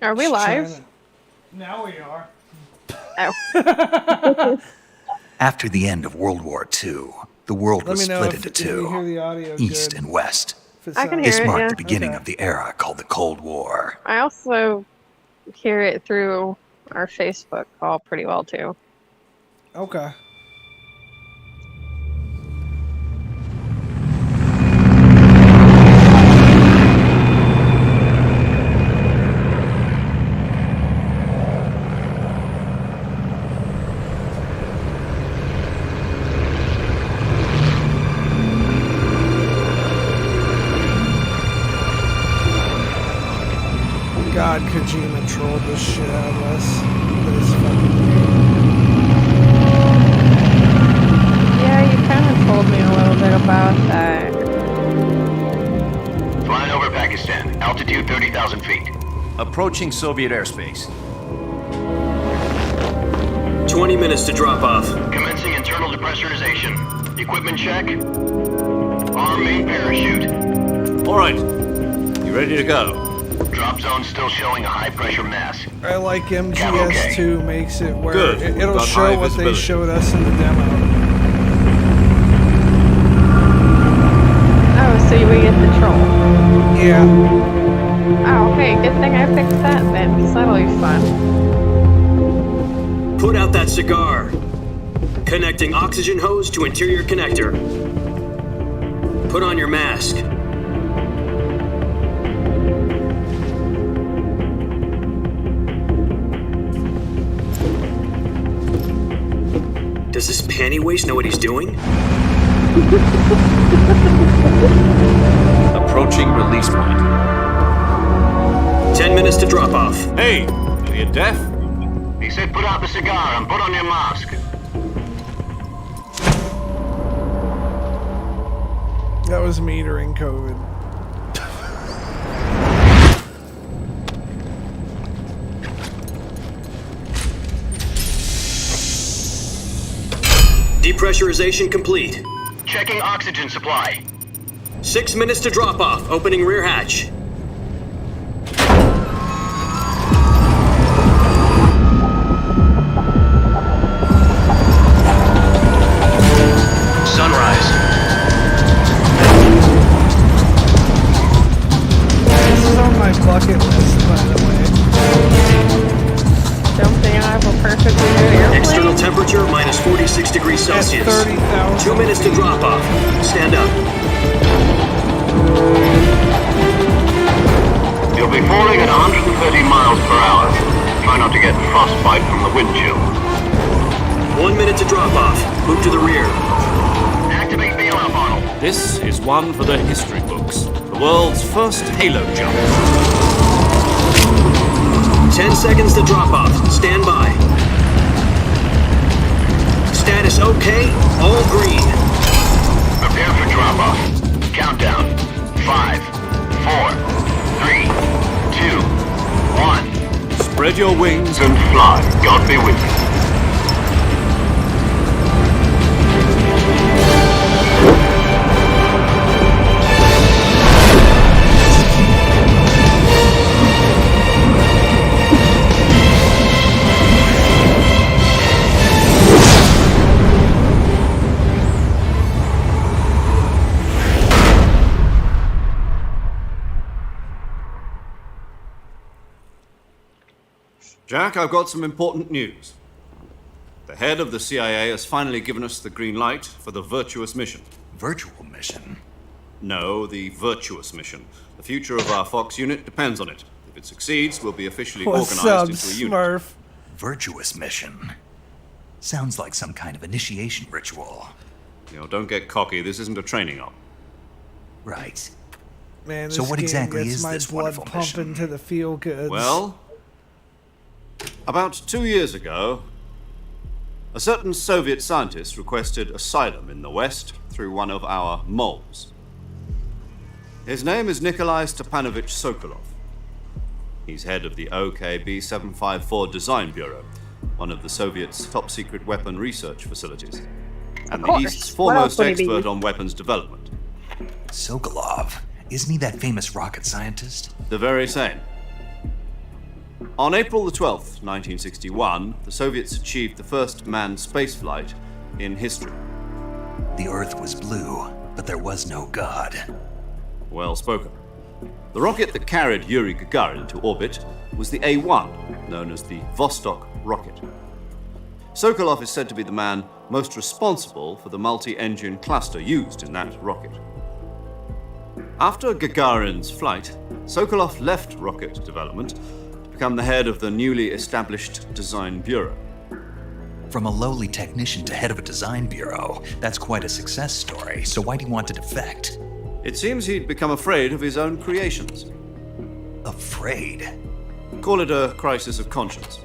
Are we live? Now we are. Oh. After the end of World War II, the world was split into two, East and West. I can hear This it, marked yeah. the beginning of the era called the Cold War. I also hear it through our Facebook call pretty well, too. Okay. God, Kojima trolled the shit out of us with this fucking game. Yeah, you kind of told me a little bit about that. Flying over Pakistan, altitude 30,000 feet. Approaching Soviet airspace. 20 minutes to drop off. Commencing internal depressurization. Equipment check. Arm main parachute. All right. You ready to go? Drop zone still showing a high pressure mass. I like MGS2 makes it where Good. it'll Got show high what they visibility. showed us in the demo. Oh, so we get the troll. Yeah. Oh, okay, good thing I picked that then, because that'll be fun. Put out that cigar. Connecting oxygen hose to interior connector. Put on your mask. Does this panty waste know what he's doing? Approaching release point. 10 minutes to drop off. Hey, are you deaf? He said put out the cigar and put on your mask. That was me during COVID. Depressurization complete. Checking oxygen supply. 6 minutes to drop off. Opening rear hatch. Sunrise. This is on my bucket list, by the way. Don't think I have a perfectly good airplane. External temperature minus 46 degrees At Celsius. 30,000 2 minutes to drop off. Stand up. You'll be falling at 130 miles per hour. Try not to get frostbite from the wind chill. 1 minute to drop off. Move to the rear. Activate bailout model. This is one for the history books. The world's first halo jump. 10 seconds to drop off. Stand by. Status okay. All green. Prepare for drop off. Countdown. 5, 4, 3, 2, 1. Spread your wings. And fly. God be with you. Jack, I've got some important news. The head of the CIA has finally given us the green light for the virtuous mission. Virtual mission? No, the virtuous mission. The future of our Fox unit depends on it. If it succeeds, we'll be officially What's organized up, into a unit. Smurf? Virtuous mission? Sounds like some kind of initiation ritual. You know, don't get cocky. This isn't a training op. Right. Man, this So what game exactly gets is my this blood wonderful pumping mission? to the feel goods. Well, about 2 years ago, a certain Soviet scientist requested asylum in the West through one of our moles. His name is Nikolai Stepanovich Sokolov. He's head of the OKB 754 Design Bureau, one of the Soviets' top-secret weapon research facilities, and the course. East's What else foremost would he be? expert on weapons development. Sokolov. Isn't he that famous rocket scientist? The very same. On April the 12th, 1961, the Soviets achieved the first manned spaceflight in history. The Earth was blue, but there was no God. Well spoken. The rocket that carried Yuri Gagarin to orbit was the ep1, known as the Vostok rocket. Sokolov is said to be the man most responsible for the multi-engine cluster used in that rocket. After Gagarin's flight, Sokolov left rocket development to become the head of the newly established Design Bureau. From a lowly technician to head of a design bureau, that's quite a success story, so why do you want to defect? It seems he'd become afraid of his own creations. Afraid? Call it a crisis of conscience.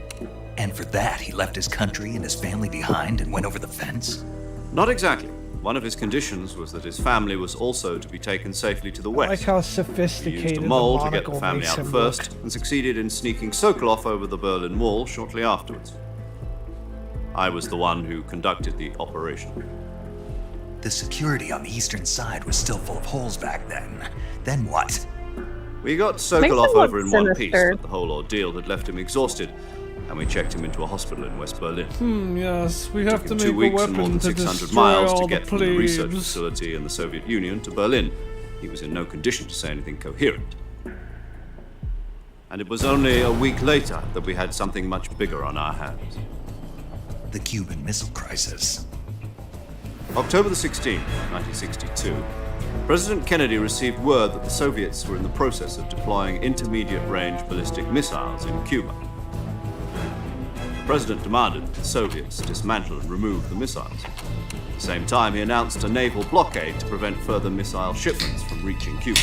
And for that, he left his country and his family behind and went over the fence? Not exactly. One of his conditions was that his family was also to be taken safely to the I west. like how He sophisticated used a the mole to get monocle the family makes out him first look. and succeeded in sneaking Sokolov over the Berlin Wall shortly afterwards. I was the one who conducted the operation. The security on the eastern side was still full of holes back then. Then what? We got Makes Sokolov him over look in one piece, sinister. but the whole ordeal had left him exhausted, and we checked him into a hospital in West Berlin. Yes, we have It to took make him 2 weeks a and more weapon than to 600 destroy miles all to get the from the research plebes. facility in the Soviet Union to Berlin. He was in no condition to say anything coherent. And it was only a week later that we had something much bigger on our hands. The Cuban Missile Crisis. October the 16th, 1962, President Kennedy received word that the Soviets were in the process of deploying intermediate-range ballistic missiles in Cuba. The President demanded that the Soviets dismantle and remove the missiles. At the same time, he announced a naval blockade to prevent further missile shipments from reaching Cuba.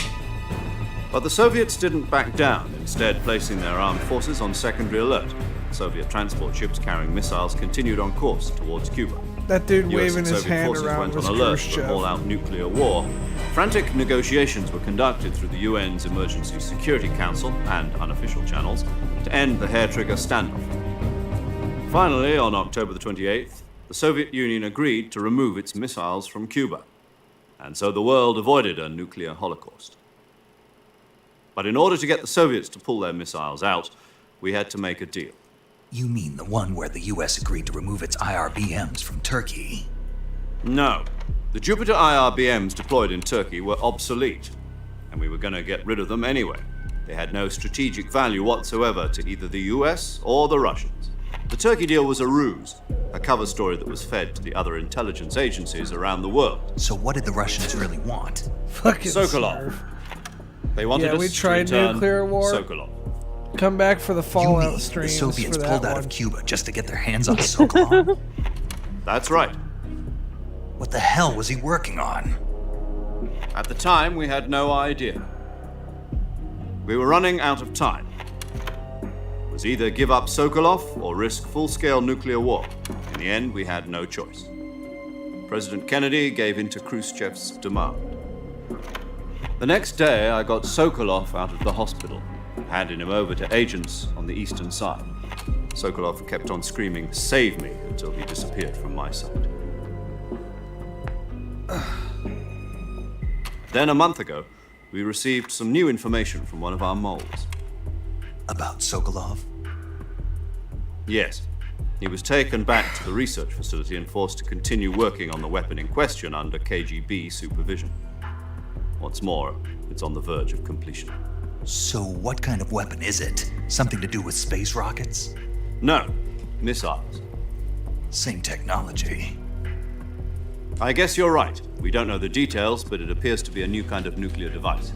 But the Soviets didn't back down, instead placing their armed forces on secondary alert. Soviet transport ships carrying missiles continued on course towards Cuba. That dude US waving and his Soviet hand forces around went was on alert for an Khrushchev. all-out nuclear war. Frantic negotiations were conducted through the UN's Emergency Security Council and unofficial channels to end the hair-trigger standoff. Finally, on October the 28th, the Soviet Union agreed to remove its missiles from Cuba, and so the world avoided a nuclear holocaust. But in order to get the Soviets to pull their missiles out, we had to make a deal. You mean the one where the US agreed to remove its IRBMs from Turkey? No. The Jupiter IRBMs deployed in Turkey were obsolete, and we were going to get rid of them anyway. They had no strategic value whatsoever to either the US or the Russians. The Turkey deal was a ruse, a cover story that was fed to the other intelligence agencies around the world. So what did the Russians really want? Fucking Sokolov. Smurf. They wanted us we to tried return nuclear war. Sokolov. Come back for the You Fallout mean the streams Soviets for that pulled one. out of Cuba just to get their hands on Sokolov? That's right. What the hell was he working on? At the time, we had no idea. We were running out of time. It was either give up Sokolov or risk full-scale nuclear war. In the end, we had no choice. President Kennedy gave in to Khrushchev's demand. The next day, I got Sokolov out of the hospital, handing him over to agents on the eastern side. Sokolov kept on screaming, "Save me," until he disappeared from my sight. Then, a month ago, we received some new information from one of our moles. About Sokolov? Yes. He was taken back to the research facility and forced to continue working on the weapon in question under KGB supervision. What's more, it's on the verge of completion. So what kind of weapon is it? Something to do with space rockets? No, missiles. Same technology. I guess you're right. We don't know the details, but it appears to be a new kind of nuclear device.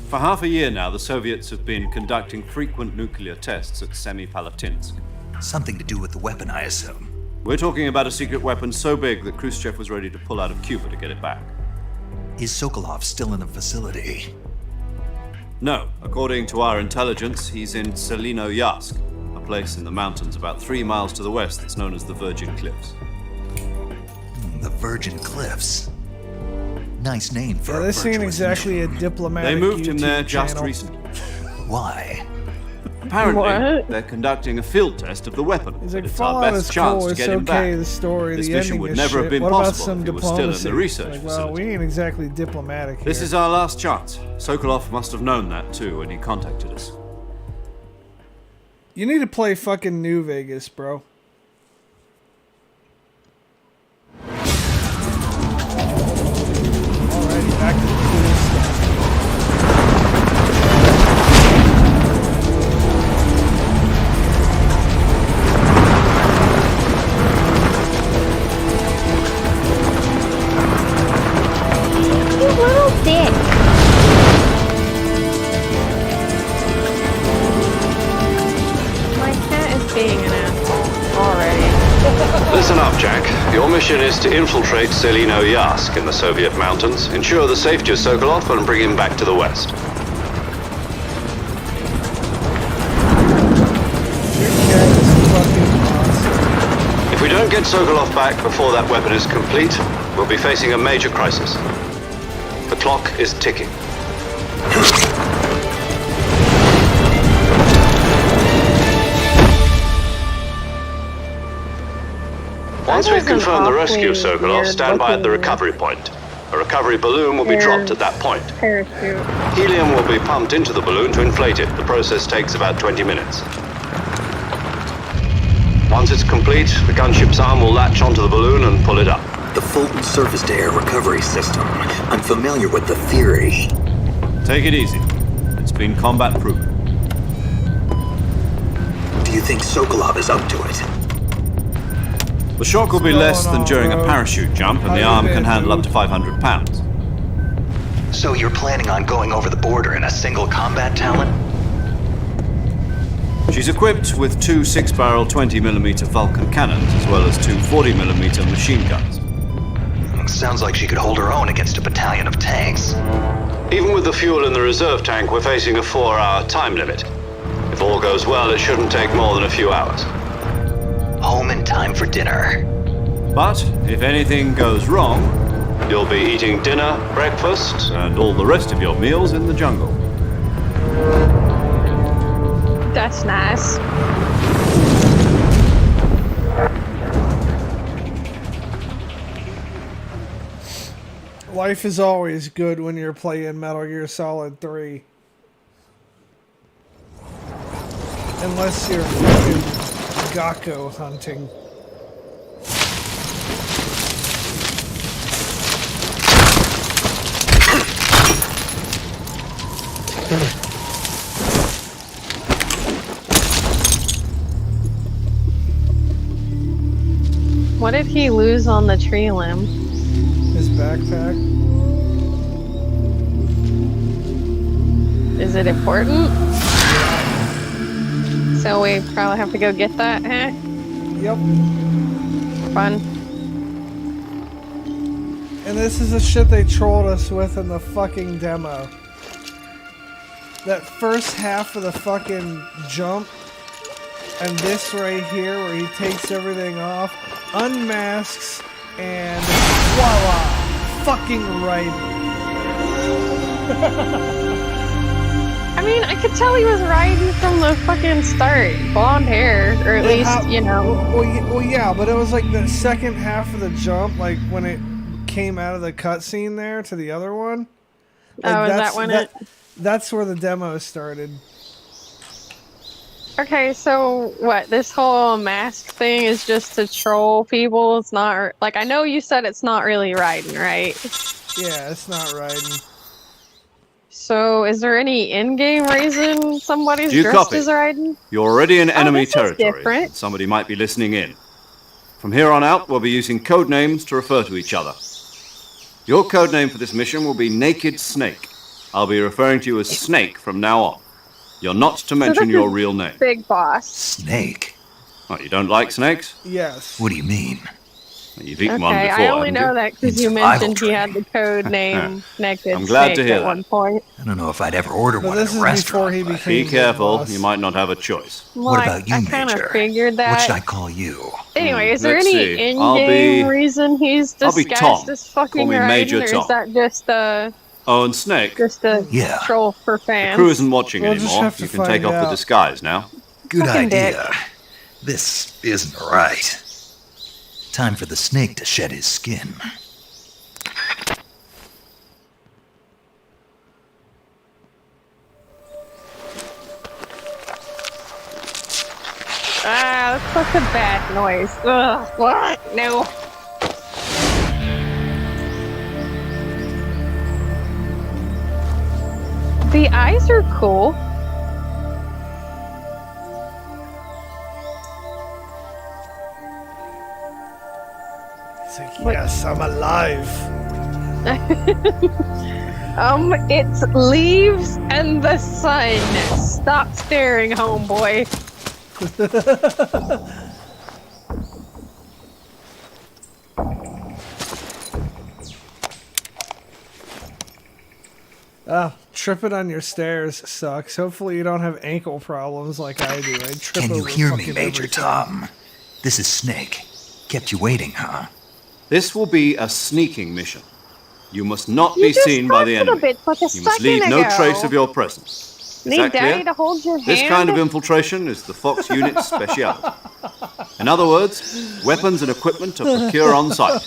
For half a year now, the Soviets have been conducting frequent nuclear tests at Semipalatinsk. Something to do with the weapon, I assume. We're talking about a secret weapon so big that Khrushchev was ready to pull out of Cuba to get it back. Is Sokolov still in the facility? No, according to our intelligence, he's in Selino-Yarsk, a place in the mountains about 3 miles to the west that's known as the Virgin Cliffs. The Virgin Cliffs. Nice name for Yeah, a this ain't virtuous exactly a name. diplomatic They moved him YouTube there just channel. recently. Why? Apparently, What? they're conducting a field test of the weapon. He's but like, it's our Fallout best is chance cool, to it's get him okay, back. the story, This the mission ending would is never have shit. been What about possible some if he was still in diplomacy? the research Like, well, facility. we ain't exactly diplomatic here. This is our last chance. Sokolov must have known that too when he contacted us. You need to play fucking New Vegas, bro. Alrighty, back to the cool stuff. You little dick. My cat is being an asshole already. Listen up, Jack. Your mission is to infiltrate Selino Yask in the Soviet mountains, ensure the safety of Sokolov, and bring him back to the West. Your cat is fucking awesome. If we don't get Sokolov back before that weapon is complete, we'll be facing a major crisis. The clock is ticking. Once we've confirmed the rescue of Sokolov, stand by at the recovery point. A recovery balloon will be dropped at that point. Parachute. Helium will be pumped into the balloon to inflate it. The process takes about 20 minutes. Once it's complete, the gunship's arm will latch onto the balloon and pull it up. The Fulton surface-to-air recovery system. I'm familiar with the theory. Take it easy. It's been combat proven. Do you think Sokolov is up to it? The shock will be less than during a parachute jump, and the arm can handle up to 500 pounds. So you're planning on going over the border in a single combat Talon? She's equipped with two 6-barrel 20mm Vulcan cannons, as well as two 40mm machine guns. Sounds like she could hold her own against a battalion of tanks. Even with the fuel in the reserve tank, we're facing a 4-hour time limit. If all goes well, it shouldn't take more than a few hours. Home in time for dinner. But if anything goes wrong, You'll be eating dinner, breakfast, and all the rest of your meals in the jungle. That's nice. Life is always good when you're playing Metal Gear Solid 3. Unless you're fucking Gakko hunting. What did he lose on the tree limb? His backpack. Is it important? So we probably have to go get that, eh? Yep. Fun. And this is the shit they trolled us with in the fucking demo. That first half of the fucking jump, and this right here where he takes everything off, unmasks, and voila! Fucking right. I mean, I could tell he was riding from the fucking start. Blonde hair, or at least, you know. Well, yeah, but it was like the second half of the jump, like when it came out of the cutscene there to the other one. Like Oh, is that when That's where the demo started. Okay, so what? This whole mask thing is just to troll people? It's not... Like, I know you said it's not really riding, right? Yeah, it's not riding. So, is there any in-game reason somebody's Do you dressed copy? as riding? You're already in enemy this is territory. different. Somebody might be listening in. From here on out, we'll be using code names to refer to each other. Your code name for this mission will be Naked Snake. I'll be referring to you as Snake from now on. You're not to mention your real name. Big boss. Snake? Oh, you don't like snakes? Yes. What do you mean? You've eaten one Okay, before, I only haven't know you? that because In you survival mentioned he had training. the code name Naked I'm glad to Snake hear at that. one point. I don't know if I'd ever order But one this at a is before restaurant. he but became Be careful, boss. you might not have a choice. Well, What about you, I kind Major? of figured What should I that. call you? Anyway, is there Let's any see. I'll in-game be- reason he's I'll be disguised Tom. as fucking Call me riding, Major or Tom. is that just a Oh, and Snake, Yeah. troll for fans? crew isn't watching We'll just anymore. have to You can take find off the out. disguise now. Good Fucking idea. This isn't right. Time for the snake to shed his skin. Ah, that's such a bad noise. Ugh, what? No. The eyes are cool. It's like, yes, I'm alive. It's leaves and the sun. Stop staring, homeboy. Tripping on your stairs sucks. Hopefully you don't have ankle problems like I do. I trip Can you over hear me, fucking Major everything. Tom? This is Snake. Kept you waiting, huh? This will be a sneaking mission. You must not You be just seen by the talked a enemy. bit like a You must second leave no ago. trace of your presence. Is Need that Daddy clear? to hold your This hand? kind of infiltration is the Fox unit's speciality. In other words, weapons and equipment are procured on site.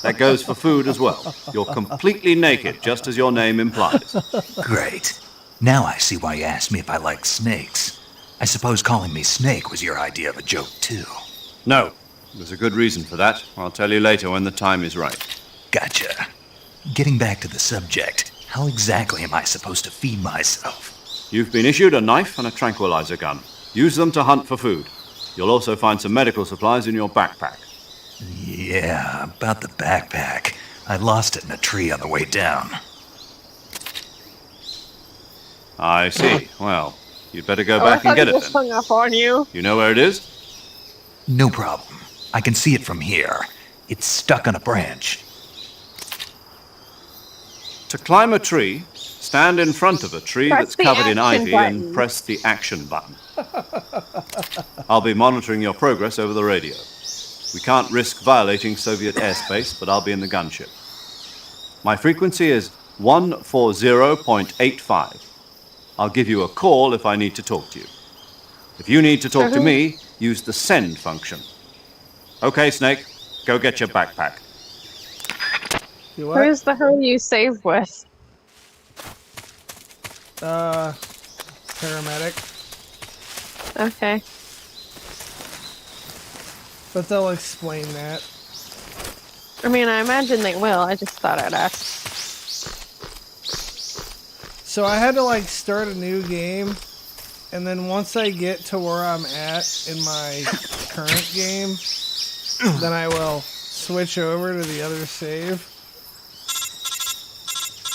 That goes for food as well. You're completely naked, just as your name implies. Great. Now I see why you asked me if I like snakes. I suppose calling me Snake was your idea of a joke, too. No, there's a good reason for that. I'll tell you later when the time is right. Gotcha. Getting back to the subject, how exactly am I supposed to feed myself? You've been issued a knife and a tranquilizer gun. Use them to hunt for food. You'll also find some medical supplies in your backpack. Yeah, about the backpack. I lost it in a tree on the way down. I see. Well, you'd better go Oh, I back thought and get it it just then. hung up on you. You know where it is? No problem. I can see it from here. It's stuck on a branch. To climb a tree, stand in front of a tree Press that's the covered in action ivy button. and press the action button. I'll be monitoring your progress over the radio. We can't risk violating Soviet airspace, but I'll be in the gunship. My frequency is 140.85. I'll give you a call if I need to talk to you. If you need to talk to me, use the send function. Okay, Snake, go get your backpack. You what? Who's the hell you save with? Paramedic. Okay. But they'll explain that. I mean, I imagine they will. I just thought I'd ask. So I had to like start a new game, and then once I get to where I'm at in my current game, then I will switch over to the other save.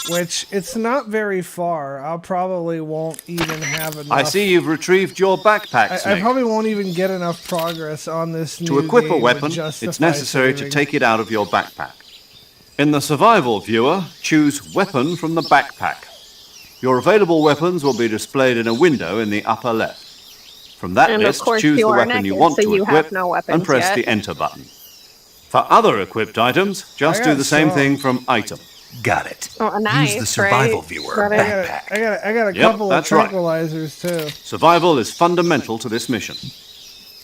Which, it's not very far. I probably won't even have enough. I see you've retrieved your backpack, I Snake. probably won't even get enough progress on this new To equip a game weapon, justify it's necessary to saving. take it out of your backpack. In the survival viewer, choose Weapon from the backpack. Your available weapons will be displayed in a window in the upper left. From that And of list, course choose you the are weapon you naked, want so to you have equip no weapons and press yet. the Enter button. For other equipped items, just I do got the same some. thing from Item. Got it. Oh, a knife, Use the survival right? viewer Got it. backpack. I got a Yep, couple of that's right. tranquilizers too. Survival is fundamental to this mission.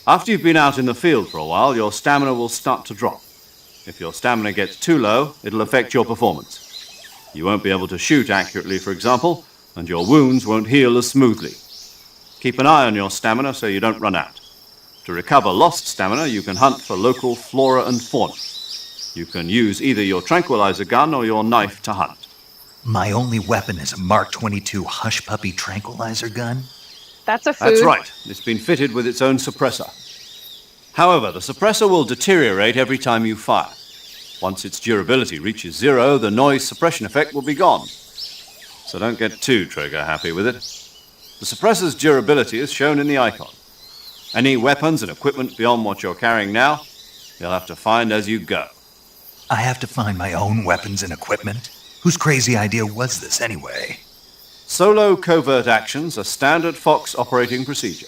After you've been out in the field for a while, your stamina will start to drop. If your stamina gets too low, it'll affect your performance. You won't be able to shoot accurately, for example, and your wounds won't heal as smoothly. Keep an eye on your stamina so you don't run out. To recover lost stamina, you can hunt for local flora and fauna. You can use either your tranquilizer gun or your knife to hunt. My only weapon is a Mark 22 Hush Puppy tranquilizer gun. That's a food. That's right. It's been fitted with its own suppressor. However, the suppressor will deteriorate every time you fire. Once its durability reaches 0, the noise suppression effect will be gone. So don't get too trigger happy with it. The suppressor's durability is shown in the icon. Any weapons and equipment beyond what you're carrying now, you'll have to find as you go. I have to find my own weapons and equipment? Whose crazy idea was this anyway? Solo covert actions are standard Fox operating procedure.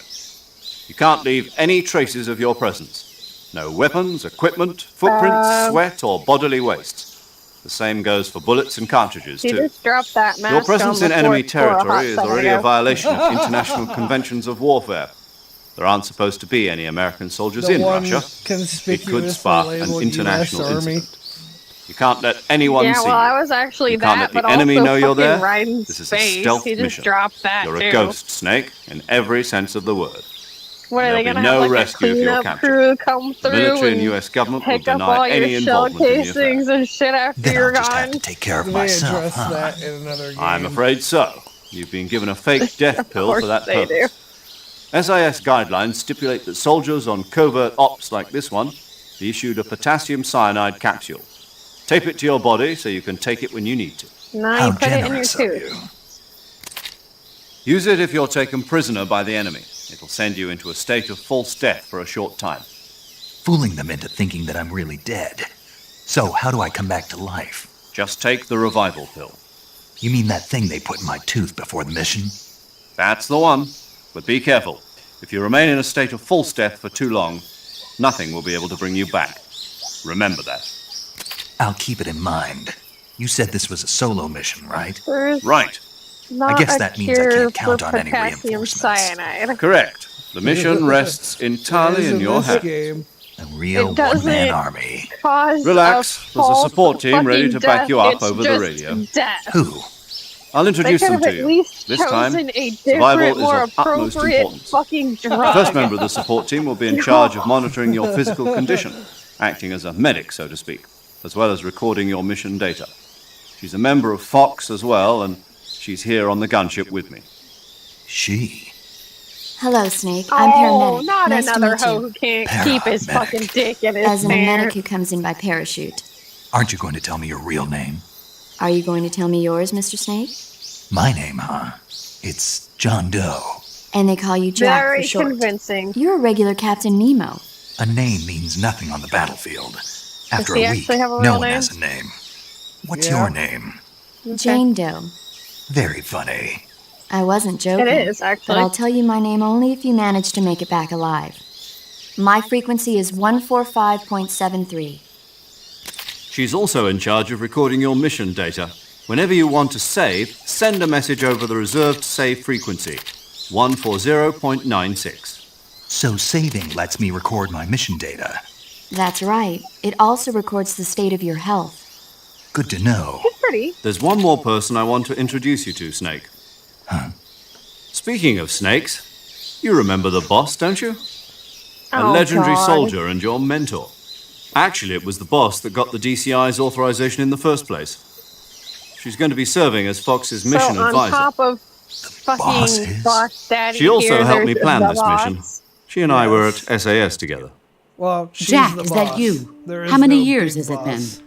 You can't leave any traces of your presence. No weapons, equipment, footprints, sweat, or bodily wastes. The same goes for bullets and cartridges, You too. just dropped that mask Your presence on in the enemy floor for a hot territory is second already a ago. violation of international conventions of warfare. There aren't supposed to be any American soldiers The in one Russia. It could conspicuously spark an labeled international US Army. incident. You can't let anyone Yeah, see well, you. I was actually You can't that, let but the enemy also know you're fucking there. right in This is a space. stealth He just mission. dropped that You're too. a ghost, Snake, in every sense of the word. What are they There'll gonna be have no like a rescue if you're cleanup captured. crew come The through military and and US government will pick up deny all any your shell involvement in the affair. casings and shit after Then you're I'll just gone? have to take care of They myself, address huh? that in another game. I'm afraid so. You've been given a fake death pill course for that they do. purpose. SIS guidelines stipulate that soldiers on covert ops like this one be issued a potassium cyanide capsule. Tape it to your body so you can take it when you need to. Now How you put it in your generous of tooth. you. Use it if you're taken prisoner by the enemy. It'll send you into a state of false death for a short time. Fooling them into thinking that I'm really dead. So, how do I come back to life? Just take the revival pill. You mean that thing they put in my tooth before the mission? That's the one. But be careful. If you remain in a state of false death for too long, nothing will be able to bring you back. Remember that. I'll keep it in mind. You said this was a solo mission, right? There's Right. not guess a that means I cure can't count for on any potassium reinforcements. cyanide. Correct. The mission rests entirely As in your this hands. game. A real It doesn't- one-man army. Cause Relax, of there's a false support team ready fucking to back death. you up It's over the just radio. Death. Who? I'll They introduce could them have to at you. least This time, chosen a survival different, is more of utmost appropriate importance. fucking The drug. first member of the support team will be in charge of monitoring your physical condition, acting as a medic, so to speak, as well as recording your mission data. She's a member of Fox as well, and she's here on the gunship with me. She. Hello, Snake. I'm Oh, paramedic. not Nice to another meet you. hoe who can't keep his Paramedic. fucking dick in his As a medic pants. who comes in by parachute. Aren't you going to tell me your real name? Are you going to tell me yours, Mr. Snake? My name, huh? It's John Doe. And they call you Jack Very for short. convincing. You're a regular Captain Nemo. A name means nothing on the battlefield. After he a week, actually have a no real one name? has a name. What's Yeah. your name? Jane Doe. Very funny. I wasn't joking. It is, But actually. I'll tell you my name only if you manage to make it back alive. My frequency is 145.73. She's also in charge of recording your mission data. Whenever you want to save, send a message over the reserved save frequency, 140.96. So saving lets me record my mission data. That's right. It also records the state of your health. Good to know. Pretty. There's one more person I want to introduce you to, Snake. Huh? Speaking of snakes, you remember the boss, don't you? A Oh, legendary God. soldier and your mentor. Actually, it was the boss that got the DCI's authorization in the first place. She's going to be serving as Fox's mission so on advisor. top of boss fucking is- boss daddy She also here, helped me there's plan the this boss. mission. She and I were at SAS together. Well, she's Jack, the is that boss. you? There is How many no years big is it then? boss.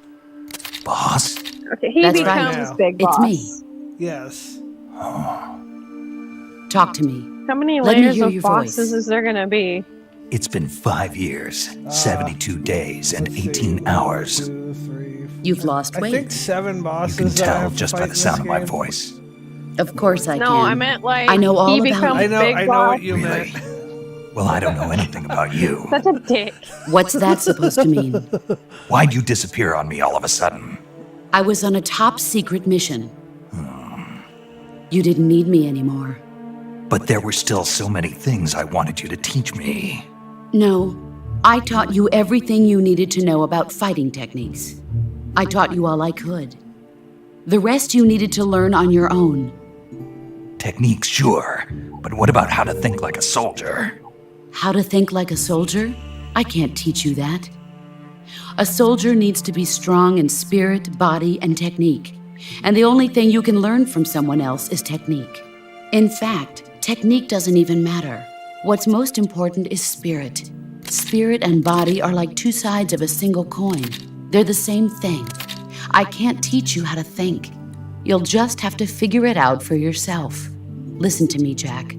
Boss? Okay, he That's becomes right. big It's boss. me. Yes. Talk to me. How many Let me layers hear of your bosses voice. is there gonna be? It's been 5 years, 72 days, and Let's see. 18 hours. 1, 2, 3. You've lost I think weight. 7 bosses. You can that I tell have to just by fight the in sound this of my game. voice. Of course I No, can. I meant like I know all he about becomes it. I know. big I know boss. what you Really? meant. Well, I don't know anything about you. Such a dick. What's that supposed to mean? Why'd you disappear on me all of a sudden? I was on a top secret mission. You didn't need me anymore. But there were still so many things I wanted you to teach me. No, I taught you everything you needed to know about fighting techniques. I taught you all I could. The rest you needed to learn on your own. Techniques, sure. But what about how to think like a soldier? How to think like a soldier? I can't teach you that. A soldier needs to be strong in spirit, body, and technique. And the only thing you can learn from someone else is technique. In fact, technique doesn't even matter. What's most important is spirit. Spirit and body are like two sides of a single coin. They're the same thing. I can't teach you how to think. You'll just have to figure it out for yourself. Listen to me, Jack.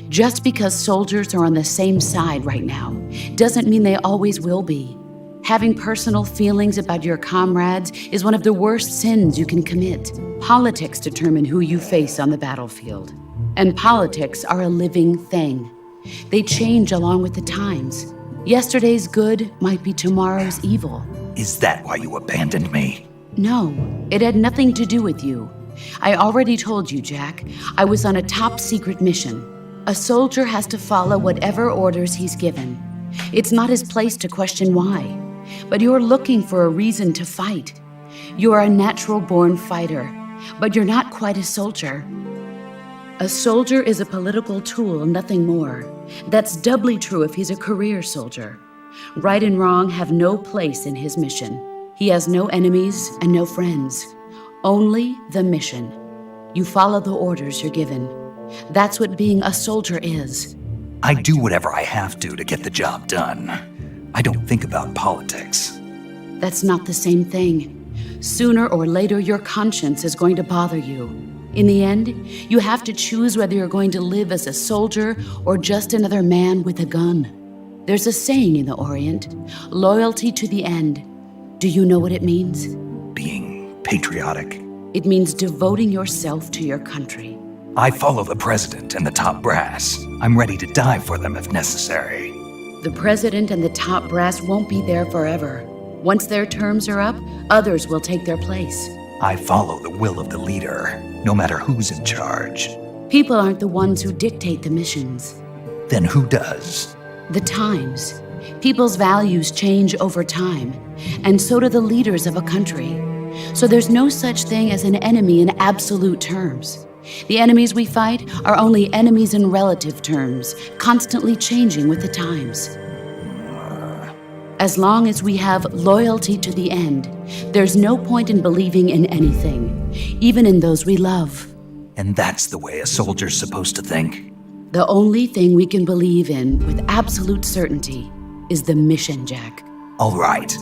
Just because soldiers are on the same side right now doesn't mean they always will be. Having personal feelings about your comrades is one of the worst sins you can commit. Politics determine who you face on the battlefield. And politics are a living thing. They change along with the times. Yesterday's good might be tomorrow's evil. Is that why you abandoned me? No, it had nothing to do with you. I already told you, Jack. I was on a top secret mission. A soldier has to follow whatever orders he's given. It's not his place to question why. But you're looking for a reason to fight. You're a natural-born fighter, but you're not quite a soldier. A soldier is a political tool, nothing more. That's doubly true if he's a career soldier. Right and wrong have no place in his mission. He has no enemies and no friends. Only the mission. You follow the orders you're given. That's what being a soldier is. I do whatever I have to get the job done. I don't think about politics. That's not the same thing. Sooner or later, your conscience is going to bother you. In the end, you have to choose whether you're going to live as a soldier or just another man with a gun. There's a saying in the Orient, loyalty to the end. Do you know what it means? Being patriotic. It means devoting yourself to your country. I follow the president and the top brass. I'm ready to die for them if necessary. The president and the top brass won't be there forever. Once their terms are up, others will take their place. I follow the will of the leader, no matter who's in charge. People aren't the ones who dictate the missions. Then who does? The times. People's values change over time, and so do the leaders of a country. So there's no such thing as an enemy in absolute terms. The enemies we fight are only enemies in relative terms, constantly changing with the times. As long as we have loyalty to the end, there's no point in believing in anything, even in those we love. And that's the way a soldier's supposed to think? The only thing we can believe in with absolute certainty is the mission, Jack. All right,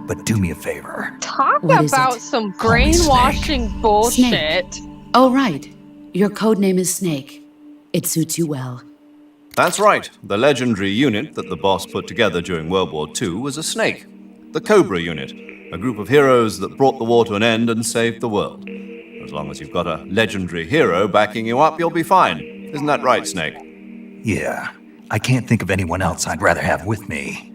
but do me a favor. Talk What is about it? some Call me Snake. brainwashing bullshit. Snake. Oh, right. Your codename is Snake. It suits you well. That's right. The legendary unit that the boss put together during World War II was a snake. The Cobra unit, a group of heroes that brought the war to an end and saved the world. As long as you've got a legendary hero backing you up, you'll be fine. Isn't that right, Snake? Yeah, I can't think of anyone else I'd rather have with me.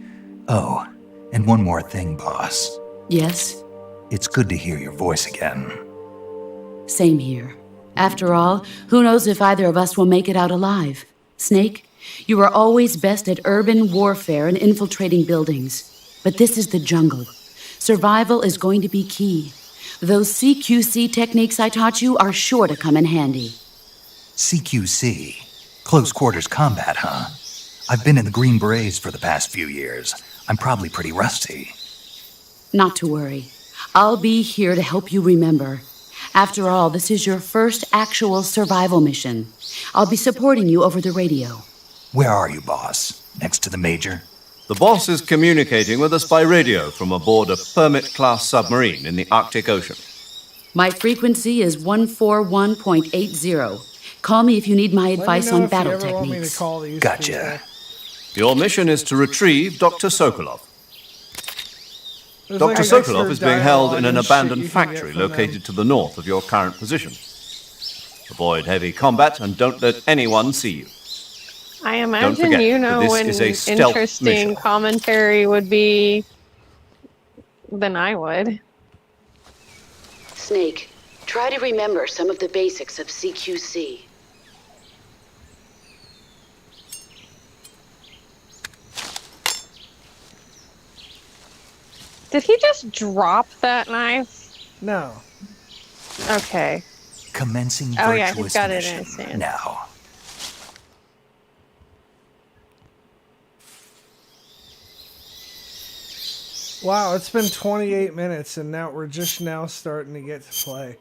Oh, and one more thing, boss. Yes? It's good to hear your voice again. Same here. After all, who knows if either of us will make it out alive? Snake, you are always best at urban warfare and infiltrating buildings. But this is the jungle. Survival is going to be key. Those CQC techniques I taught you are sure to come in handy. CQC? Close quarters combat, huh? I've been in the Green Berets for the past few years. I'm probably pretty rusty. Not to worry. I'll be here to help you remember. After all, this is your first actual survival mission. I'll be supporting you over the radio. Where are you, boss? Next to the major? The boss is communicating with us by radio from aboard a Permit-class submarine in the Arctic Ocean. My frequency is 141.80. Call me if you need my advice on battle techniques. Gotcha. Your mission is to retrieve Dr. Sokolov. Dr. Sokolov is being held in an abandoned factory located to the north of your current position. Avoid heavy combat and don't let anyone see you. I imagine forget you that know this when is a stealth interesting mission. commentary would be than I would. Snake, try to remember some of the basics of CQC. Did he just drop that knife? No. Okay. Commencing Oh yeah, virtuous he's got it in mission his hand. now. Wow, it's been 28 minutes and now we're just now starting to get to play.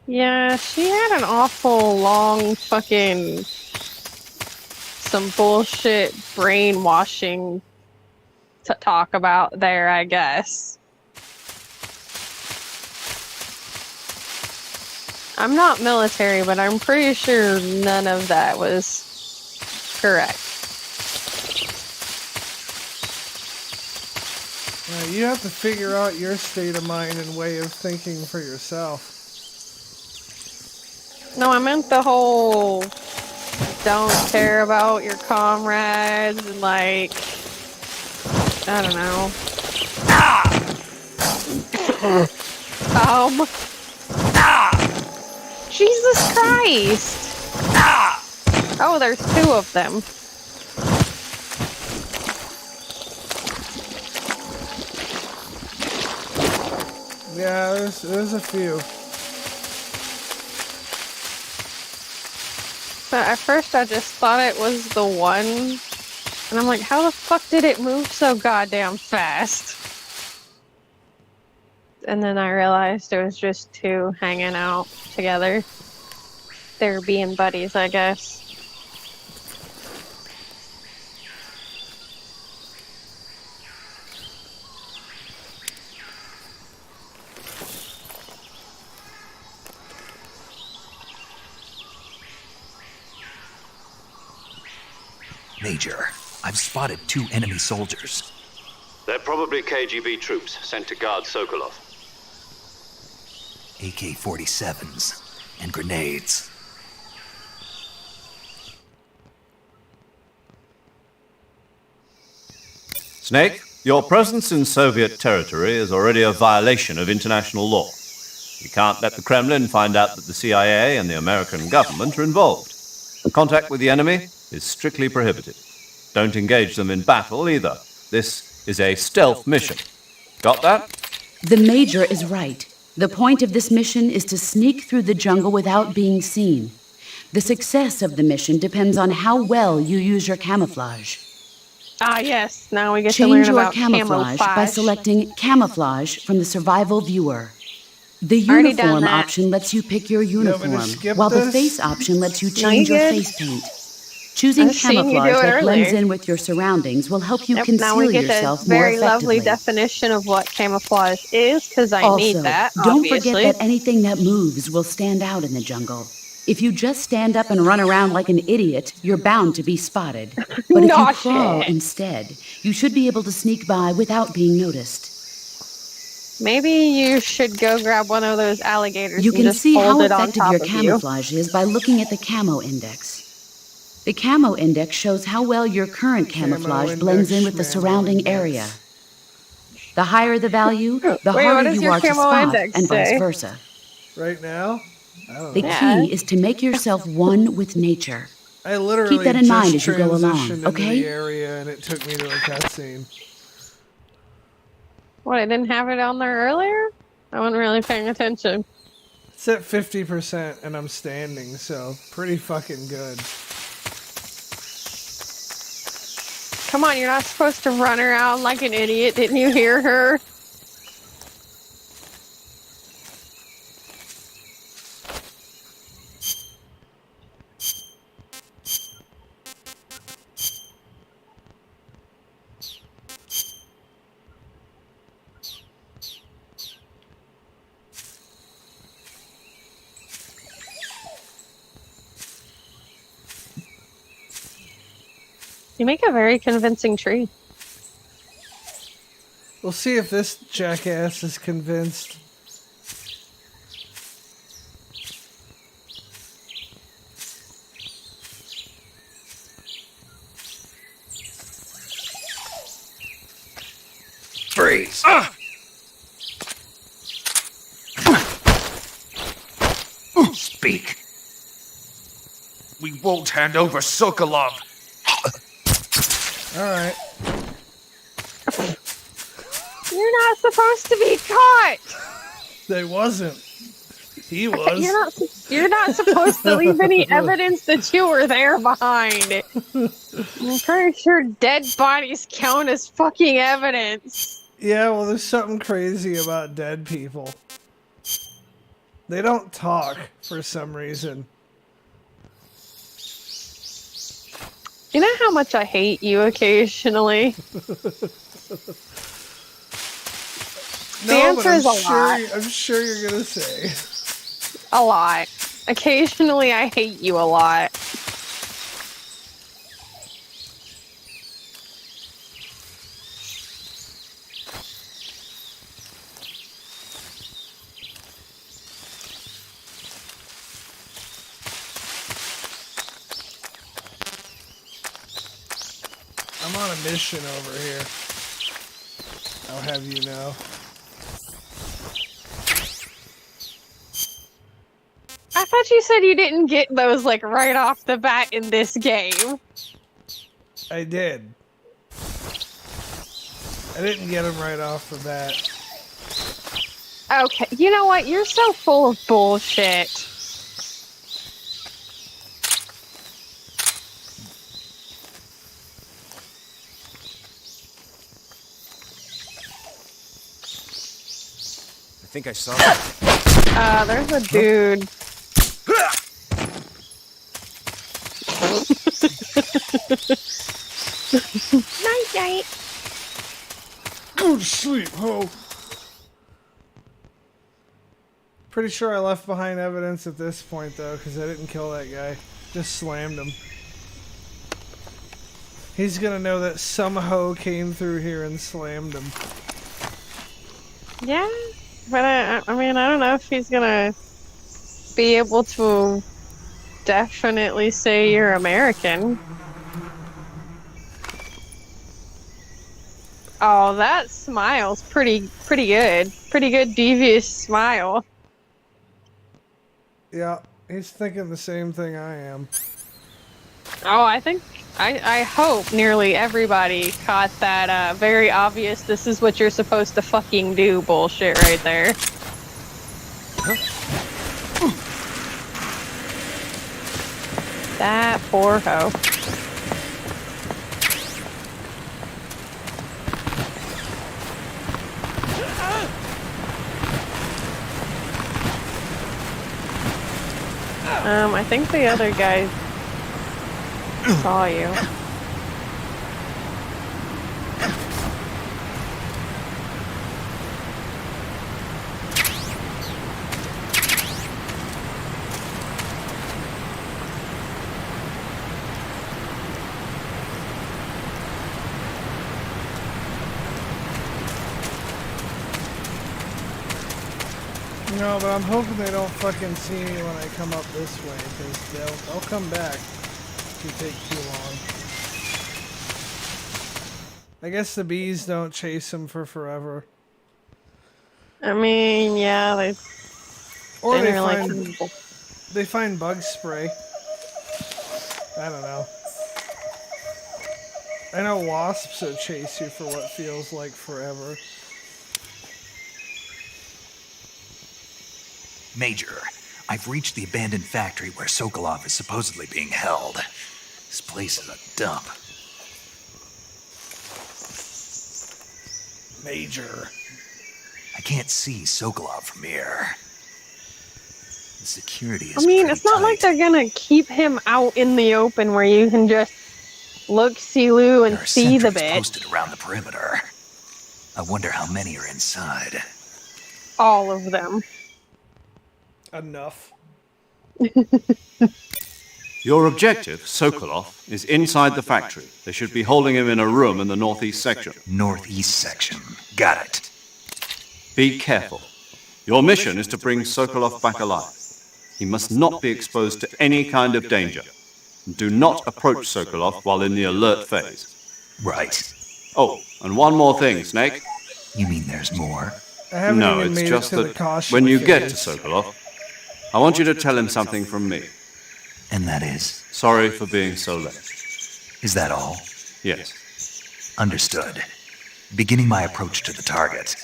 Yeah, she had an awful long fucking some bullshit brainwashing to talk about there, I guess. I'm not military, but I'm pretty sure none of that was correct. You have to figure out your state of mind and way of thinking for yourself. No, I meant the whole don't care about your comrades and like, I don't know. Jesus Christ! Oh, there's two of them. Yeah, there's a few. But at first I just thought it was the one. And I'm like, how the fuck did it move so goddamn fast? And then I realized it was just two hanging out together. They're being buddies, I guess. Major, I've spotted 2 enemy soldiers. They're probably KGB troops sent to guard Sokolov. AK-47s and grenades. Snake, your presence in Soviet territory is already a violation of international law. We can't let the Kremlin find out that the CIA and the American government are involved. Contact with the enemy is strictly prohibited. Don't engage them in battle either. This is a stealth mission. Got that? The Major is right. The point of this mission is to sneak through the jungle without being seen. The success of the mission depends on how well you use your camouflage. Ah, yes. Now we get to Change learn your about camouflage by selecting Camouflage from the Survival Viewer. The Already done uniform that. option lets you pick your want me to uniform, skip while the this? face option lets you change you're your good. face paint. Choosing I've seen you do camouflage it that blends earlier. in with your surroundings will help you Yep, conceal now we get yourself the more very effectively. lovely definition of what camouflage is, because I Also, need that, don't obviously. forget that anything that moves will stand out in the jungle. If you just stand up and run around like an idiot, you're bound to be spotted. But if Nah, you crawl shit. instead, you should be able to sneak by without being noticed. Maybe you should go grab one of those alligators You and can just see hold how it on effective top your of you. camouflage is by looking at the camo index. The camo index shows how well your current camouflage blends in with the surrounding area. The higher the value, the Wait, what harder does you your are to camo spot, index and vice say? versa. Right now? I don't The know. key is to make yourself one with nature. I literally Keep that in mind just as you go along, transitioned okay? into the area and it took me to a cutscene. What, I didn't have it on there earlier? I wasn't really paying attention. It's at 50% and I'm standing, so pretty fucking good. Come on, you're not supposed to run around like an idiot. Didn't you hear her? You make a very convincing tree. We'll see if this jackass is convinced. Freeze. Speak. We won't hand over Sokolov. Alright. You're not supposed to be caught. They wasn't. He was. You're not supposed to leave any evidence that you were there behind. I'm pretty sure dead bodies count as fucking evidence. Yeah, well, there's something crazy about dead people. They don't talk for some reason. You know how much I hate you occasionally? The answer is a lot. I'm sure you're gonna say. A lot. Occasionally I hate you a lot. I'm on a mission over here. I'll have you know. I thought you said you didn't get those like right off the bat in this game. I did. I didn't get him right off the bat. Okay, you know what? You're so full of bullshit. I think I saw that. There's a dude. Night, night. Go to sleep, ho. Pretty sure I left behind evidence at this point, though, because I didn't kill that guy. Just slammed him. He's gonna know that some hoe came through here and slammed him. Yeah, but I mean, I don't know if he's gonna be able to definitely say you're American. Oh, that smile's pretty good. Pretty good devious smile. Yeah, he's thinking the same thing I am. Oh, I hope nearly everybody caught that very obvious this is what you're supposed to fucking do bullshit right there. That poor hoe. I think the other guy saw you. No, but I'm hoping they don't fucking see me when I come up this way, because they'll come back if you take too long. I guess the bees don't chase them for forever. I mean, yeah, Or they like find bug spray. I don't know. I know wasps that chase you for what feels like forever. Major, I've reached the abandoned factory where Sokolov is supposedly being held. This place is a dump. Major. I can't see Sokolov from here. The security is I mean, pretty it's not tight. like they're gonna keep him out in the open where you can just look-see-loo and There are see the sentries bit. posted around the perimeter. I wonder how many are inside. All of them. Enough. Your objective, Sokolov, is inside the factory. They should be holding him in a room in the northeast section. Northeast section. Got it. Be careful. Your mission is to bring Sokolov back alive. He must not be exposed to any kind of danger. Do not approach Sokolov while in the alert phase. Right. Oh, and one more thing, Snake. You mean there's more? I haven't No, even it's made just it to the that caution when you get to phase. Sokolov, I want you to tell him something from me. And that is? Sorry for being so late. Is that all? Yes. Understood. Beginning my approach to the target.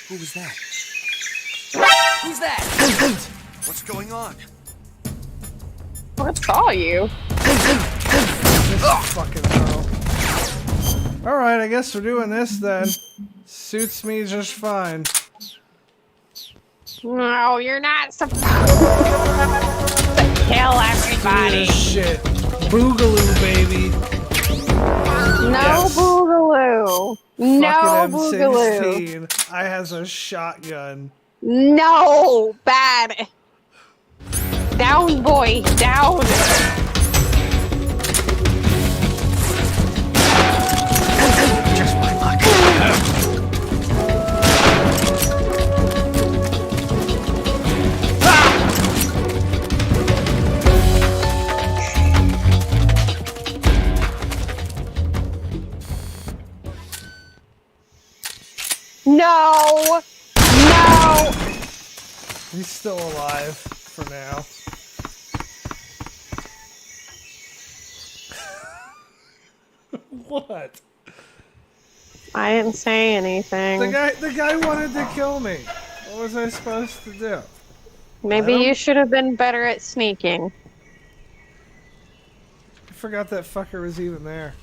Who was that? Who's that? What's going on? What saw you? This fucking hell. Alright, I guess we're doing this then. Suits me just fine. No, you're not supposed to kill everybody. Shit. Boogaloo, baby. No Yes. boogaloo. No Fucking boogaloo. M16. I has a shotgun. No, bad. Down, boy, down. Just my luck. No. No. He's still alive for now. What? I didn't say anything. The guy wanted to kill me. What was I supposed to do? Maybe you should have been better at sneaking. I forgot that fucker was even there.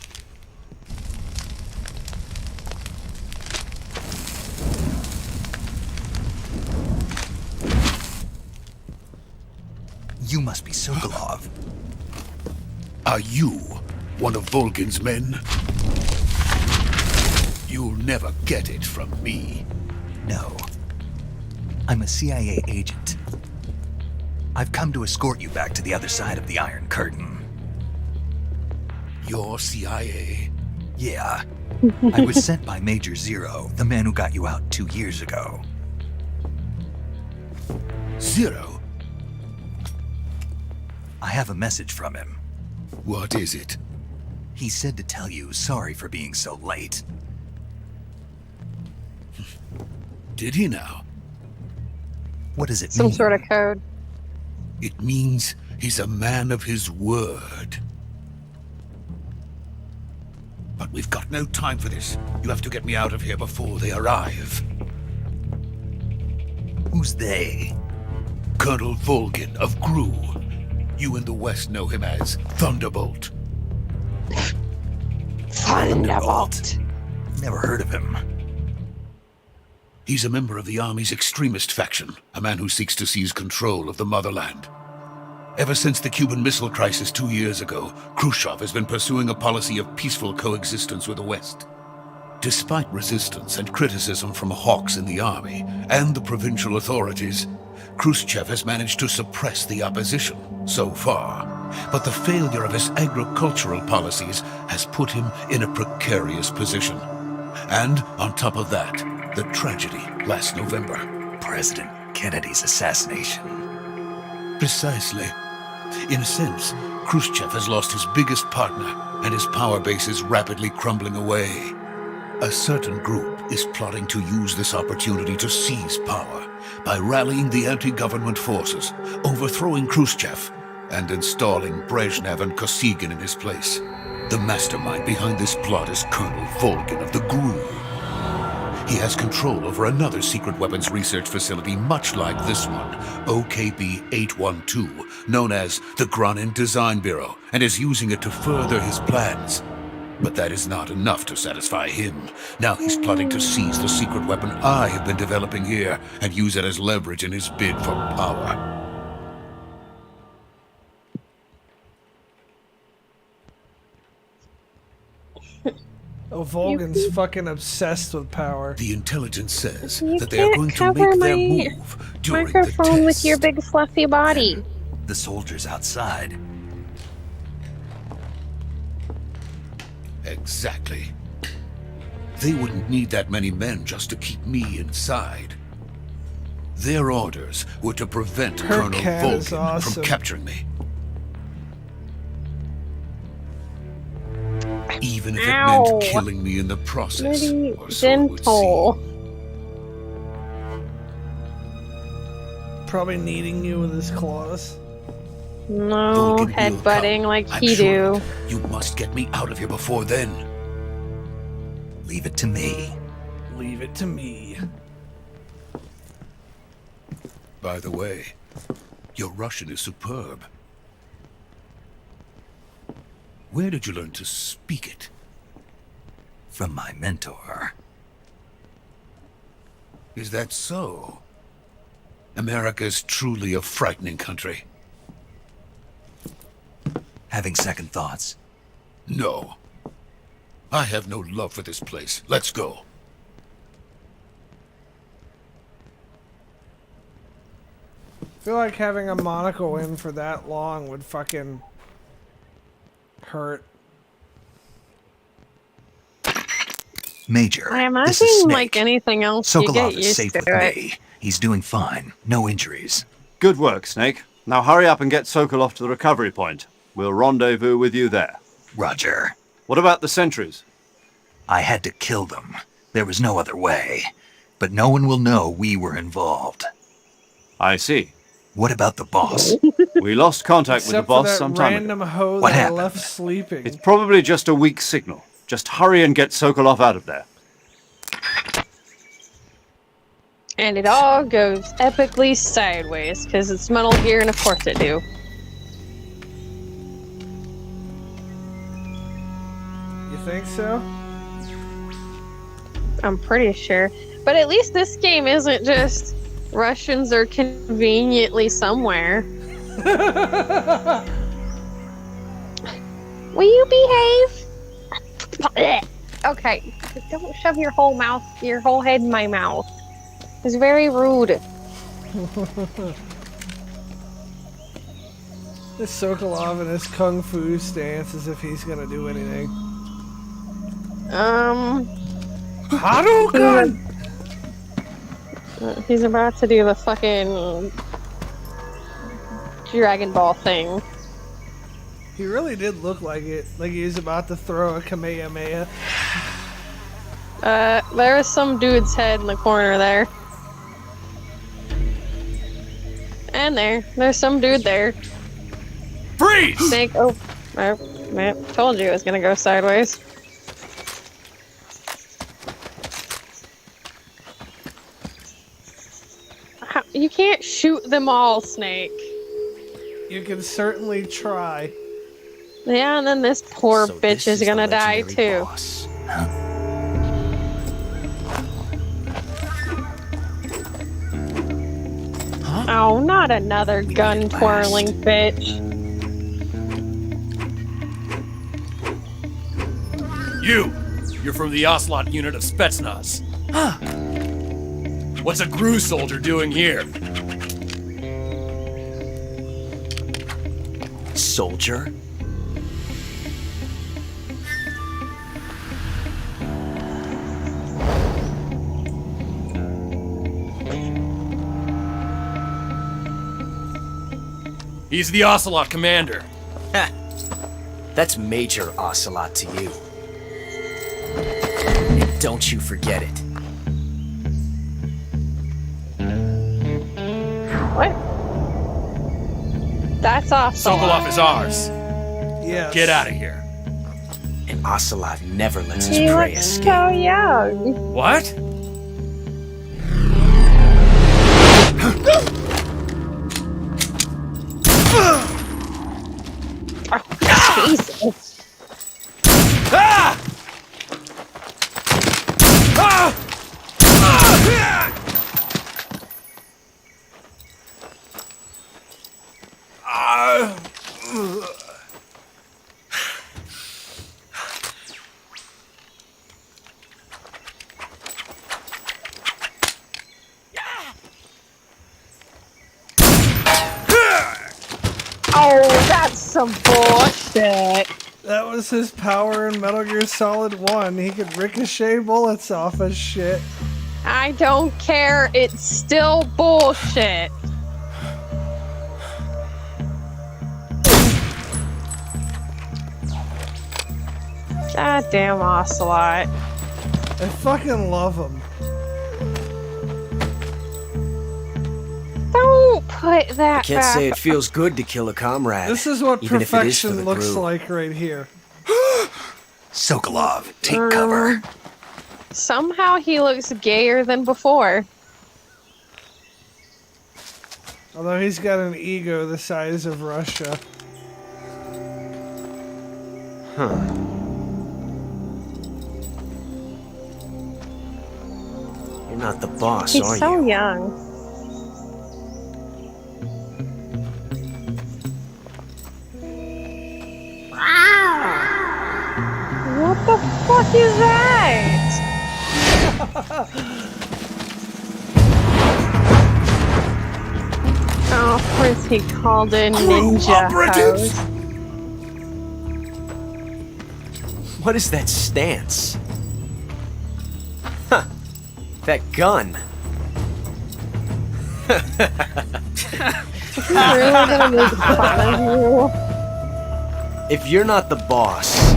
You must be Sokolov. Are you one of Volgin's men? You'll never get it from me. No. I'm a CIA agent. I've come to escort you back to the other side of the Iron Curtain. You're CIA? Yeah. I was sent by Major Zero, the man who got you out 2 years ago. Zero? I have a message from him. What is it? He said to tell you sorry for being so late. Did he now? What does it mean? Some sort of code. It means he's a man of his word. But we've got no time for this. You have to get me out of here before they arrive. Who's they? Colonel Volgin of GRU. You in the West know him as Thunderbolt. Thunderbolt. Never heard of him. He's a member of the Army's extremist faction, a man who seeks to seize control of the motherland. Ever since the Cuban Missile Crisis 2 years ago, Khrushchev has been pursuing a policy of peaceful coexistence with the West. Despite resistance and criticism from hawks in the army and the provincial authorities, Khrushchev has managed to suppress the opposition so far. But the failure of his agricultural policies has put him in a precarious position. And on top of that, the tragedy last November. President Kennedy's assassination. Precisely. In a sense, Khrushchev has lost his biggest partner, and his power base is rapidly crumbling away. A certain group is plotting to use this opportunity to seize power by rallying the anti-government forces, overthrowing Khrushchev, and installing Brezhnev and Kosygin in his place. The mastermind behind this plot is Colonel Volgin of the GRU. He has control over another secret weapons research facility much like this one, OKB-812, known as the Granin Design Bureau, and is using it to further his plans. But that is not enough to satisfy him. Now he's plotting to seize the secret weapon I have been developing here and use it as leverage in his bid for power. Oh, Volgin's fucking obsessed with power. The intelligence says You that they are going can't to make cover their my move during the microphone test. with your big fluffy body. The soldiers outside. Exactly. They wouldn't need that many men just to keep me inside. Their orders were to prevent Her Colonel cat is Volgin awesome. from capturing me. Even if it Ow. meant killing me in the process. Pretty Or so it would gentle. seem. Probably kneading you with his claws. No Volgin will headbutting come. like I'm he sure do. of it. You must get me out of here before then. Leave it to me. Leave it to me. By the way, your Russian is superb. Where did you learn to speak it? From my mentor. Is that so? America is truly a frightening country. Having second thoughts? No. I have no love for this place. Let's go. I feel like having a monocle in for that long would fucking hurt. Major, I this is imagine Snake. like anything else, you Sokolov get is used safe to with it. me. He's doing fine. No injuries. Good work, Snake. Now hurry up and get Sokolov to the recovery point. We'll rendezvous with you there. Roger. What about the sentries? I had to kill them. There was no other way. But no one will know we were involved. I see. What about the boss? We lost contact with the Except boss for that some time random ago. hoe What that I happened? left sleeping. It's probably just a weak signal. Just hurry and get Sokolov out of there. And it all goes epically sideways, because it's Metal Gear, and of course it do. You think so? I'm pretty sure. But at least this game isn't just Russians are conveniently somewhere. Will you behave? Okay, don't shove your whole head in my mouth. It's very rude. This Sokolov and his kung fu stance as if he's gonna do anything. Hadouken! He's about to do the fucking Dragon Ball thing. He really did look like it, like he was about to throw a Kamehameha. There is some dude's head in the corner there. And there's some dude there. Freeze! Snake, oh, man, told you it was gonna go sideways. You can't shoot them all, Snake. You can certainly try. Yeah, and then this poor So bitch this is the gonna die legendary too. boss. Oh, not another gun twirling bitch. You're from the Ocelot unit of Spetsnaz. Huh. What's a GRU soldier doing here? Soldier? He's the Ocelot commander. Ha! That's Major Ocelot to you. And don't you forget it. What? That's awesome. Sokolov is ours. Yes. Get out of here. And Ocelot never lets his He prey looks escape. so young. What? Oh, Jesus. Ah! Ah! Oh, that's some bullshit. That was his power in Metal Gear Solid 1. He could ricochet bullets off of shit. I don't care. It's still bullshit. Goddamn Ocelot. I fucking love him. Don't put that I can't back. say it feels good to kill a comrade. This is what even if it is for perfection the looks GRU. like right here. Sokolov, take cover. Somehow he looks gayer than before. Although he's got an ego the size of Russia. Huh. You're not the boss, He's are so you? young. fuck is that? Oh, of course he called in ninja hoes. What is that stance? Huh. That gun. You really gonna make fun of you? If you're not the boss,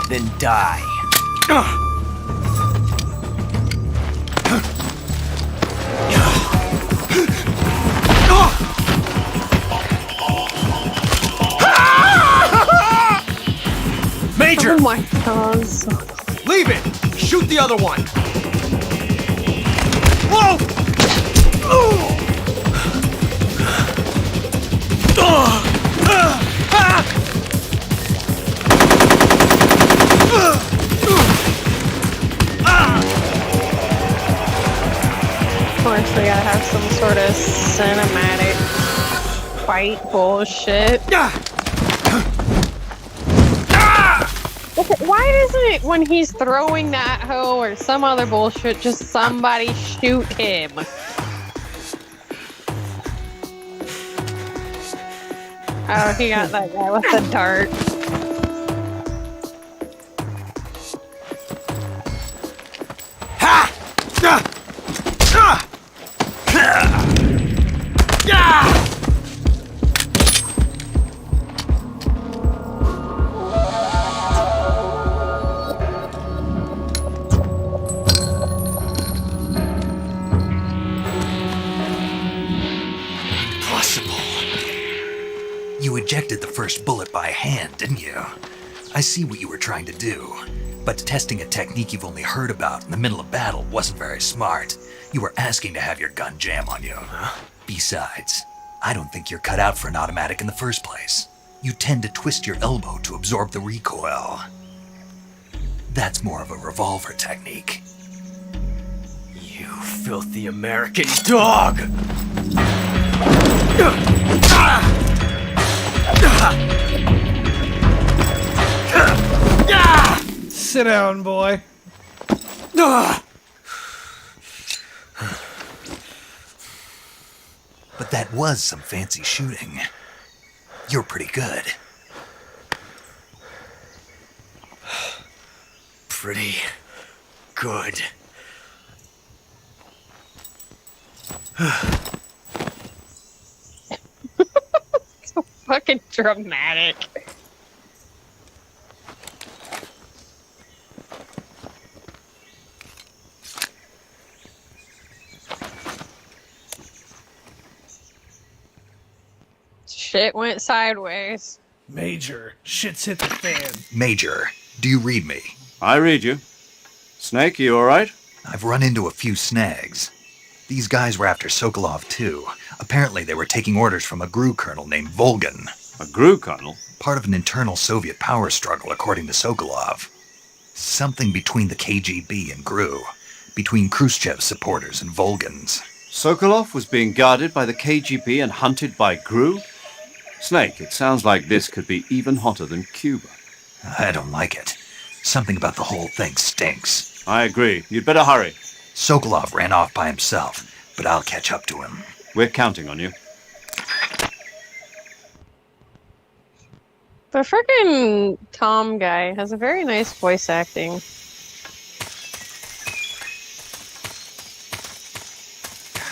then die. Major! Oh my god. Leave it! Shoot the other one! Whoa! Of course, we gotta have some sort of cinematic fight bullshit. Okay, why doesn't it, when he's throwing that hoe or some other bullshit, just somebody shoot him? Oh, he got that guy with the dart. You ejected the first bullet by hand, didn't you? I see what you were trying to do. But testing a technique you've only heard about in the middle of battle wasn't very smart. You were asking to have your gun jam on you. Besides, I don't think you're cut out for an automatic in the first place. You tend to twist your elbow to absorb the recoil. That's more of a revolver technique. You filthy American dog! Sit down, boy. But that was some fancy shooting. You're pretty good. Pretty good. So fucking dramatic. Shit went sideways. Major, shit's hit the fan. Major, do you read me? I read you. Snake, you alright? I've run into a few snags. These guys were after Sokolov too. Apparently they were taking orders from a GRU colonel named Volgan. A GRU colonel? Part of an internal Soviet power struggle, according to Sokolov. Something between the KGB and GRU. Between Khrushchev's supporters and Volgan's. Sokolov was being guarded by the KGB and hunted by GRU? Snake, it sounds like this could be even hotter than Cuba. I don't like it. Something about the whole thing stinks. I agree. You'd better hurry. Sokolov ran off by himself, but I'll catch up to him. We're counting on you. The frickin' Tom guy has a very nice voice acting.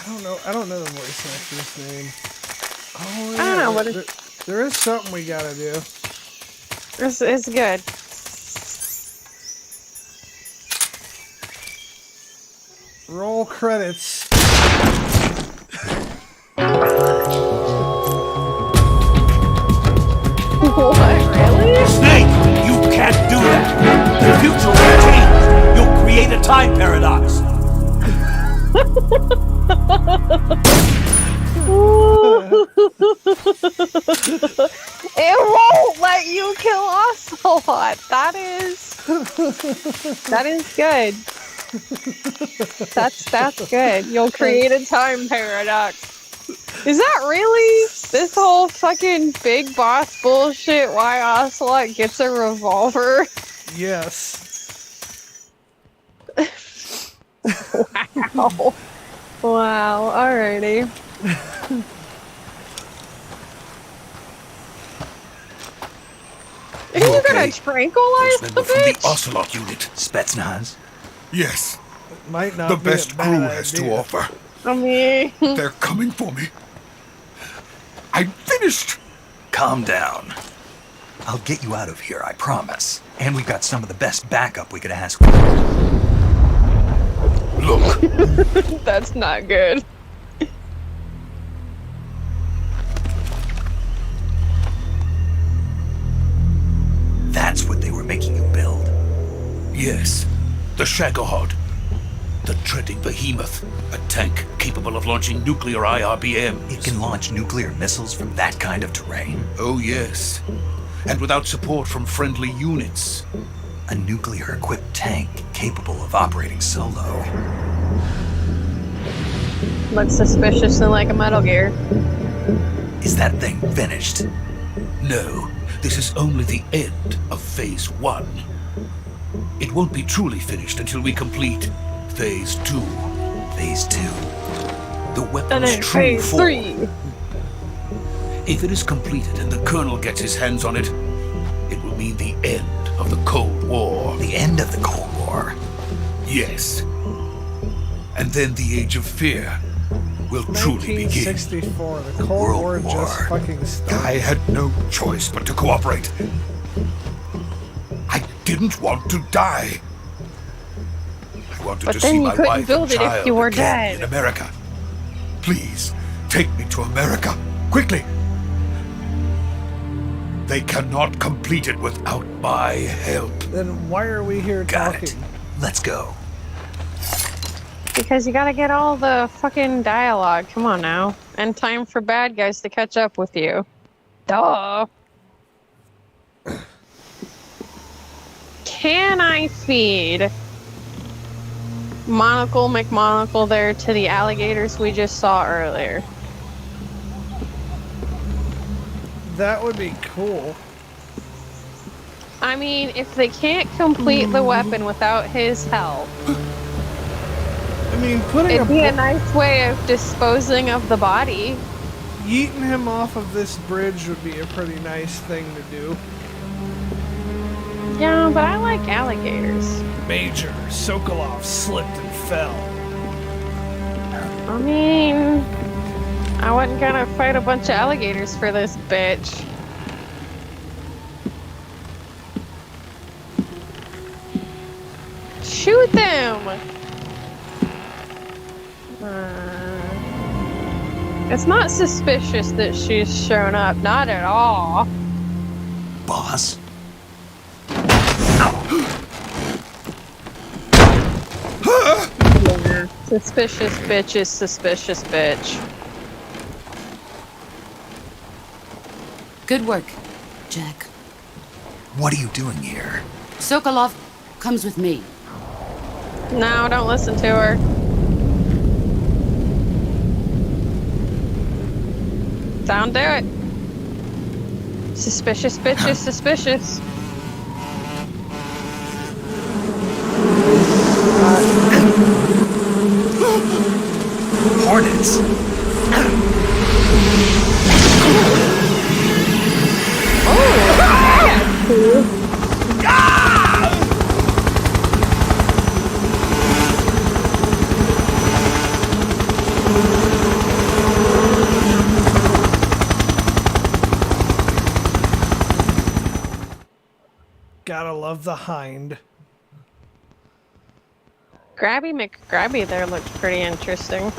I don't know the voice actor's name. Oh, I don't know what there is something we gotta do. It's good. Roll credits. What, really? Snake, you can't do that! The future will change! You'll create a time paradox! It won't let you kill Ocelot. That is good. That's good. You'll create a time paradox. Is that really this whole fucking big boss bullshit? Why Ocelot gets a revolver? Yes. Wow. Wow. Alrighty. Are you gonna tranquilize the Member from the bitch? Ocelot unit. Spetsnaz? Yes. Might not The be best a crew bad has idea. to offer. I mean, They're coming for me. I'm finished. Calm down. I'll get you out of here, I promise. And we've got some of the best backup we could ask for. Look. that's not good. That's what they were making you build. Yes. The Shagohod. The treading behemoth. A tank capable of launching nuclear IRBMs. It can launch nuclear missiles from that kind of terrain. Oh, yes. And without support from friendly units. A nuclear-equipped tank capable of operating solo. Looks suspiciously like a Metal Gear. Is that thing finished? No, this is only the end of Phase 1. It won't be truly finished until we complete Phase 2. Phase 2. The And weapon's then true phase form. 3. If it is completed and the Colonel gets his hands on it, it will mean the end of the Cold War. The end of the Cold War? Yes. And then the Age of Fear will truly begin. 1964. The Cold War just fucking started. I had no choice but to cooperate. I didn't want to die. I wanted But to then see you my couldn't wife build and it if child you were again dead. in America. Please, take me to America, quickly. They cannot complete it without my help. Then why are we here talking? Let's go. Because you gotta get all the fucking dialogue. Come on now. And time for bad guys to catch up with you. Duh. Can I feed Monocle McMonocle there to the alligators we just saw earlier? That would be cool. I mean, if they can't complete the weapon without his help, I mean, putting it'd be a nice way of disposing of the body. yeeting him off of this bridge would be a pretty nice thing to do. Yeah, but I like alligators. Major Sokolov slipped and fell. I mean, I wasn't gonna fight a bunch of alligators for this bitch. Shoot them! It's not suspicious that she's shown up, not at all. Boss? Yeah. Suspicious bitch is suspicious bitch. Good work, Jack. What are you doing here? Sokolov comes with me. No, don't listen to her. Don't do it. Suspicious bitch is suspicious. Hornets! Gotta love the hind. Grabby McGrabby there looked pretty interesting.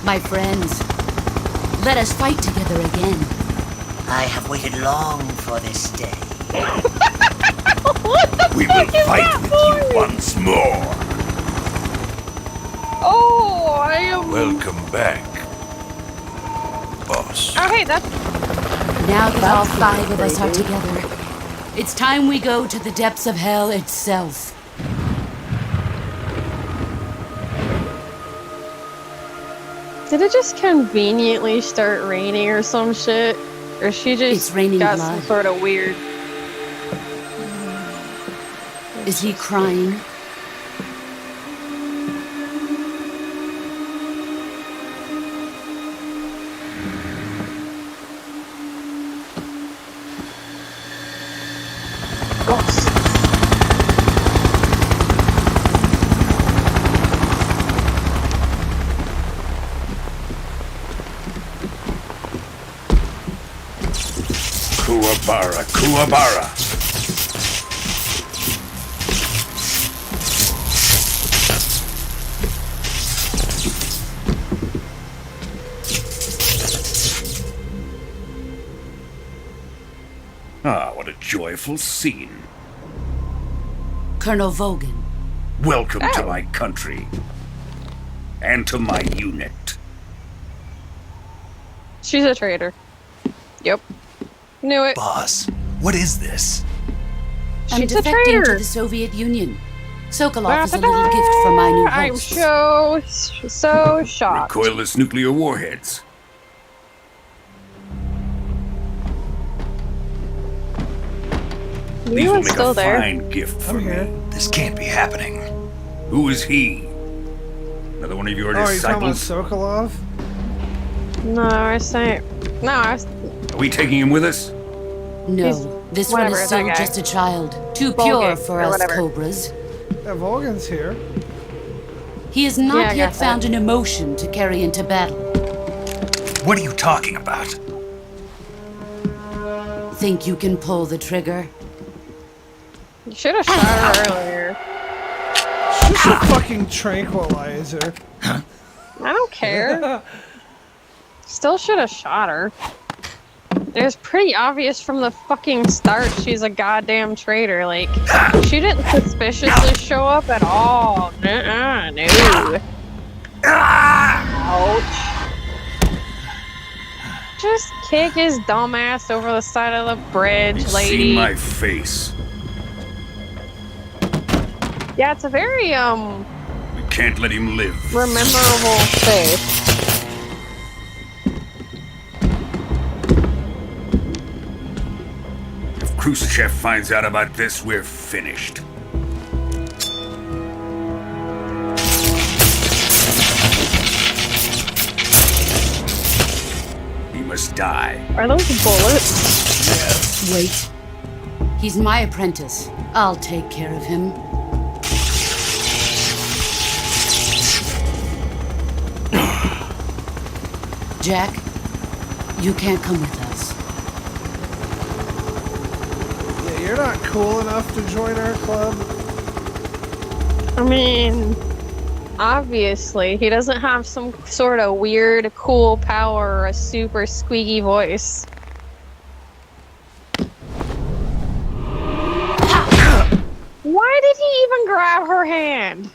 My friends, let us fight together again. I have waited long for this day. We will fight with you once more. Oh, I am. Welcome back, boss. boss. Oh, hey, that's... Now that all 5 of us are together, it's time we go to the depths of hell itself. Did it just conveniently start raining or some shit? Or she just It's raining got blood. some sort of weird... Is he crying? Kuwabara, Kuwabara. Ah, what a joyful scene. Colonel Vogan. Welcome to my country. And to my unit. She's a traitor. Yep. Knew it. Boss, what is this? I'm She's a defecting traitor. to the Soviet Union. Sokolov is a little gift from my new I'm host. so shocked. Recoilless nuclear warheads. These will Leland's make still a there. fine gift for I'm here. me. This can't be happening. Who is he? Another one of your Oh, you're talking about disciples? Sokolov? No, I was saying... No, I was... Are we taking him with us? No, this one whatever, is still that guy. just a child. Too Volgate, pure for or us whatever. cobras. Yeah, Volgan's here. He has Yeah, not I yet got that. found an emotion to carry into battle. What are you talking about? Think you can pull the trigger? You should have shot her earlier. She's a fucking tranquilizer. I don't care. Still should have shot her. It was pretty obvious from the fucking start she's a goddamn traitor. Like, she didn't suspiciously show up at all. Nuh-uh, no. Ouch. Just kick his dumb ass over the side of the bridge, He's lady. seen my face. Yeah, it's a very, We can't let him live. rememberable face. If Khrushchev finds out about this, we're finished. He must die. Are those bullets? Wait. He's my apprentice. I'll take care of him. Jack, you can't come with us. Yeah, you're not cool enough to join our club. I mean, obviously, he doesn't have some sort of weird, cool power or a super squeaky voice. Why did he even grab her hand?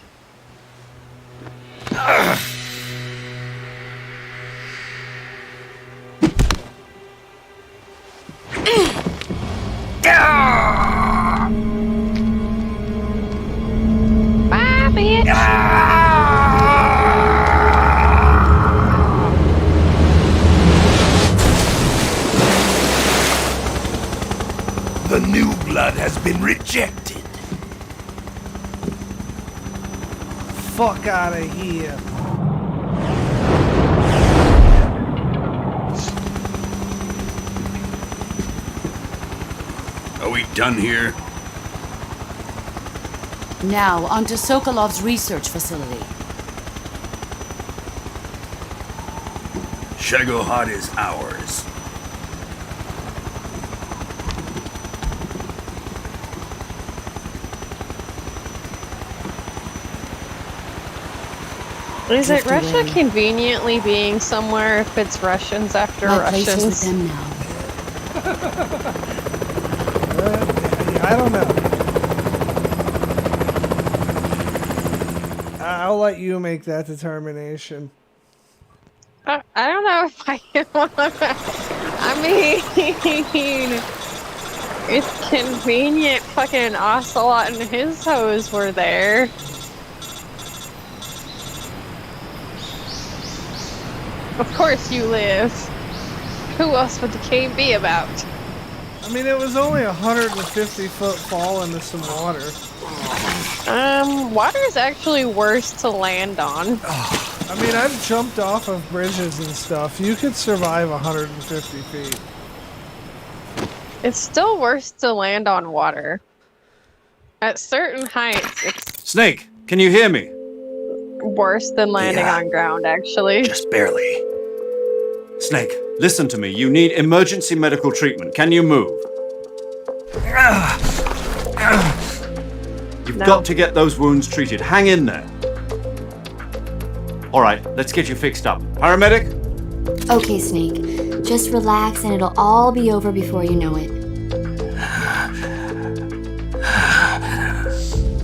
Bye, bitch! The new blood has been rejected. Fuck out of here. Are we done here? Now, onto Sokolov's research facility. Shagohod is ours. Is it Drift Russia away. conveniently being somewhere if it's Russians after My place is with Russians? them now. I don't know. I'll let you make that determination. I don't know if I I mean, it's convenient fucking Ocelot and his hoes were there. Of course you live. Who else would the cave be about? I mean, it was only 150-foot fall into some water. Water's actually worse to land on. I mean, I've jumped off of bridges and stuff. You could survive 150 feet. It's still worse to land on water. At certain heights, it's Snake, can you hear me? worse than landing on ground, actually. Just barely. Snake, listen to me. You need emergency medical treatment. Can you move? You've got to get those wounds treated. Hang in there. All right, let's get you fixed up. Paramedic? Okay, Snake. Just relax and it'll all be over before you know it.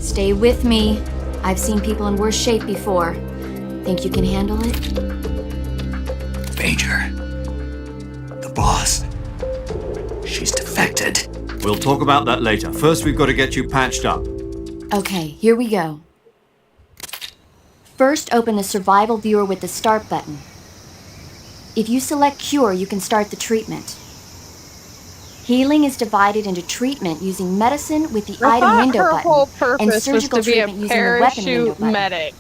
Stay with me. I've seen people in worse shape before. Think you can handle it? Major. The boss. She's defected. We'll talk about that later. First, we've got to get you patched up. Okay, here we go. First, open the survival viewer with the start button. If you select cure, you can start the treatment. Healing is divided into treatment using medicine with the item window button and surgical treatment using the weapon window button. Medic.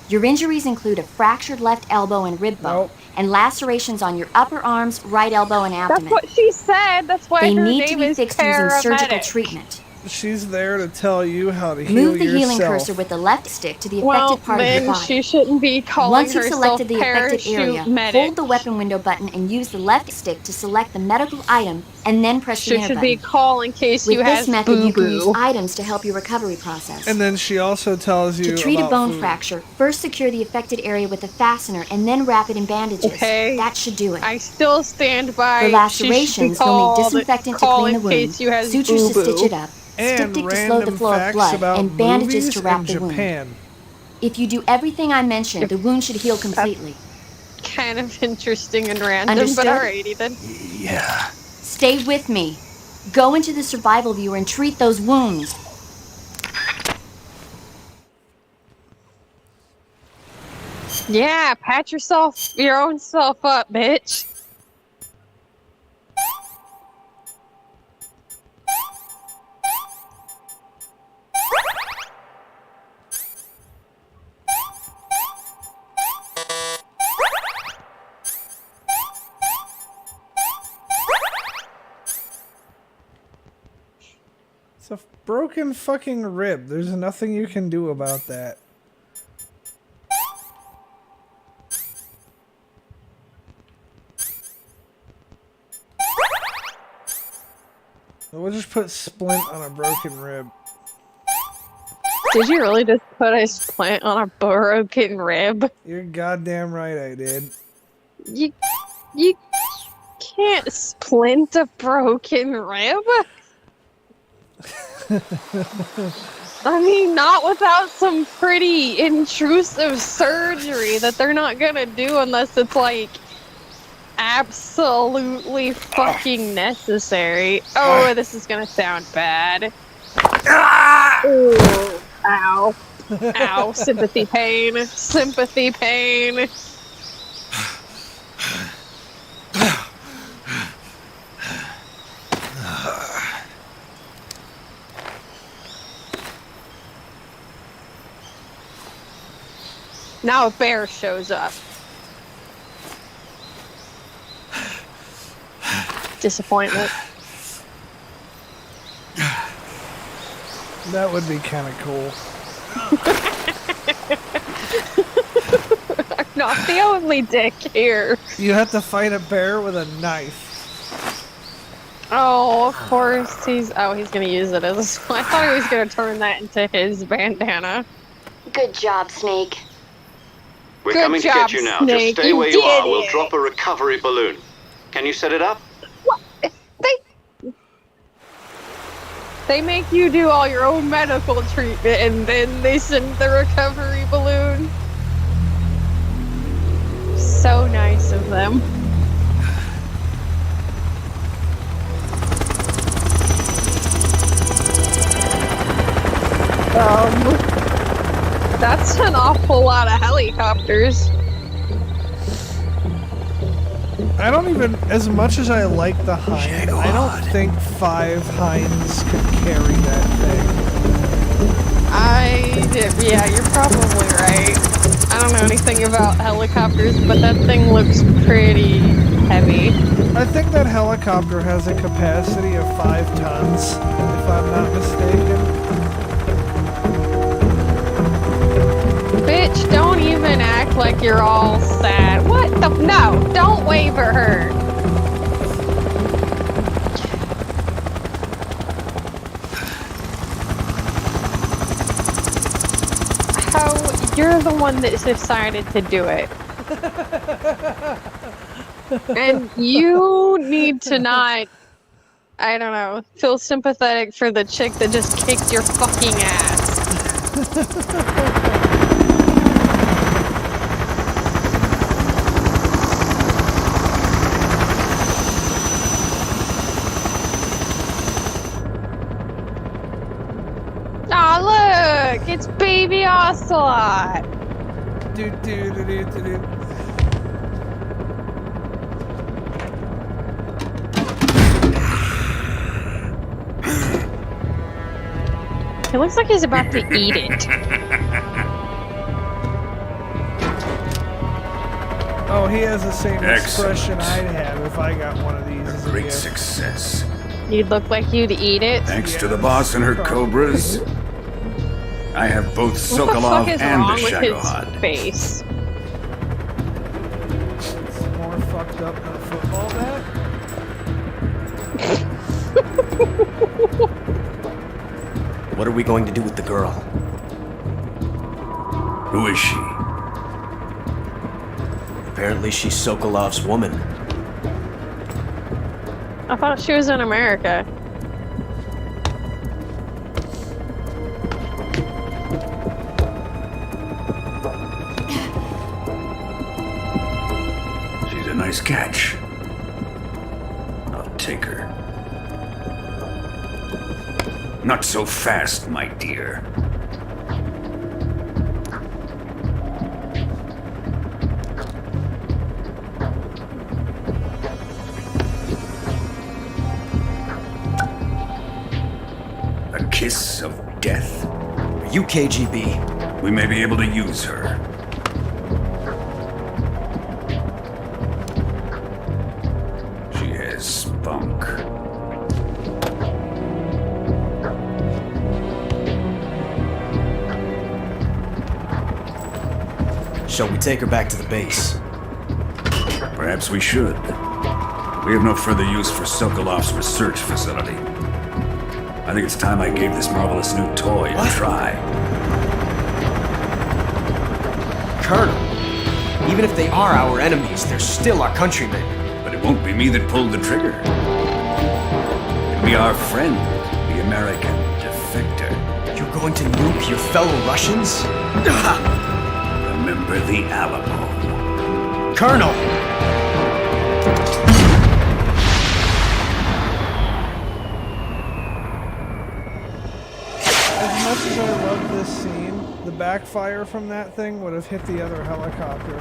Your injuries include a fractured left elbow and rib bone and lacerations on your upper arms, right elbow, and abdomen. That's what she said. That's why they her need name to be is fixed using surgical paramedic. treatment. She's there to tell you how to heal Move the yourself. healing cursor with the left stick to the affected part of your body. She shouldn't be calling Once you've herself selected the affected area, medic. hold the weapon window button and use the left stick to select the medical item, and then press the She enter should button. be call in case With you this have method, you can boo-boo. use items to help your recovery process. And then she also tells you To treat a about bone food. fracture, first secure the affected area with a fastener and then wrap it in bandages. Okay. That should do it. I still stand by. For she lacerations, should be you'll need called disinfectant to call clean the in wound, case you have sutures to boo-boo. stitch it up, And styptic to slow the random flow of facts blood, about and bandages movies to wrap in the wound. Japan. If you do everything I mentioned, the wound should heal completely. Kind of interesting and random, Understood? but alrighty then. Yeah. Stay with me. Go into the survival viewer and treat those wounds. Yeah, pat your own self up, bitch. It's a broken fucking rib. There's nothing you can do about that. We'll just put splint on a broken rib. Did you really just put a splint on a broken rib? You're goddamn right I did. You can't splint a broken rib. I mean, not without some pretty intrusive surgery that they're not gonna do unless it's like absolutely fucking necessary. Oh, this is gonna sound bad. Ooh, ow. Ow, sympathy pain. Sympathy pain. Now a bear shows up. Disappointment. That would be kind of cool. I'm not the only dick here. You have to fight a bear with a knife. Oh, of course he's gonna use it as a I thought he was gonna turn that into his bandana. Good job, Snake. We're Good coming job, to get you now. Snake. Just stay You where you are. did We'll it. drop a recovery balloon. Can you set it up? They make you do all your own medical treatment and then they send the recovery balloon. So lot of helicopters. I don't even, as much as I like the Hind, I don't think 5 Hinds could carry that thing. Yeah, you're probably right. I don't know anything about helicopters, but that thing looks pretty heavy. I think that helicopter has a capacity of 5 tons, if I'm not mistaken. Bitch, don't even act like you're all sad. What the? No, don't wave at her. How you're the one that decided to do it. And you need to not, I don't know, feel sympathetic for the chick that just kicked your fucking ass. Aw, look! It's baby Ocelot! He looks like he's about to eat it. Oh, he has the same expression I'd have if I got one of these as a Great gift. success. You'd look like you'd eat it. Thanks to the boss and her cobras, I have both What the Sokolov fuck is and wrong the with Shagohod. his face? It's more fucked up than a football bat. What are we going to do with the girl? Who is she? Apparently she's Sokolov's woman. I thought she was in America. She's a nice catch. I'll take her. Not so fast, my dear. A kiss of death? Are you KGB? We may be able to use her. She has spunk. Shall we take her back to the base? Perhaps we should. We have no further use for Sokolov's research facility. I think it's time I gave this marvelous new toy a try. Colonel, even if they are our enemies, they're still our countrymen. But it won't be me that pulled the trigger. It'll be our friend, the American defector. You're going to nuke your fellow Russians? Remember the Alamo. Colonel! As much as I love this scene, the backfire from that thing would have hit the other helicopter.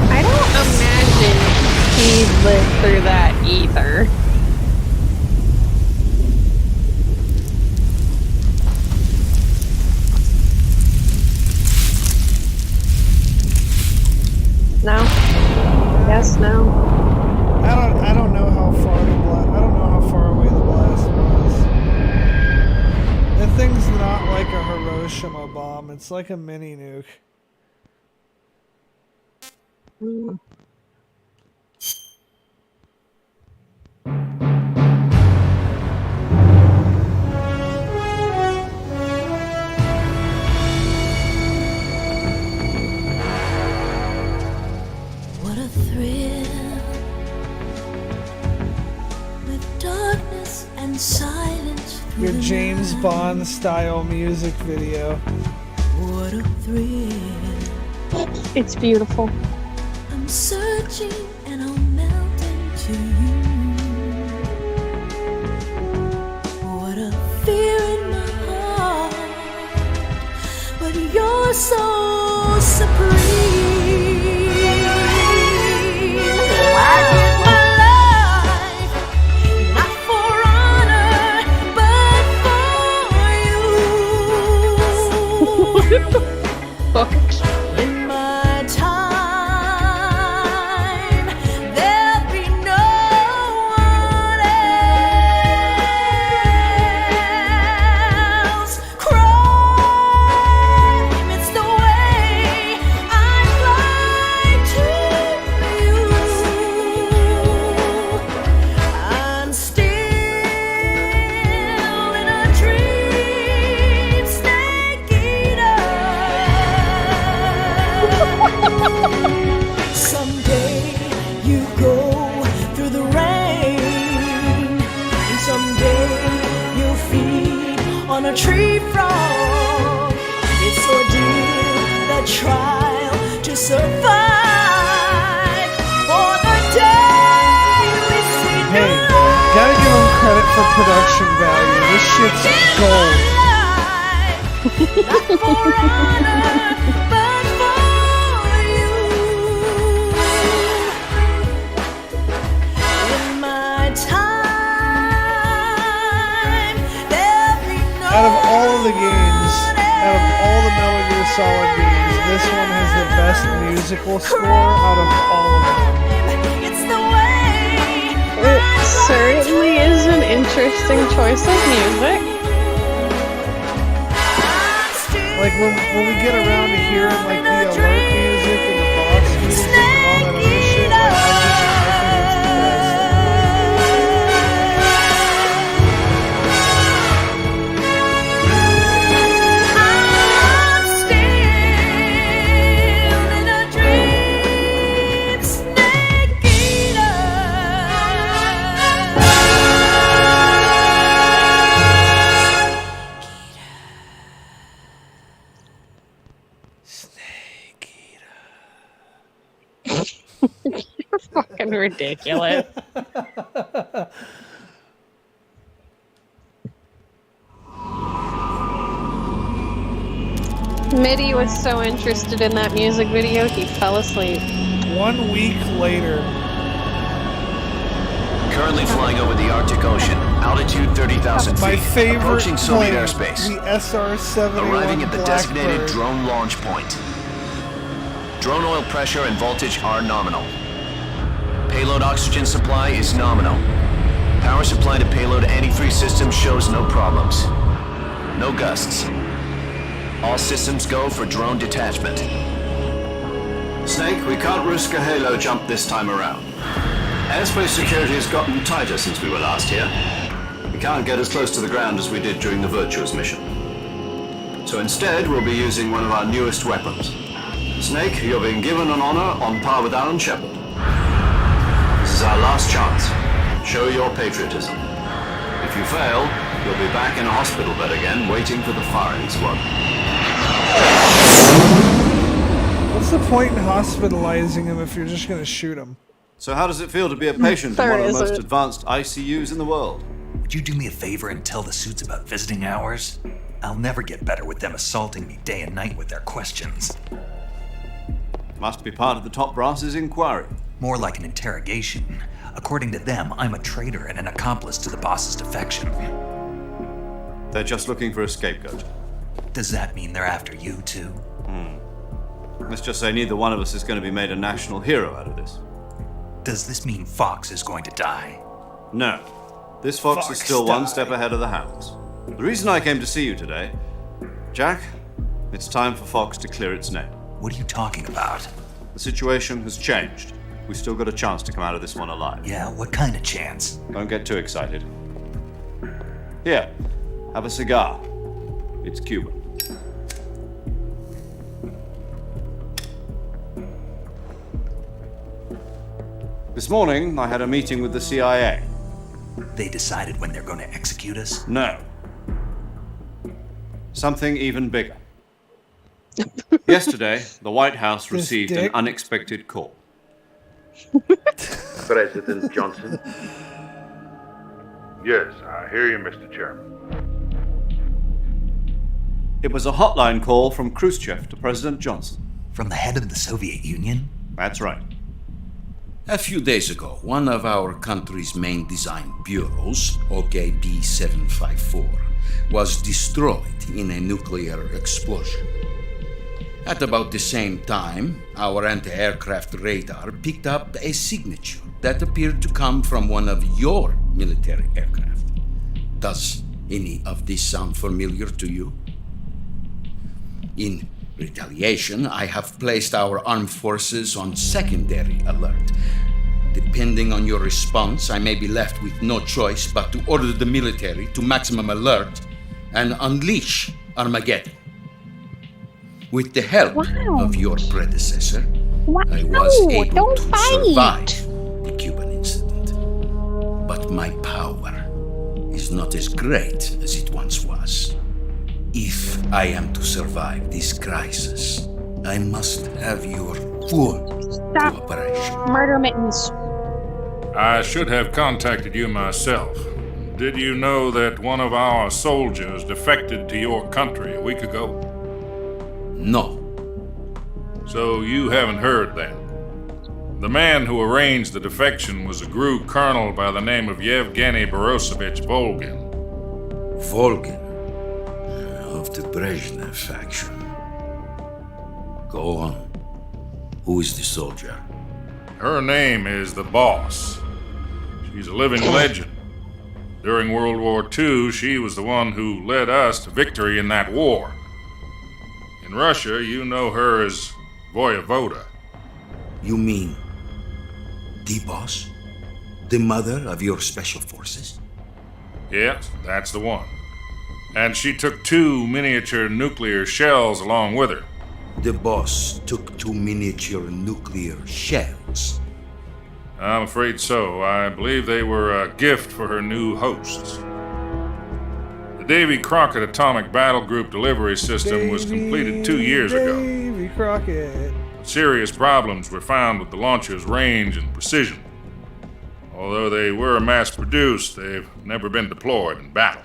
I don't imagine he'd live through that either. No? Yes, no. I don't know how far I don't know how far away the blast was. The thing's not like a Hiroshima bomb, it's like a mini nuke. Mm. What a thrill with darkness and silence. Your James James Bond style music video. What a thrill. It's beautiful. I'm searching and I'll melt into you. What a fear in my heart, but you're so supreme. I give my life, not for honor, but for you. Fuck. In my time, there'll be no one else. Crime, it's the way I fly to you. I'm still in a dream, snake eater. Someday you go through the rain, and someday you'll feed on a tree frog. It's ordeal, the trial to survive. For the day we see Hey, gotta give them credit for production value. This shit's gold. not for honor, but for you. In my time, there'll be no Out of all of the games, out of all the Metal Gear Solid games, this one has the best musical score out of all of them. It's the way It certainly is an interesting choice of music. Like when we get around to hearing like the alert music and the boss music and all that other shit, like, I think it's the best. I'm still in a dream, snake eater. You're fucking ridiculous. Mitty was so interested in that music video, he fell asleep. 1 week later. Currently flying over the Arctic Ocean, altitude 30,000 feet. My favorite Approaching Soviet plane, airspace. the SR-71 Arriving at the designated Blackbird. drone launch point. Drone oil pressure and voltage are nominal. Payload oxygen supply is nominal. Power supply to payload anti-3 system shows no problems. No gusts. All systems go for drone detachment. Snake, we can't risk a halo jump this time around. Airspace security has gotten tighter since we were last here. We can't get as close to the ground as we did during the Virtuous mission. So instead, we'll be using one of our newest weapons. Snake, you're being given an honor on par with Alan Shepard. This is our last chance. Show your patriotism. If you fail, you'll be back in a hospital bed again, waiting for the firing squad. What's the point in hospitalizing him if you're just gonna shoot him? So how does it feel to be a patient in There one of the most isn't. advanced ICUs in the world? Would you do me a favor and tell the suits about visiting hours? I'll never get better with them assaulting me day and night with their questions. Must be part of the top brass's inquiry. More like an interrogation. According to them, I'm a traitor and an accomplice to the boss's defection. They're just looking for a scapegoat. Does that mean they're after you too? Let's just say neither one of us is going to be made a national hero out of this. Does this mean Fox is going to die? No. This Fox is still one step ahead of the Hounds. The reason I came to see you today, Jack, it's time for Fox to clear its name. What are you talking about? The situation has changed. We've still got a chance to come out of this one alive. Yeah, what kind of chance? Don't get too excited. Here, have a cigar. It's Cuban. This morning, I had a meeting with the CIA. They decided when they're going to execute us? No. Something even bigger. Yesterday, the White House received an dick? unexpected call. President Johnson? Yes, I hear you, Mr. Chairman. It was a hotline call from Khrushchev to President Johnson. From the head of the Soviet Union? That's right. A few days ago, one of our country's main design bureaus, OKB 754, was destroyed in a nuclear explosion. At about the same time, our anti-aircraft radar picked up a signature that appeared to come from one of your military aircraft. Does any of this sound familiar to you? In retaliation, I have placed our armed forces on secondary alert. Depending on your response, I may be left with no choice but to order the military to maximum alert and unleash Armageddon. With the help of your predecessor, I was able to survive the Cuban incident. But my power is not as great as it once was. If I am to survive this crisis, I must have your full cooperation. Murder mittens. I should have contacted you myself. Did you know that one of our soldiers defected to your country a week ago? No. So you haven't heard then. The man who arranged the defection was a GRU colonel by the name of Yevgeny Borosovich Volgin. Volgin? Of the Brezhnev faction. Go on. Who is the soldier? Her name is the Boss. She's a living legend. During World War II, she was the one who led us to victory in that war. In Russia, you know her as Voyevoda. You mean the Boss? The mother of your special forces? Yes, that's the one. And she took 2 miniature nuclear shells along with her. The Boss took 2 miniature nuclear shells? I'm afraid so. I believe they were a gift for her new hosts. The Davy Crockett Atomic Battle Group delivery system was completed 2 years ago. Davy Crockett. Serious problems were found with the launcher's range and precision. Although they were mass-produced, they've never been deployed in battle.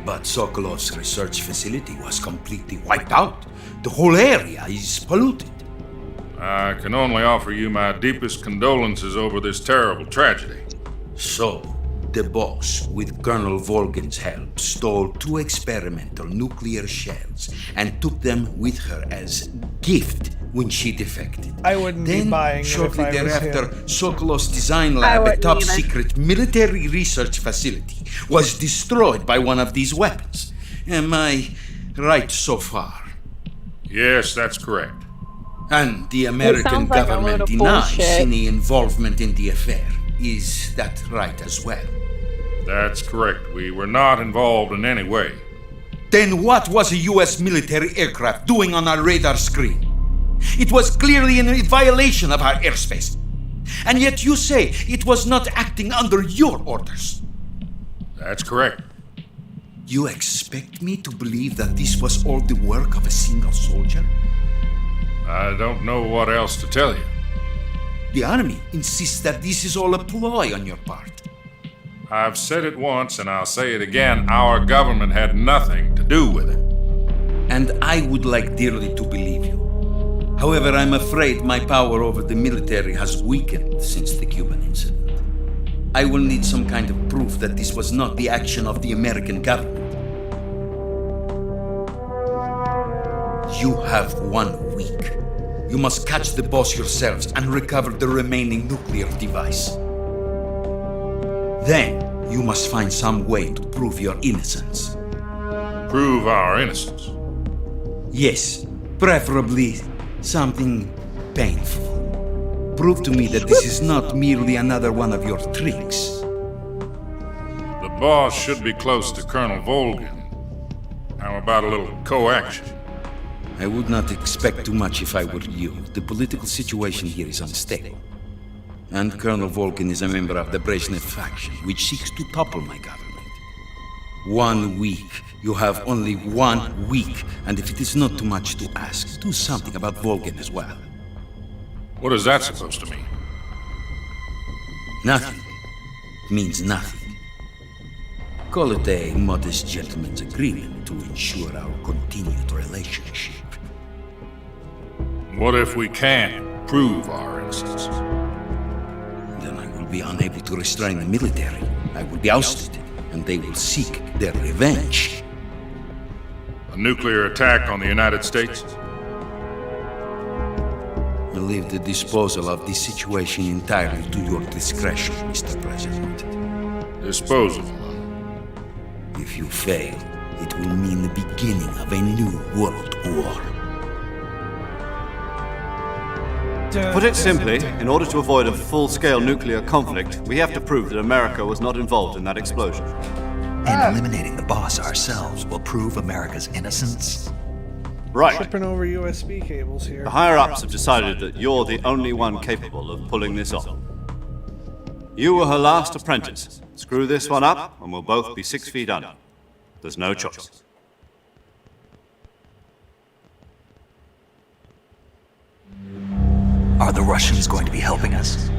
But Sokolov's research facility was completely wiped out. The whole area is polluted. I can only offer you my deepest condolences over this terrible tragedy. So, the Boss, with Colonel Volgin's help, stole 2 experimental nuclear shells and took them with her as gift when she defected. I wouldn't Then, be buying it shortly if I was thereafter, him. Sokolov's design lab, a top-secret military research facility, was destroyed by one of these weapons. Am I right so far? Yes, that's correct. And the American like a government load of denies bullshit. any involvement in the affair. Is that right as well? That's correct. We were not involved in any way. Then what was a U.S. military aircraft doing on our radar screen? It was clearly in violation of our airspace. And yet you say it was not acting under your orders. That's correct. You expect me to believe that this was all the work of a single soldier? I don't know what else to tell you. The army insists that this is all a ploy on your part. I've said it once and I'll say it again. Our government had nothing to do with it. And I would like dearly to believe you. However, I'm afraid my power over the military has weakened since the Cuban incident. I will need some kind of proof that this was not the action of the American government. You have 1 week. You must catch the Boss yourselves and recover the remaining nuclear device. Then, you must find some way to prove your innocence. Prove our innocence? Yes, preferably something painful. Prove to me that this is not merely another one of your tricks. The Boss should be close to Colonel Volgin. How about a little co-action? I would not expect too much if I were you. The political situation here is unstable. And Colonel Volgin is a member of the Brezhnev faction, which seeks to topple my government. 1 week. You have only 1 week. And if it is not too much to ask, do something about Volgan as well. What is that supposed to mean? Nothing. It means nothing. Call it a modest gentleman's agreement to ensure our continued relationship. What if we can't prove our innocence? Then I will be unable to restrain the military. I will be ousted, and they will seek their revenge. A nuclear attack on the United States? I leave the disposal of this situation entirely to your discretion, Mr. President. Disposal? If you fail, it will mean the beginning of a new world war. To put it simply, in order to avoid a full-scale nuclear conflict, we have to prove that America was not involved in that explosion. And eliminating the boss ourselves will prove America's innocence? Right. Tripping over USB cables here. The higher-ups have decided that you're the only one capable of pulling this off. You were her last apprentice. Screw this one up, and we'll both be 6 feet under. There's no choice. Are the Russians going to be helping us?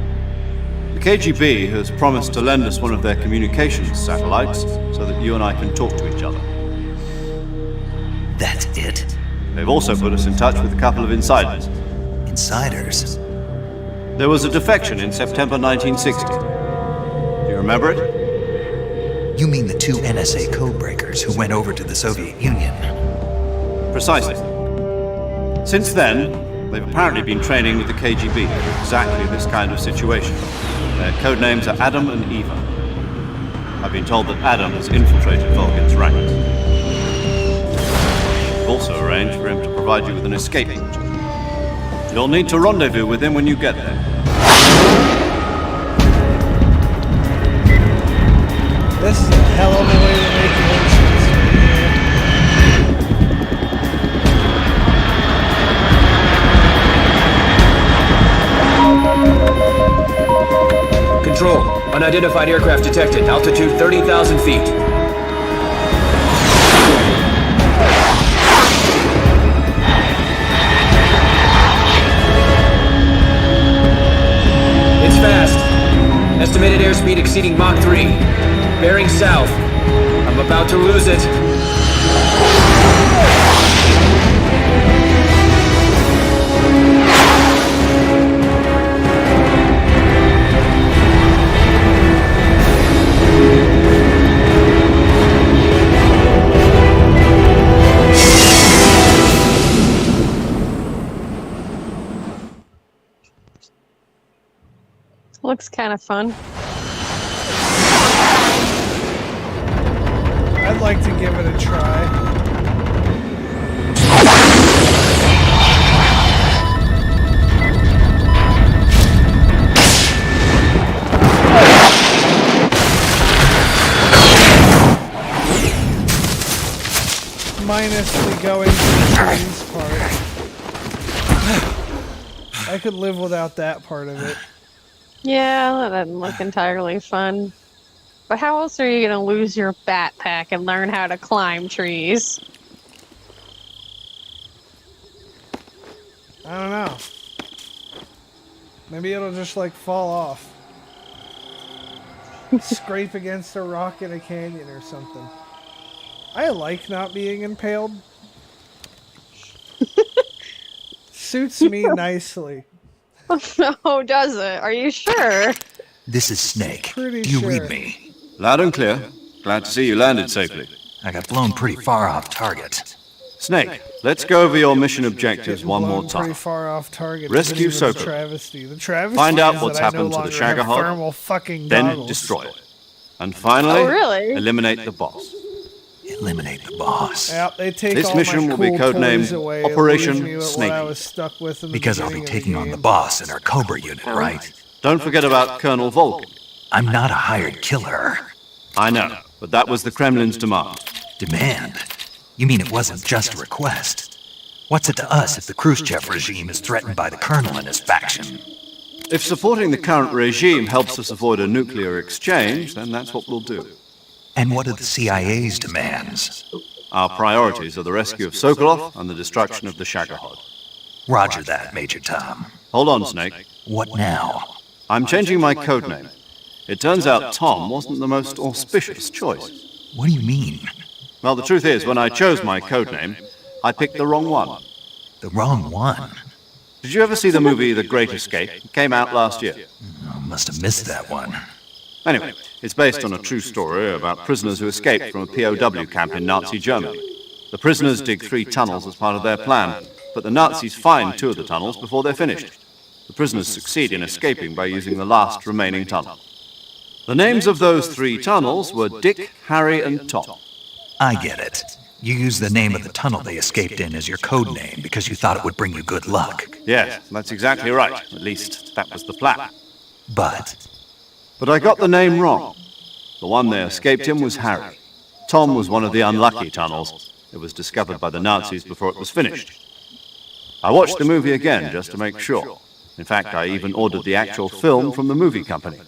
The KGB has promised to lend us one of their communications satellites so that you and I can talk to each other. That's it? They've also put us in touch with a couple of insiders. Insiders? There was a defection in September 1960. Do you remember it? You mean the 2 NSA codebreakers who went over to the Soviet Union? Precisely. Since then, they've apparently been training with the KGB for exactly this kind of situation. Their code names are Adam and Eva. I've been told that Adam has infiltrated Volgan's ranks. We've also arranged for him to provide you with an escape route. You'll need to rendezvous with him when you get there. This is a hell of a way to make emotions. Control. Unidentified aircraft detected. Altitude 30,000 feet. It's fast. Estimated airspeed exceeding Mach 3. Bearing south. I'm about to lose it. Looks kind of fun. I'd like to give it a try. Minus the going to the trees part. I could live without that part of it. Yeah, that doesn't look entirely fun. But how else are you gonna lose your backpack and learn how to climb trees? I don't know. Maybe it'll just like fall off. Scrape against a rock in a canyon or something. I like not being impaled. Suits me nicely. Oh, does it? Are you sure? This is Snake. Pretty Do you sure. read me? Loud and clear. Glad to see you landed safely. I got blown pretty far off target. Snake, let's go over your mission objectives one more Blown time. pretty far off target. Rescue Isn't even a Soko. travesty. The travesty Find out is what's that I no happened to the longer have Shagahog, thermal fucking then goggles. destroy it. And finally, Oh, really? eliminate the boss. Eliminate the boss. Yep, they take This all mission my will be cool codenamed toys away and Operation leave me with what I Snakey. was stuck with in the Because I'll be beginning of taking on the game. boss in our Cobra unit, right? Don't forget about Colonel Volk. I'm not a hired killer. I know, but that was the Kremlin's demand. Demand? You mean it wasn't just a request? What's it to us if the Khrushchev regime is threatened by the Colonel and his faction? If supporting the current regime helps us avoid a nuclear exchange, then that's what we'll do. And what are the CIA's demands? Our priorities are the rescue of Sokolov and the destruction of the Shagohod. Roger that, Major Tom. Hold on, Snake. What now? I'm changing my codename. It turns out Tom wasn't the most auspicious choice. What do you mean? Well, the truth is, when I chose my codename, I picked the wrong one. The wrong one? Did you ever see the movie The Great Escape? It came out last year. I must have missed that one. Anyway, it's based on a true story about prisoners who escaped from a POW camp in Nazi Germany. The prisoners dig 3 tunnels as part of their plan, but the Nazis find 2 of the tunnels before they're finished. The prisoners succeed in escaping by using the last remaining tunnel. The names of those 3 tunnels were Dick, Harry, and Tom. I get it. You used the name of the tunnel they escaped in as your code name because you thought it would bring you good luck. Yes, that's exactly right. At least, that was the plan. But I got the name wrong. The one they escaped in was Harry. Tom was one of the unlucky tunnels. It was discovered by the Nazis before it was finished. I watched the movie again just to make sure. In fact, I even ordered the actual film from the movie company.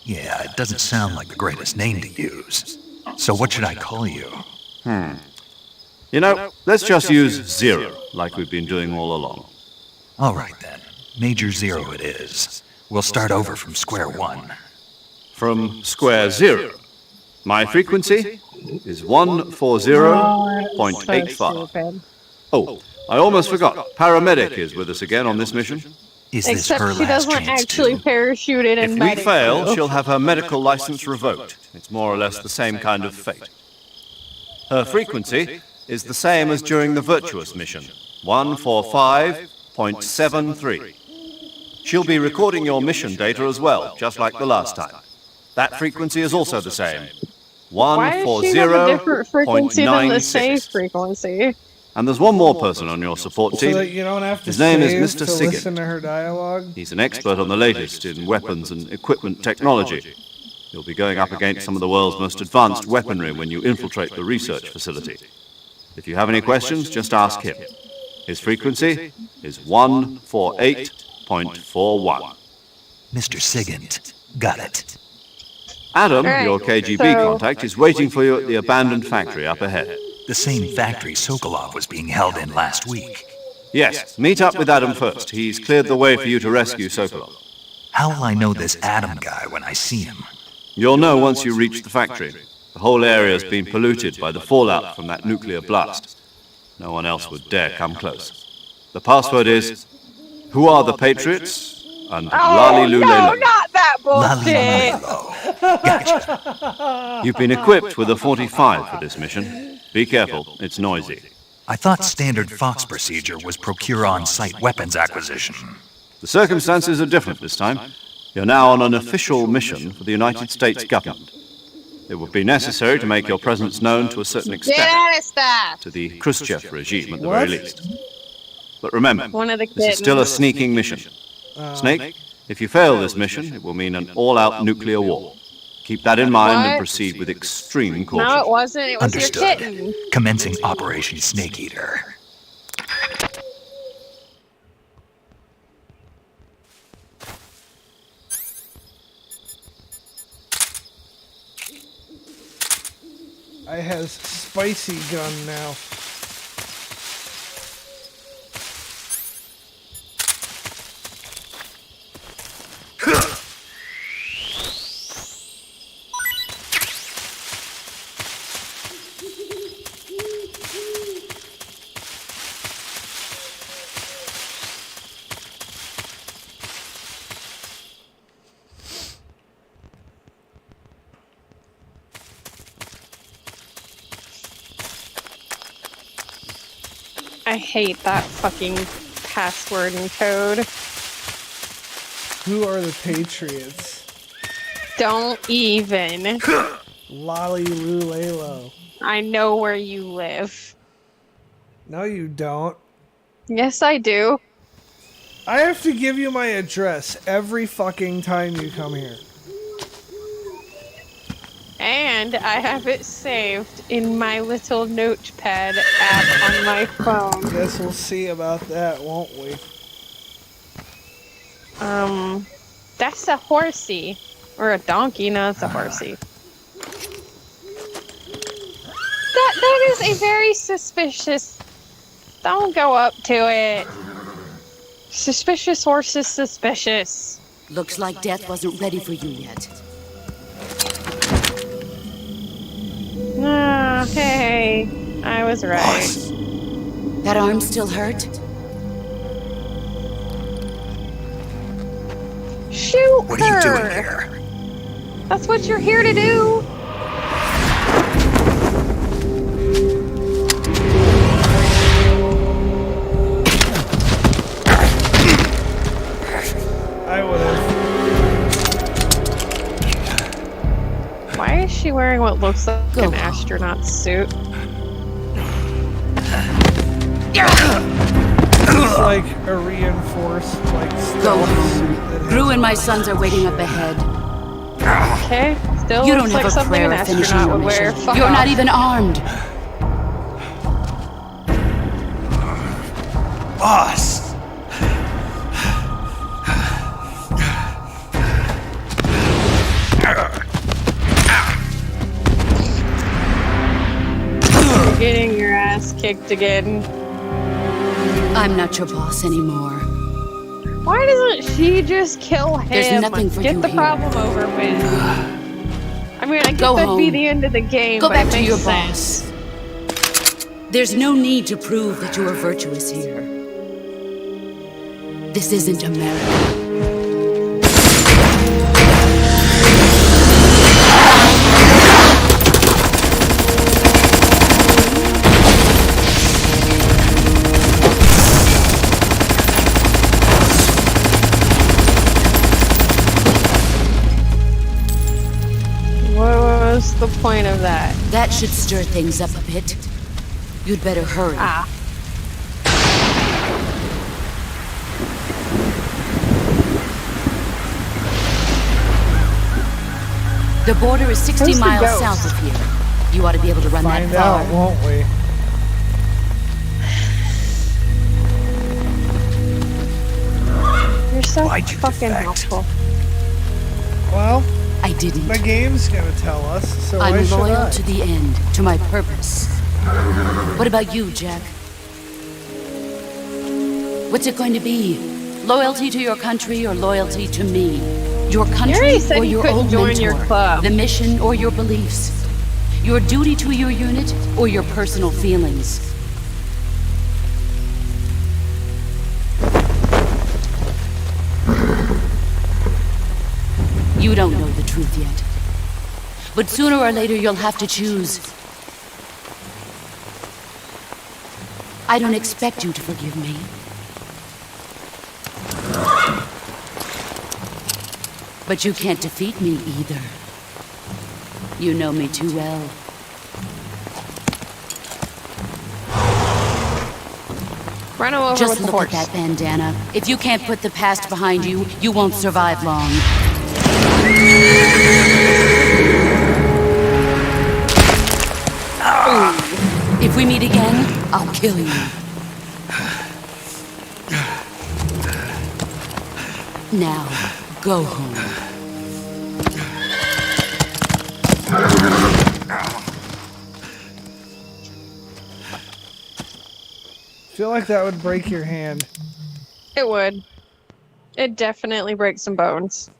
yeah, it doesn't sound like the greatest name to use. So what should I call you? You know, let's just use Zero, like we've been doing all along. All right then. Major Zero it is. We'll start over from square one. From square 0. My frequency is 140.85. Oh, I almost forgot. Paramedic is with us again on this mission. Is this Except her she last doesn't chance actually too? parachute in and If we medic fail, you. she'll have her medical license revoked. It's more or less the same kind of fate. Her frequency is the same as during the Virtuous mission, 145.73. She'll be recording your mission data as well, just like the last time. That frequency is also the same, Why does she have a different frequency than the safe 140.96. frequency? And there's one more person on your support So team. that you don't have to His name is save Mr. to Sigurd. listen to her dialogue. He's an expert on the latest in weapons and equipment technology. You'll be going up against some of the world's most advanced weaponry when you infiltrate the research facility. If you have any questions, just ask him. His frequency is 148.41. Mr. Sigint. Got it. Adam, All right, your KGB so- contact, is waiting for you at the abandoned factory up ahead. The same factory Sokolov was being held in last week. Yes, meet up with Adam first. He's cleared the way for you to rescue Sokolov. How will I know this Adam guy when I see him? You'll know once you reach the factory. The whole area's been polluted by the fallout from that nuclear blast. No one else would dare come close. The password is, "Who are the Patriots?" and Lali no, Lulelo. not that bullshit! You've been equipped with a 45 for this mission. Be careful, it's noisy. I thought standard Fox procedure was procure on-site weapons acquisition. The circumstances are different this time. You're now on an official mission for the United States government. It would be necessary to make your presence known to a certain extent, Get out of stuff! to the Khrushchev regime at the What? very least. But remember, One of the this is still a kittens. sneaking mission. Snake, if you fail this mission, it will mean an all-out nuclear war. Keep that in mind and What? proceed with extreme caution. No, it wasn't. It was your Understood. kitten. Commencing Operation Snake Eater. I has spicy gun now. I hate that fucking password and code. Who are the Patriots? Don't even. Lolly Lulelo. I know where you live. No, you don't. Yes, I do. I have to give you my address every fucking time you come here. And I have it saved in my little notepad app on my phone. Guess we'll see about that, won't we? That's a horsey. Or a donkey. No, it's a horsey. That is a very suspicious... Don't go up to it. Suspicious horse is suspicious. Looks like death wasn't ready for you yet. Ah, hey. I was right. That arm still hurt? Shoot What are you doing here? That's what you're here to do. I would've. Why is she wearing what looks like an astronaut suit? It's like a reinforced, like, Go stealth suit. home. Gru and my sons are waiting up ahead. Okay, still You looks don't like have a something prayer an of finishing astronaut your would wear. mission. Fuck You're off. not even armed. Boss! You're getting your ass kicked again. I'm not your boss anymore. Why doesn't she just kill him? There's nothing for Get you the here. problem over with. I mean, I get Go that'd be home. the end of the game, Go but back it to makes your sense. boss. There's no need to prove that you are virtuous here. This isn't America. What was the point of that? That should stir things up a bit. You'd better hurry. Ah. The border is 60 Who's the miles ghost? south of here. You ought to be able to run Find that far. out, won't we? You're so Why'd you fucking defect? helpful. Well, I didn't. the game's gonna tell us, so why I'm should loyal I? to the end, to my purpose. What about you, Jack? What's it going to be? Loyalty to your country or loyalty to me? Your country already said or you your couldn't old join mentor? your club. The mission or your beliefs? Your duty to your unit or your personal feelings? You don't know the truth yet. But sooner or later you'll have to choose. I don't expect you to forgive me. But you can't defeat me either. You know me too well. Run him over Just with the look horse. at that bandana. If you can't put the past behind you, you won't survive long. If we meet again, I'll kill you. Now, go home. Feel like that would break your hand. It would. It definitely breaks some bones.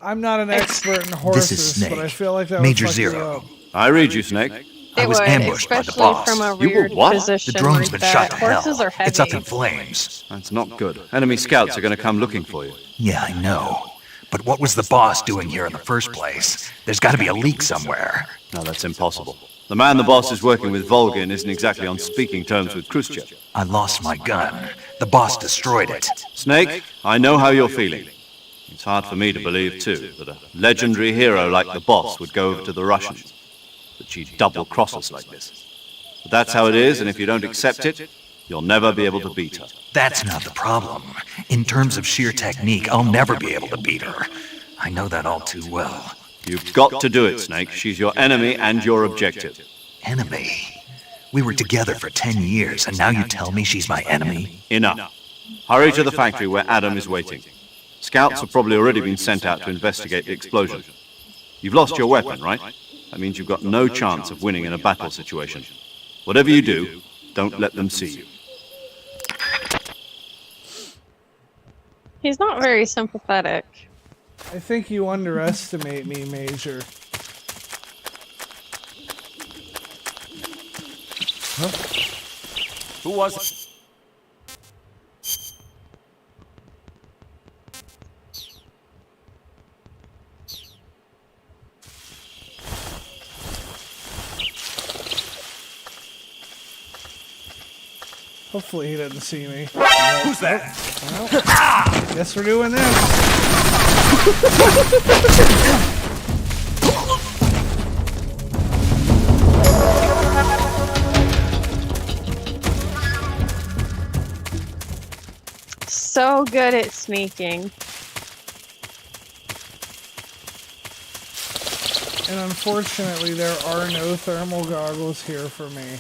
I'm not an expert in horses, This is Snake. but I feel like that Major would fuck you Zero. up. I read you, Snake. I was would, ambushed by the especially boss. from a You were weird what? position The drone's like been that. shot to Horses hell. are heavy. It's up in flames. That's not good. Enemy scouts are going to come looking for you. Yeah, I know. But what was the boss doing here in the first place? There's got to be a leak somewhere. No, that's impossible. The man the boss is working with, Volgin, isn't exactly on speaking terms with Khrushchev. I lost my gun. The boss destroyed it. Snake, I know how you're feeling. It's hard for me to believe, too, that a legendary hero like the boss would go over to the Russians. That she'd double-cross us like this. But that's how it is, and if you don't accept it, you'll never be able to beat her. That's not the problem. In terms of sheer technique, I'll never be able to beat her. I know that all too well. You've got to do it, Snake. She's your enemy and your objective. Enemy? We were together for 10 years, and now you tell me she's my enemy? Enough. Hurry to the factory where Adam is waiting. Scouts have probably already been sent out to investigate the explosion. You've lost your weapon, right? That means you've got no chance of winning in a battle situation. Whatever you do, don't let them see you. He's not very sympathetic. I think you underestimate me, Major. Huh? Who was it? Hopefully he doesn't see me. Who's that? Well, guess we're doing this. So good at sneaking. And unfortunately, there are no thermal goggles here for me.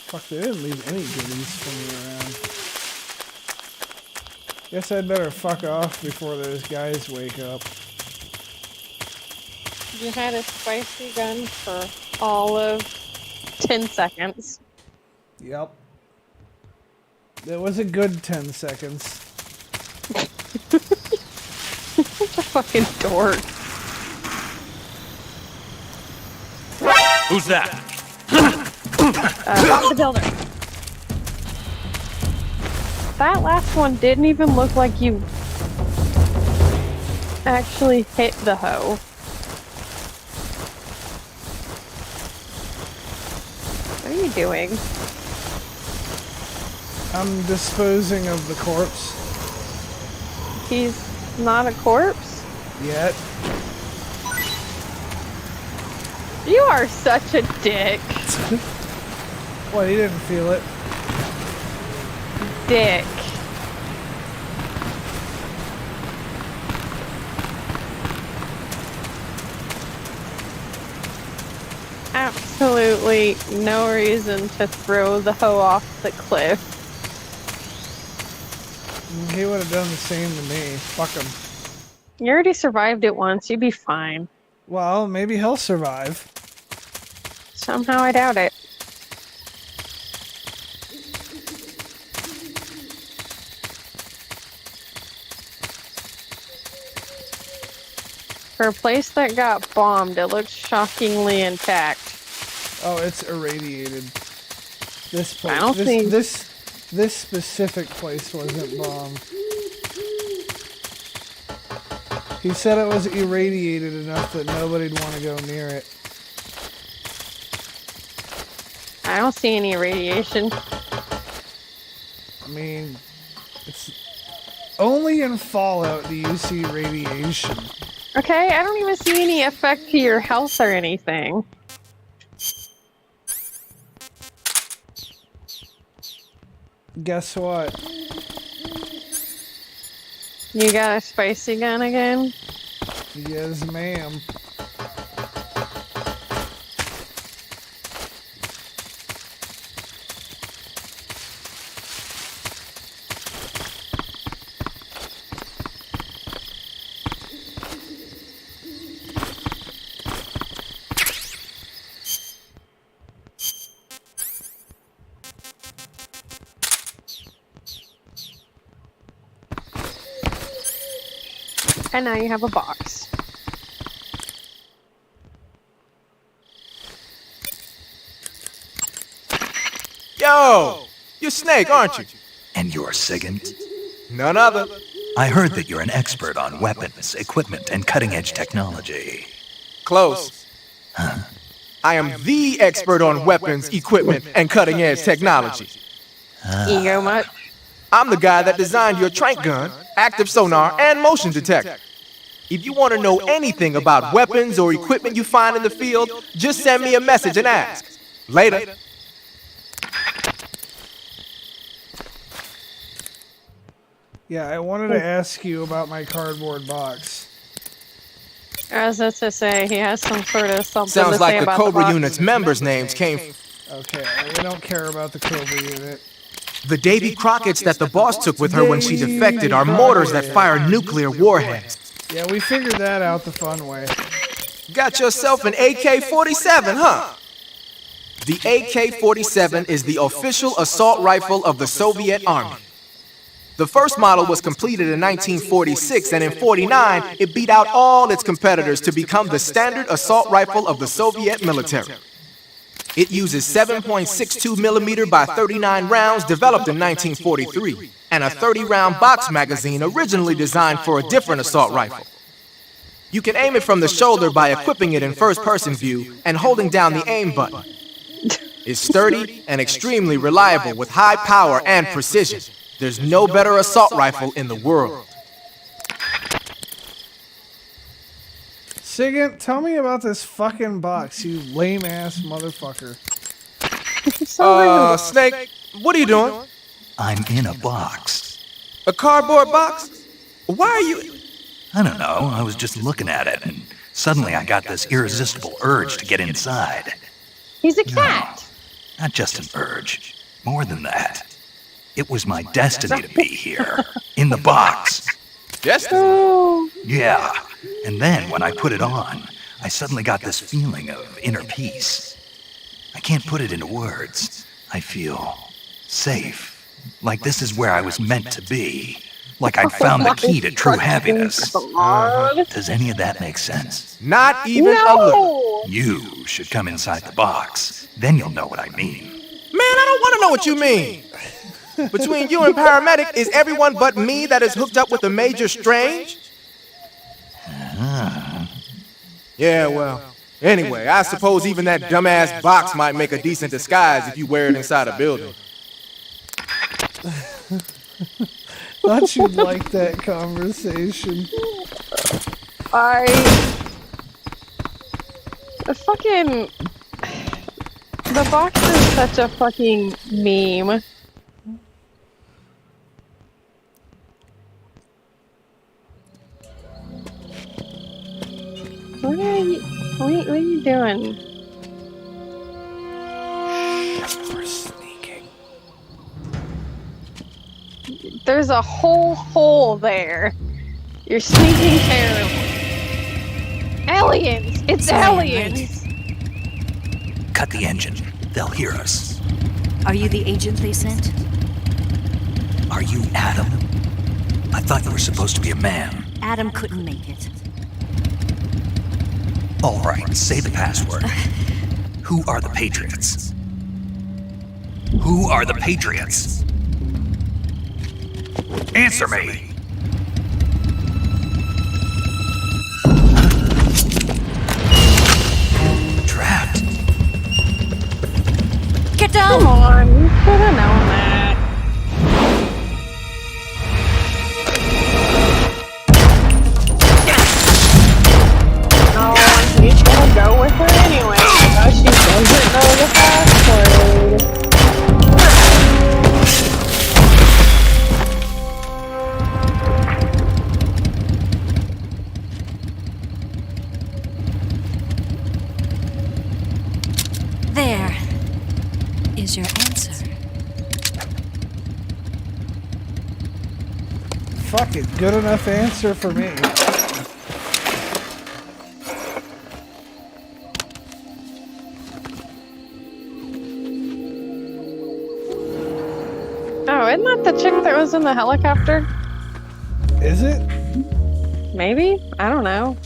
Fuck, they didn't leave any goodies for me around. Guess I'd better fuck off before those guys wake up. You had a spicy gun for all of 10 seconds. Yep. It was a good 10 seconds. What a fucking dork. Who's that? Bomb the builder. That last one didn't even look like you actually hit the hoe. What are you doing? I'm disposing of the corpse. He's not a corpse? Yet. You are such a dick. What, he didn't feel it? Dick. Absolutely no reason to throw the hoe off the cliff. He would have done the same to me. Fuck him. You already survived it once, you'd be fine. Well, maybe he'll survive. Somehow I doubt it. For a place that got bombed, it looks shockingly intact. Oh, it's irradiated. This place. I don't think... This specific place wasn't bombed. He said it was irradiated enough that nobody'd want to go near it. I don't see any radiation. I mean, it's only in Fallout do you see radiation. Okay, I don't even see any effect to your health or anything. Guess what? You got a spicy gun again? Yes, ma'am. And now you have a box. Yo! You're Snake, aren't you? And you're Sigint? None other. I heard that you're an expert on weapons, equipment, and cutting-edge technology. Close. Huh? I am the expert on weapons, equipment, and cutting-edge technology. Ego mutt? I'm the guy that designed your trank gun, active sonar, and motion detector. If you want to know anything about weapons or equipment you find in the field, just send me a message and ask. Later. Yeah, I wanted to ask you about my cardboard box. As if to say, he has some sort of something Sounds to like say the about Cobra the box. Unit's members' names came. Okay, we don't care about the Cobra unit. The Davy Crockett's that the boss took with her when she defected are mortars that fire nuclear warheads. Yeah, we figured that out the fun way. Got yourself an AK-47, huh? The AK-47 is the official assault rifle of the Soviet Army. The first model was completed in 1946, and in 49, it beat out all its competitors to become the standard assault rifle of the Soviet military. It uses 7.62 millimeter by 39 rounds developed in 1943, and a 30-round box magazine originally designed for a different assault rifle. You can aim it from the shoulder by equipping it in first-person view and holding down the aim button. It's sturdy and extremely reliable with high power and precision. There's no better assault rifle in the world. Sigint, tell me about this fucking box, you lame-ass motherfucker. Snake, what are you doing? I'm in a box. A cardboard box? Why are you... I don't know, I was just looking at it, and suddenly I got this irresistible urge to get inside. He's a cat. No, not just an urge. More than that. It was my destiny to be here, in the box. Destiny? Yeah, and then when I put it on, I suddenly got this feeling of inner peace. I can't put it into words. I feel safe, like this is where I was meant to be, like I'd found the key to true happiness. Does any of that make sense? Not even a little. You should come inside the box, then you'll know what I mean. Man, I don't want to know what you mean. Between you and Paramedic, is everyone but me that is hooked up with a Major Strange? Yeah, well, anyway, I suppose even that dumbass box might make a decent disguise if you wear it inside a building. Thought you'd like that conversation. The box is such a fucking meme. What are you doing? We're sneaking. There's a whole hole there. You're sneaking terribly. Aliens! It's aliens! Cut the engine. They'll hear us. Are you the agent they sent? Are you Adam? I thought you were supposed to be a man. Adam couldn't make it. All right, say the password. Who are the Patriots? Who are the Patriots? Answer me! Trapped. Get down! Come on, you should have known that. Oh, he's gonna go with her anyway because she doesn't know the password. There is your answer. Fuck it, good enough answer for me. Oh, isn't that the chick that was in the helicopter? Is it? Maybe? I don't know.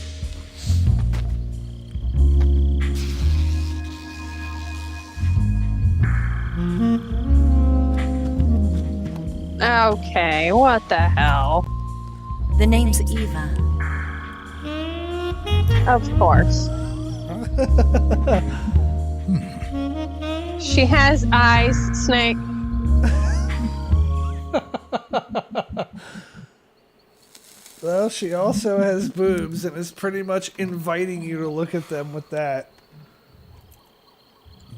Okay, what the hell? The name's Eva. Of course. She has eyes, Snake. Well, she also has boobs and is pretty much inviting you to look at them with that.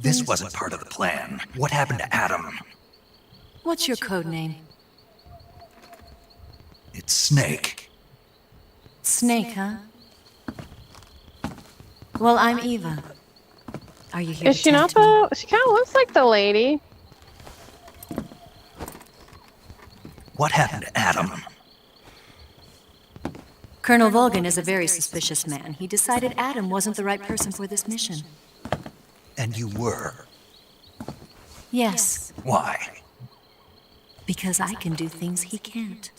This wasn't part of the plan. What happened to Adam? What's your code name? It's Snake. Snake, huh? Well, I'm Eva. Are you here Is to she not tempt me? the? She kind of looks like the lady. What happened to Adam? Colonel Volgan is a very suspicious man. He decided Adam wasn't the right person for this mission. And you were. Yes, Why? because I can do things he can't.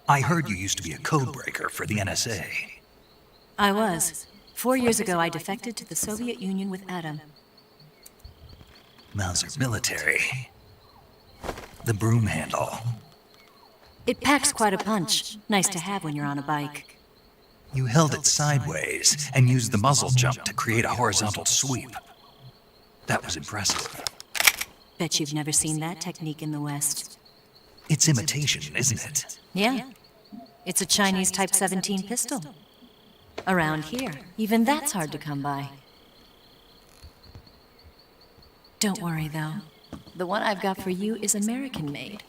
I heard you used to be a code breaker for the NSA. I was. 4 years ago, I defected to the Soviet Union with Adam. Mauser military. The broom handle. It packs quite a punch. Nice to have when you're on a bike. You held it sideways and used the muzzle jump to create a horizontal sweep. That was impressive. Bet you've never seen that technique in the West. It's imitation, isn't it? Yeah. It's a Chinese Type 17 pistol. Around here, even that's hard to come by. Don't worry, though. The one I've got for you is American-made.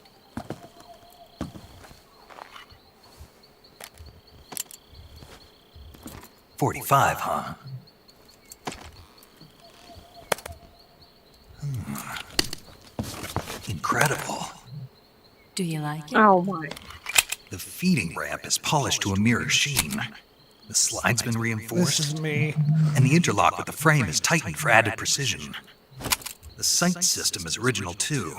.45, huh? Incredible. Do you like it? Oh my. The feeding ramp is polished to a mirror sheen. The slide's been reinforced. This is me. And the interlock with the frame is tightened for added precision. The sight system is original too.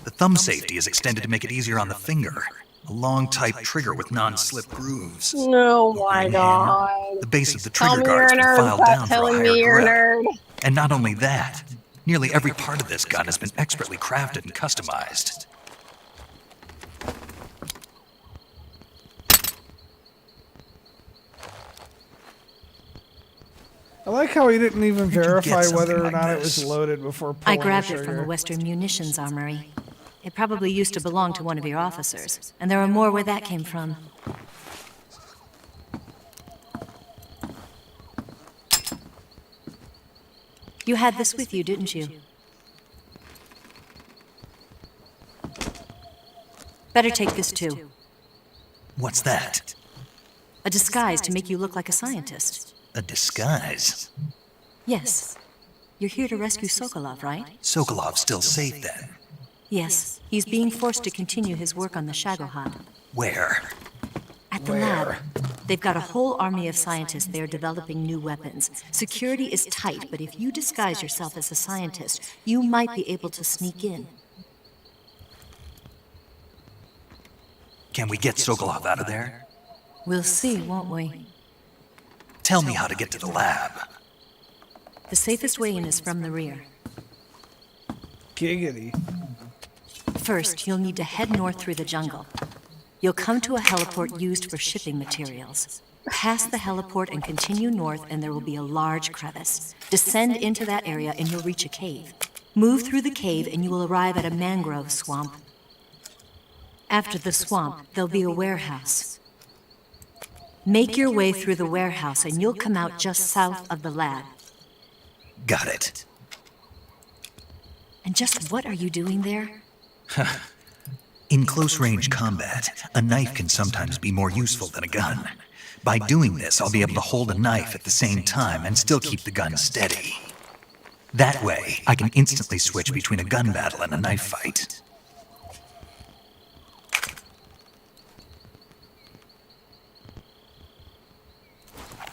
The thumb safety is extended to make it easier on the finger. A long type trigger with non-slip grooves. No, my God. The base of the Tell trigger me you're guard's a been nerd. filed Stop down for a telling higher me you're a grip. nerd. And not only that, nearly every part of this gun has been expertly crafted and customized. I like how he didn't even verify something whether or like not it this? was loaded before I pulling grabbed the it from trigger. the Western Munitions Armory. It probably used to belong to one of your officers, and there are more where that came from. You had this with you, didn't you? Better take this too. What's that? A disguise to make you look like a scientist. A disguise? Yes. You're here to rescue Sokolov, right? Sokolov's still safe then. Yes. He's being forced to continue his work on the Shagohod. Where? At the lab. They've got a whole army of scientists there developing new weapons. Security is tight, but if you disguise yourself as a scientist, you might be able to sneak in. Can we get Sokolov out of there? We'll see, won't we? Tell me how to get to the lab. The safest way in is from the rear. Giggity. First, you'll need to head north through the jungle. You'll come to a heliport used for shipping materials. Pass the heliport and continue north, and there will be a large crevice. Descend into that area, and you'll reach a cave. Move through the cave, and you will arrive at a mangrove swamp. After the swamp, there'll be a warehouse. Make your way through the warehouse, and you'll come out just south of the lab. Got it. And just what are you doing there? In close-range combat, a knife can sometimes be more useful than a gun. By doing this, I'll be able to hold a knife at the same time and still keep the gun steady. That way, I can instantly switch between a gun battle and a knife fight.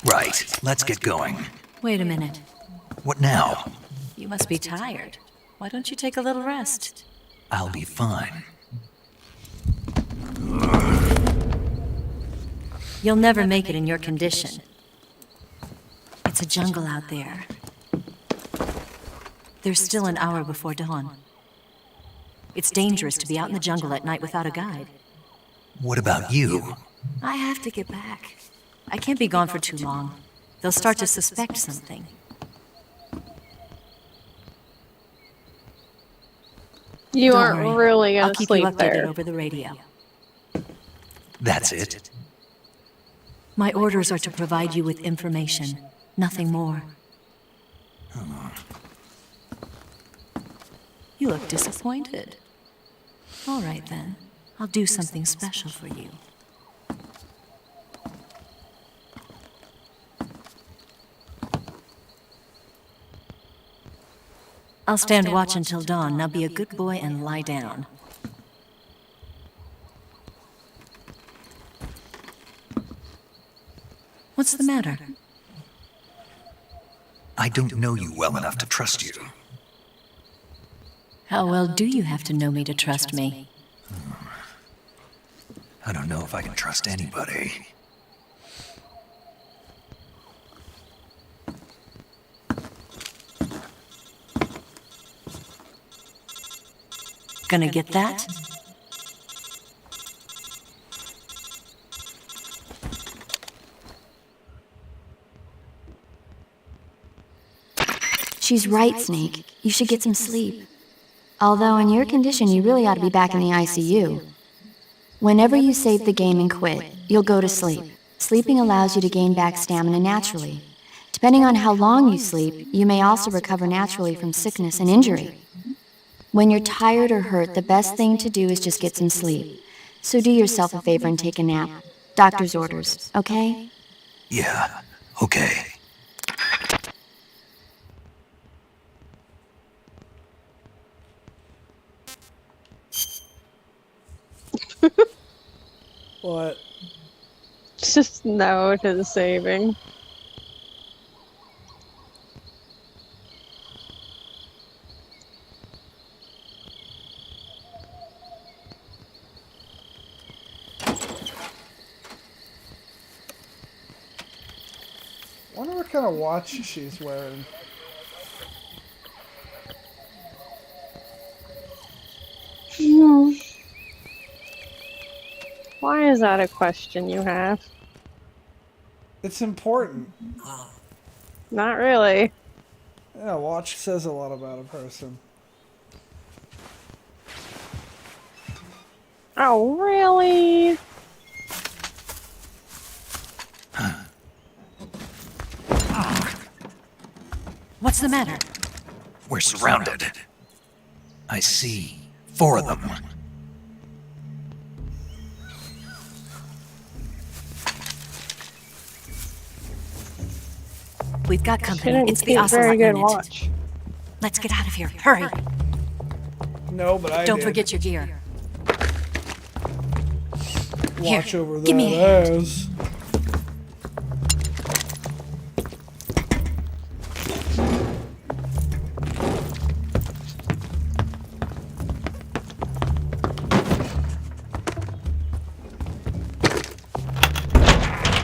Right, let's get going. Wait a minute. What now? You must be tired. Why don't you take a little rest? I'll be fine. You'll never make it in your condition. It's a jungle out there. There's still an hour before dawn. It's dangerous to be out in the jungle at night without a guide. What about you? I have to get back. I can't be gone for too long. They'll start to suspect something. You Don't aren't worry. really I'll gonna keep you sleep updated there. over the radio. That's it? My orders are to provide you with information, nothing more. You look disappointed. All right then, I'll do something special for you. I'll stand watch until dawn. Now be a good boy and lie down. What's the matter? I don't know you well enough to trust you. How well do you have to know me to trust me? I don't know if I can trust anybody. Gonna get that? She's right, Snake. You should get some sleep. Although in your condition, you really ought to be back in the ICU. Whenever you save the game and quit, you'll go to sleep. Sleeping allows you to gain back stamina naturally. Depending on how long you sleep, you may also recover naturally from sickness and injury. When you're tired or hurt, the best thing to do is just get some sleep. So do yourself a favor and take a nap. Doctor's orders, okay? Yeah, okay. What? Just no to the saving. Wonder what kind of watch she's wearing. Why is that a question you have? It's important. Not really. Yeah, watch says a lot about a person. Oh, really? What's the matter? We're surrounded. I see 4 of them. We've got company. Shouldn't It's the keep Ocelot very good unit. watch. Let's get out of here. Hurry. No, but I Don't did. forget your gear. Watch Here, over give me a that hand. ass.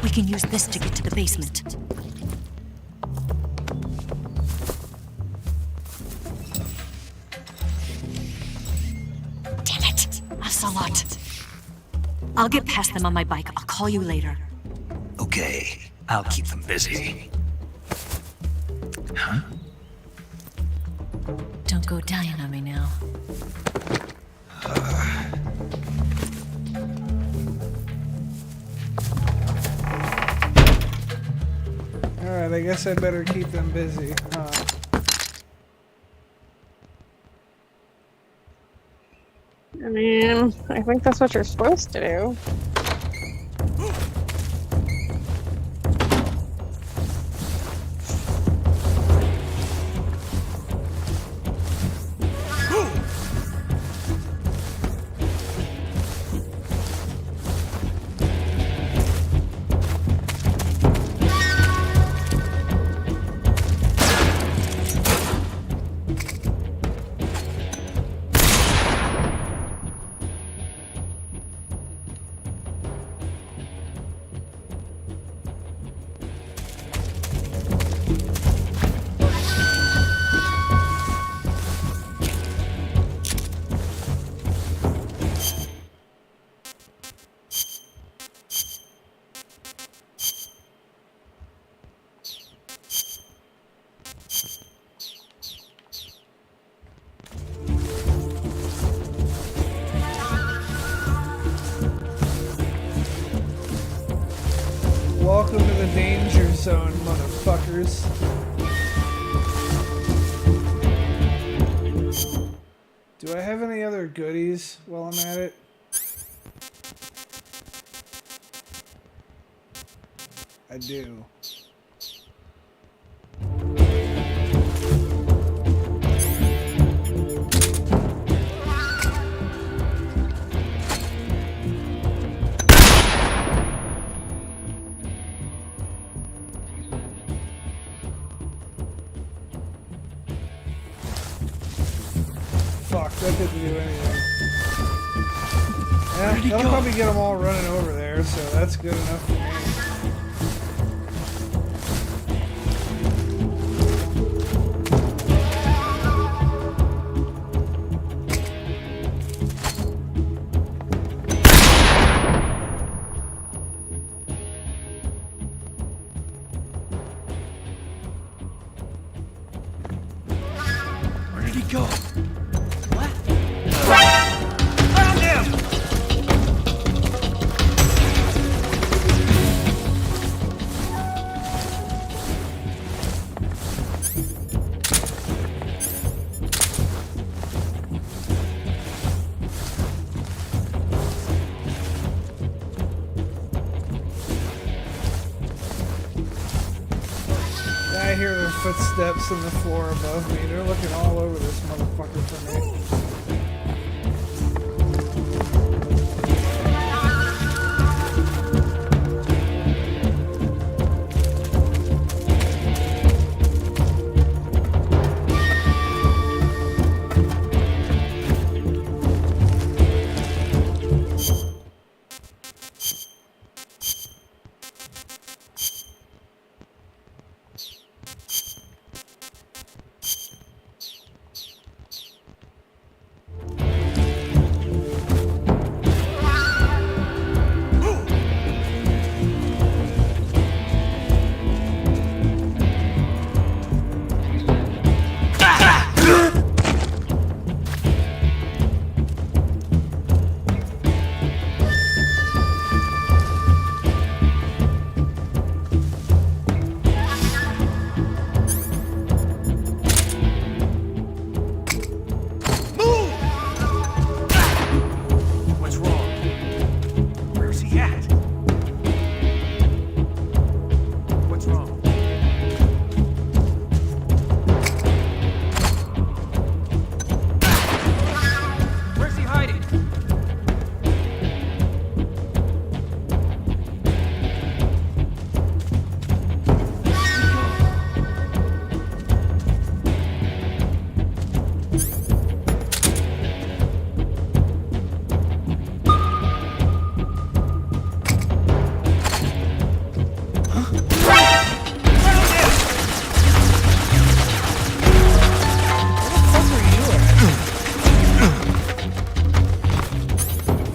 We can use this to get to the basement. Damn it! Ocelot. I'll get past them on my bike. I'll call you later. Okay, I'll keep them busy. Huh? Don't go dying on me now. Alright, I guess I better keep them busy. I mean, I think that's what you're supposed to do. Welcome to the danger zone, motherfuckers. Do I have any other goodies while I'm at it? I do. That didn't do anything. Yeah, that'll probably get them all running over there, so that's good enough for me. Where did he go? What? Found him! I hear their footsteps in the floor above me. They're looking all over this motherfucker for me. What's wrong? Where's he at? What's wrong? Where's he hiding?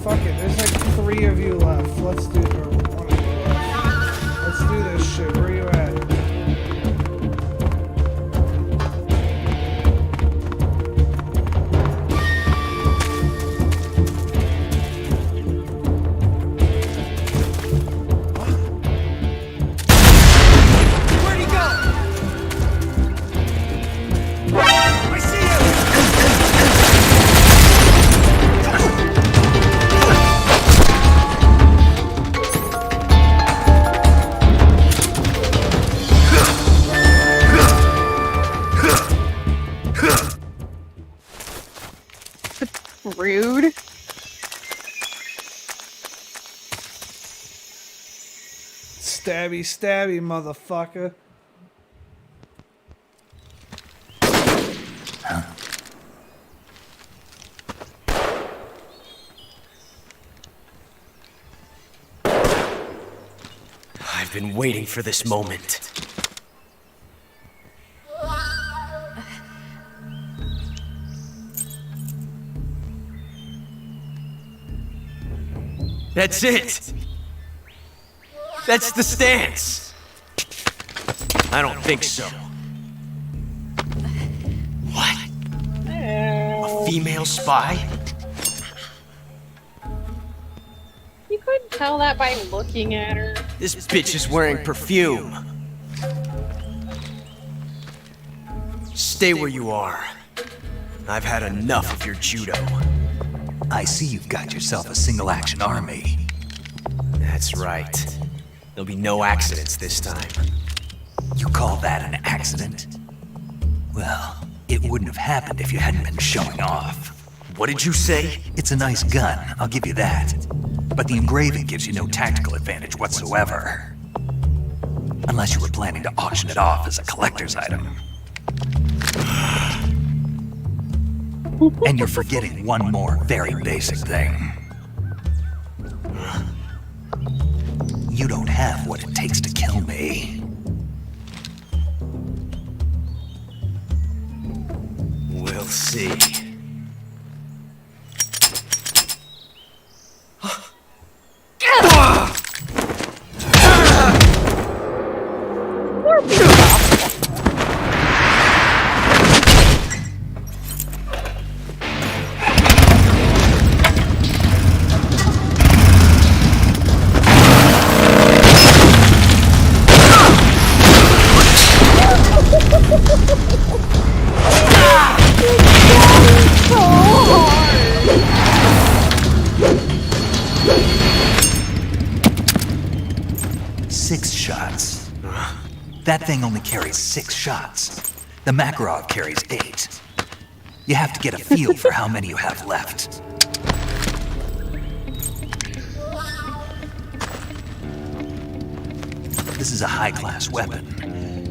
Fuck it, there's like 3 of you left. Let's do or 1 of you left. Let's do this shit. Where you at? Where'd he go? I see him! Rude. Stabby, stabby, motherfucker. I've been waiting for this moment. That's it! That's the stance! I don't think so. What? A female spy? You couldn't tell that by looking at her. This bitch is wearing perfume. Stay where you are. I've had enough of your judo. I see you've got yourself a single-action army. That's right. There'll be no accidents this time. You call that an accident? Well, it wouldn't have happened if you hadn't been showing off. What did you say? It's a nice gun, I'll give you that. But the engraving gives you no tactical advantage whatsoever. Unless you were planning to auction it off as a collector's item. And you're forgetting one more very basic thing. You don't have what it takes to kill me. We'll see. That thing only carries 6 shots. The Makarov carries 8. You have to get a feel for how many you have left. This is a high-class weapon.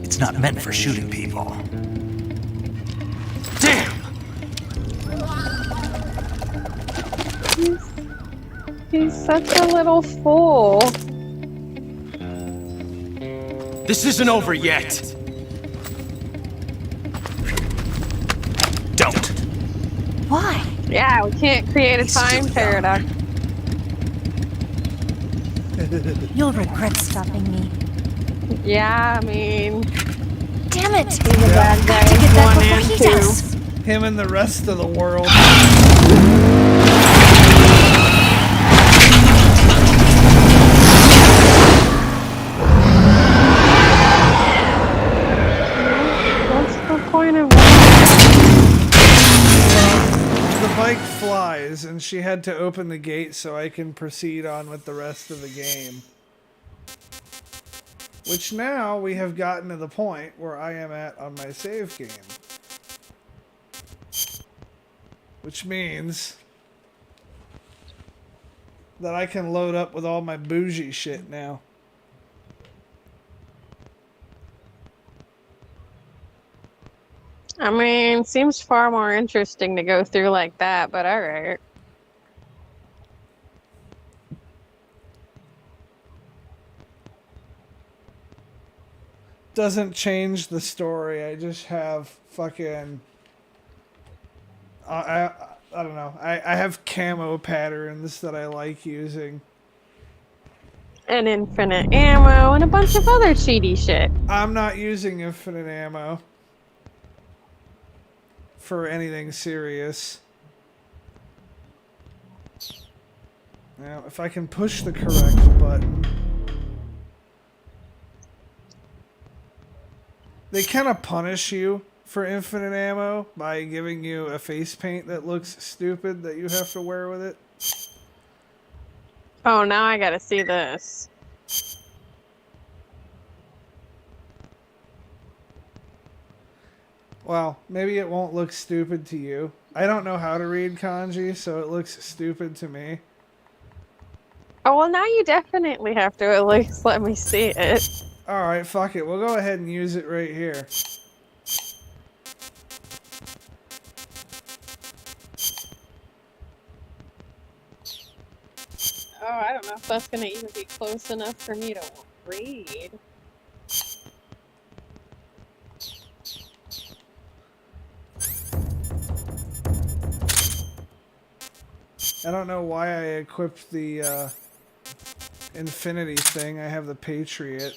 It's not meant for shooting people. Damn! He's such a little fool. This isn't over yet. Don't. Why? Yeah, we can't create a time paradox. You'll regret stopping me. Yeah, I mean... Damn it! He's a bad guy. Got to get back 1 before and he 2. does. Him and the rest of the world. What's the point of The bike flies, and she had to open the gate so I can proceed on with the rest of the game. Which now we have gotten to the point where I am at on my save game. Which means that I can load up with all my bougie shit now. I mean, seems far more interesting to go through like that, but alright. Doesn't change the story. I just have fucking... I don't know. I have camo patterns that I like using. And infinite ammo and a bunch of other cheaty shit. I'm not using infinite ammo for anything serious. Now, if I can push the correct button. They kind of punish you for infinite ammo by giving you a face paint that looks stupid that you have to wear with it. Oh, now I gotta see this. Well, maybe it won't look stupid to you. I don't know how to read kanji, so it looks stupid to me. Oh, well, now you definitely have to at least let me see it. Alright, fuck it. We'll go ahead and use it right here. Oh, I don't know if that's gonna even be close enough for me to read. I don't know why I equipped the infinity thing. I have the Patriot.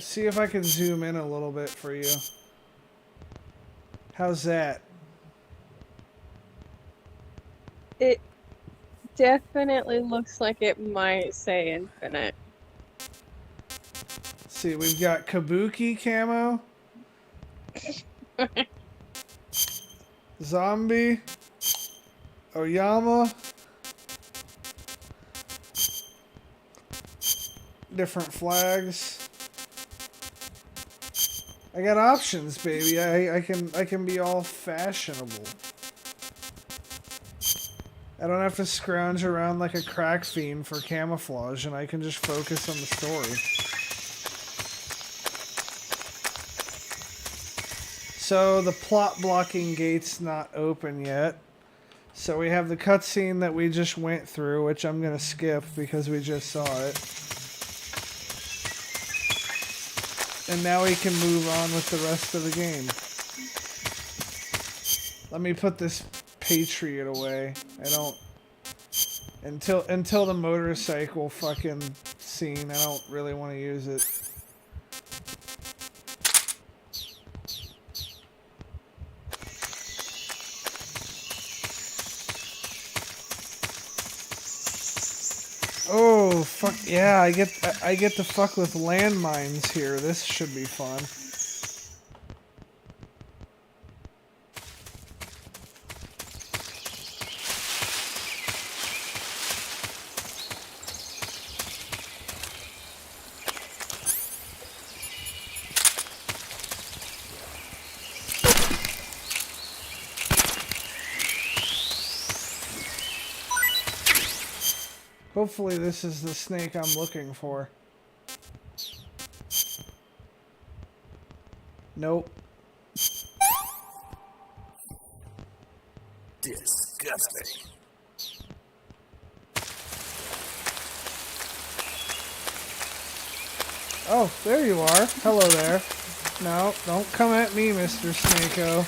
See if I can zoom in a little bit for you. How's that? It definitely looks like it might say infinite. See, we've got Kabuki camo. Zombie. Oyama. Different flags. I got options, baby. I can be all fashionable. I don't have to scrounge around like a crack fiend for camouflage, and I can just focus on the story. So the plot blocking gate's not open yet. So we have the cutscene that we just went through, which I'm gonna skip because we just saw it. And now we can move on with the rest of the game. Let me put this Patriot away. I don't... Until the motorcycle fucking scene, I don't really want to use it. Oh, fuck yeah, I get to fuck with landmines here. This should be fun. Hopefully this is the snake I'm looking for. Nope. Disgusting. Oh, there you are. Hello there. No, don't come at me, Mr. Snakeo.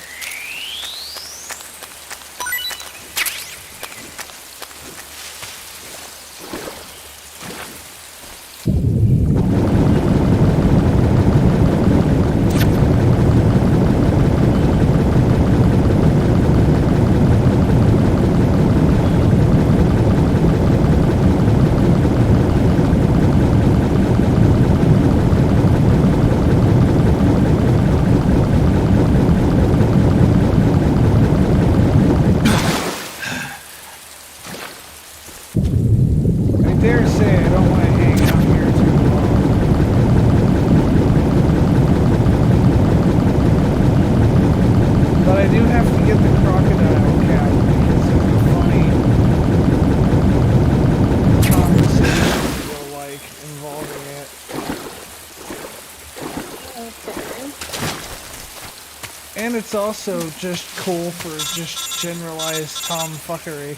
And it's also just cool for just generalized tomfuckery.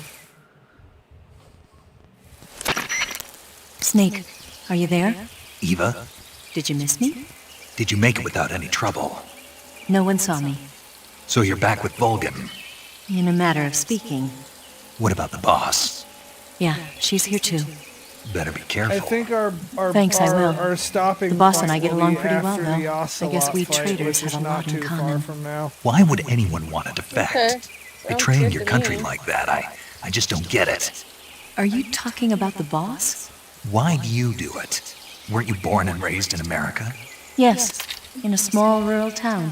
Snake, are you there? Eva, Did you miss me? did you make it without any trouble? No one saw me. So you're back with Vulcan. In a matter of speaking. What about the boss? Yeah, she's here too. Better be careful. I think our Thanks, I will. our stopping The boss point and I get will along be pretty well, after though. the I guess we Ocelot fight, traders which have is a not lot in too common. far from now. Why would anyone want to defect? Okay. Betraying Sounds your good to country me. like that, I just don't get it. Are you talking about the boss? Why do you do it? Weren't you born and raised in America? Yes, in a small rural town.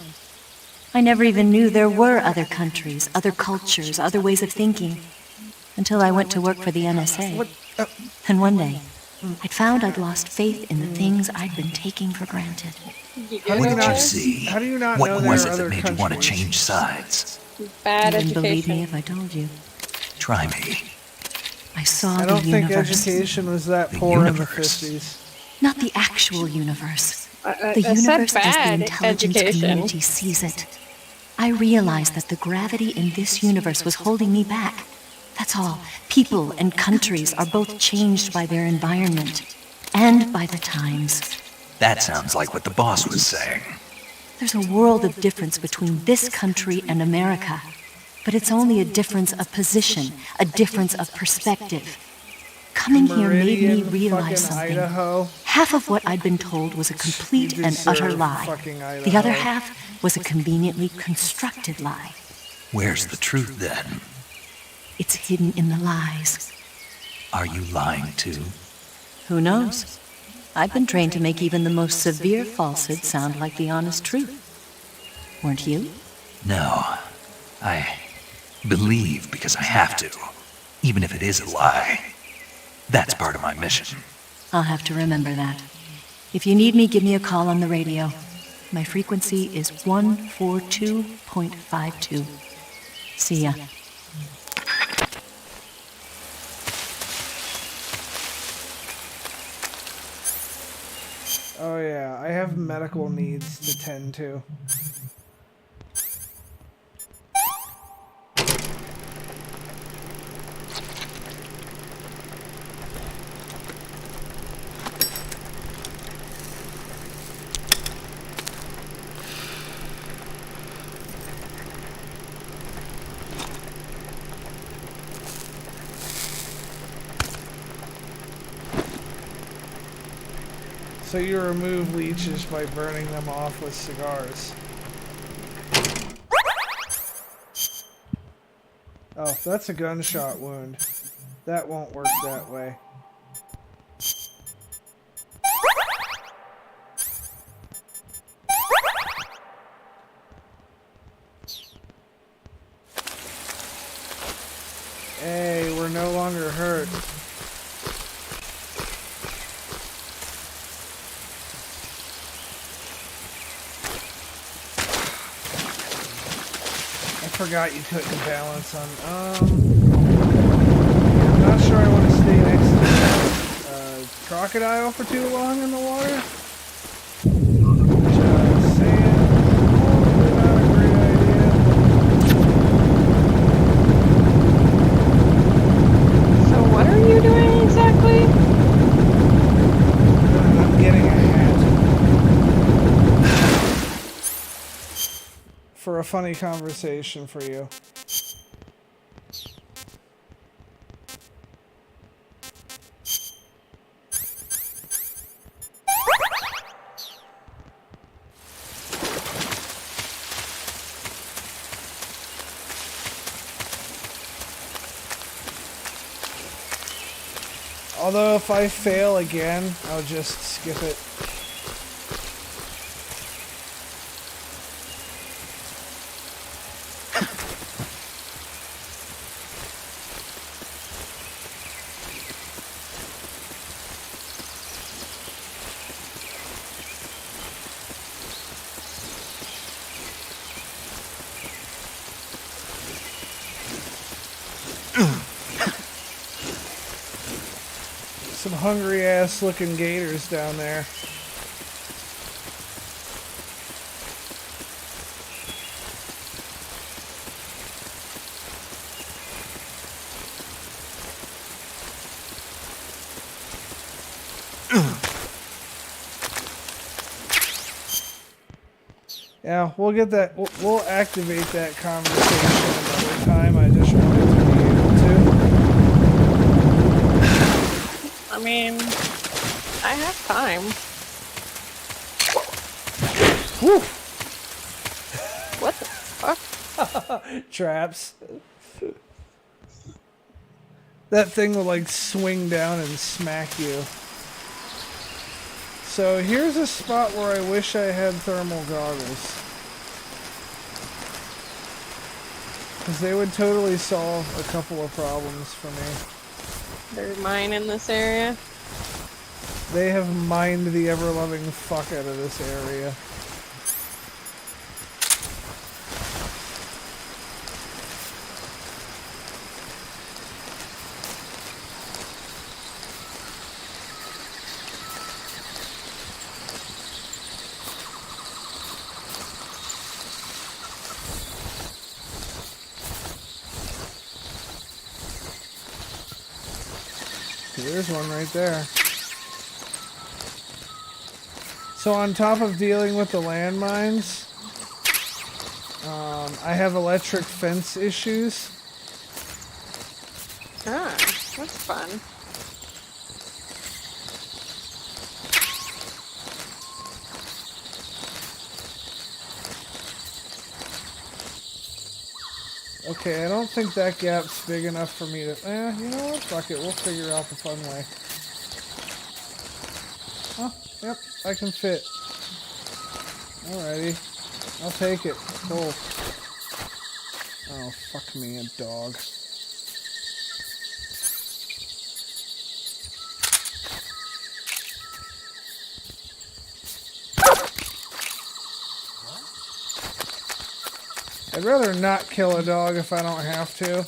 I never even knew there were other countries, other cultures, other ways of thinking. Until I went to work for the NSA. And one day, I'd found I'd lost faith in the things I'd been taking for granted. How do What you did not you see? How do you not What know there was are it that other made you want to countries? change sides? Bad You wouldn't believe me education. if I told you. Try me. I saw I don't the think universe. education was that The poor in the universe. 50s. Not the actual universe. The I said universe as the bad intelligence education. community sees it. I realized that the gravity in this universe was holding me back. That's all. People and countries are both changed by their environment and by the times. That sounds like what the boss was saying. There's a world of difference between this country and America, but it's only a difference of position, a difference of perspective. Coming here made me Meridian, realize fucking something. Idaho. Half of what I'd been told was a complete You and utter deserve lie. fucking The other Idaho. half was a conveniently constructed lie. Where's the truth then? It's hidden in the lies. Are you lying too? Who knows? I've been trained to make even the most severe falsehood sound like the honest truth. Weren't you? No. I believe because I have to, even if it is a lie. That's part of my mission. I'll have to remember that. If you need me, give me a call on the radio. My frequency is 142.52. See ya. Oh yeah, I have medical needs to tend to. So you remove leeches by burning them off with cigars. Oh, that's a gunshot wound. That won't work that way. Hey, we're no longer hurt. I forgot you couldn't balance on. I'm not sure I want to stay next to that crocodile for too long in the water. Just saying, probably not a great idea. So what are you doing exactly? I'm getting a hat. For a funny conversation for you. Although if I fail again, I'll just skip it. Some hungry ass looking gators down there. Yeah, we'll get that. We'll activate that conversation another time. I just wanted to be able to. I mean, I have time. Whew. What the fuck? Traps. That thing will like swing down and smack you. So here's a spot where I wish I had thermal goggles. Because they would totally solve a couple of problems for me. There's mine in this area. They have mined the ever-loving fuck out of this area. There's one right there. So on top of dealing with the landmines, I have electric fence issues. Ah, that's fun. Okay, I don't think that gap's big enough for me to... you know what? Fuck it, we'll figure out the fun way. Oh, yep, I can fit. Alrighty. I'll take it. Cool. Oh, fuck me, a dog. I'd rather not kill a dog if I don't have to.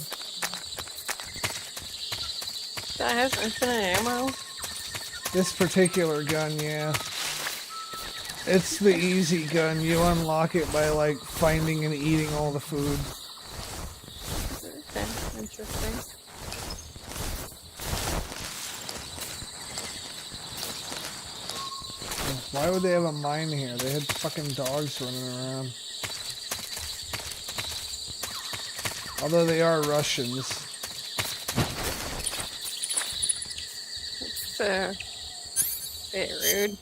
That has infinite ammo? This particular gun, yeah. It's the easy gun. You unlock it by, like, finding and eating all the food. Okay, interesting. Why would they have a mine here? They had fucking dogs running around. Although they are Russians. It's a bit rude.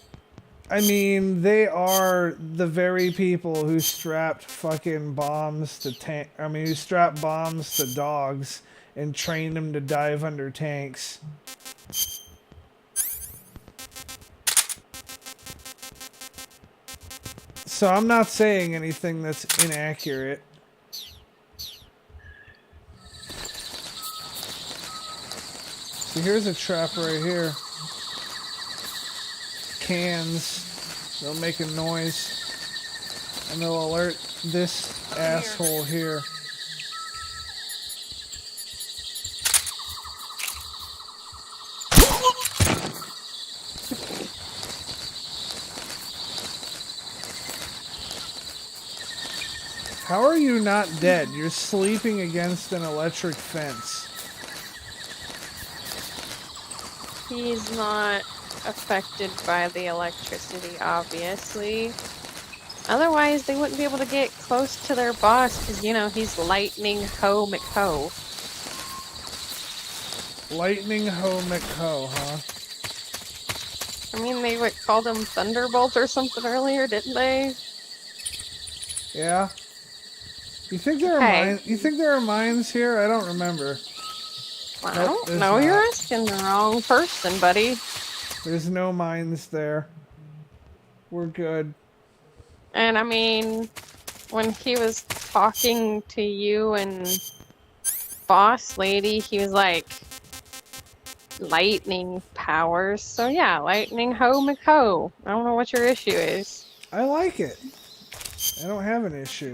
I mean, they are the very people who strapped fucking bombs to who strapped bombs to dogs and trained them to dive under tanks. So I'm not saying anything that's inaccurate. So here's a trap right here. Cans. They'll make a noise. And they'll alert this asshole here. How are you not dead? You're sleeping against an electric fence. He's not affected by the electricity, obviously. Otherwise, they wouldn't be able to get close to their boss, because, you know, he's Lightning Ho McHo. Lightning Ho McHo, huh? I mean, they called him Thunderbolt or something earlier, didn't they? Yeah. You think there are mines? You think there are mines here? I don't remember. Well, I don't know. You're asking the wrong person, buddy. There's no mines there. We're good. And I mean, when he was talking to you and Boss Lady, he was like, lightning powers. So yeah, Lightning Ho McHo. I don't know what your issue is. I like it. I don't have an issue.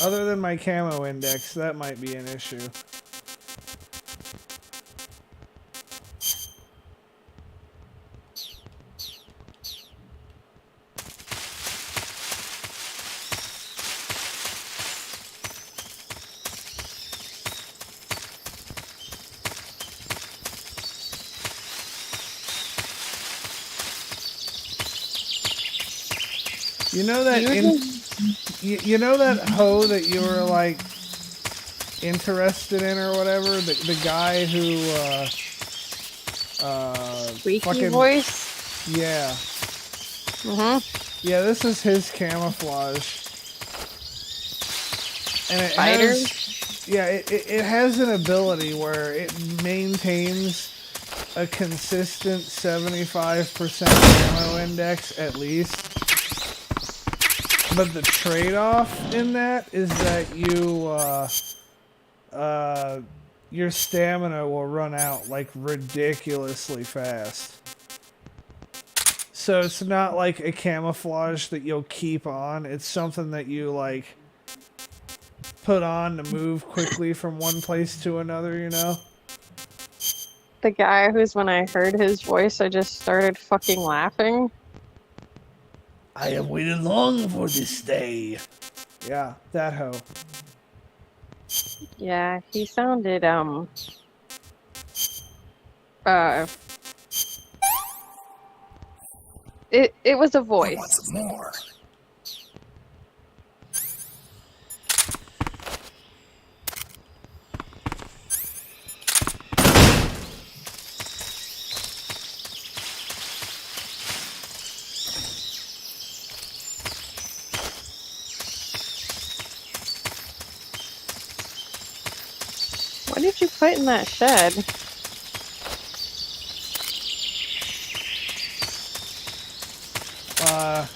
Other than my camo index, that might be an issue. You know that you know that hoe that you were like interested in or whatever? The guy who squeaky fucking voice? Yeah. Yeah, this is his camouflage. And it it has an ability where it maintains a consistent 75% ammo index at least. But the trade-off in that is that your stamina will run out like ridiculously fast. So it's not like a camouflage that you'll keep on. It's something that you like put on to move quickly from one place to another, you know? The guy who's, when I heard his voice, I just started fucking laughing. I have waited long for this day. Yeah, that hoe. Yeah, he sounded, It was a voice. I want some more. What did you put in that shed?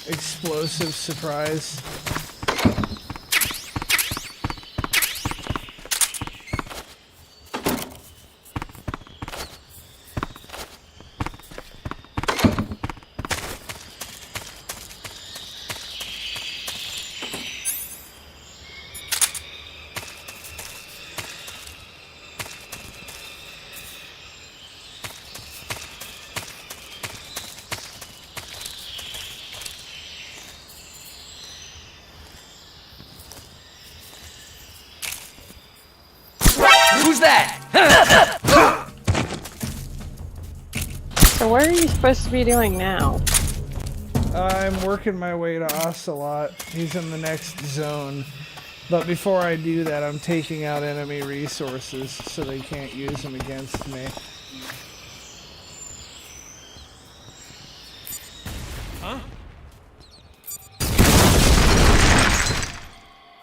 Explosive surprise. Who's that? So what are you supposed to be doing now? I'm working my way to Ocelot. He's in the next zone. But before I do that, I'm taking out enemy resources so they can't use them against me. Huh?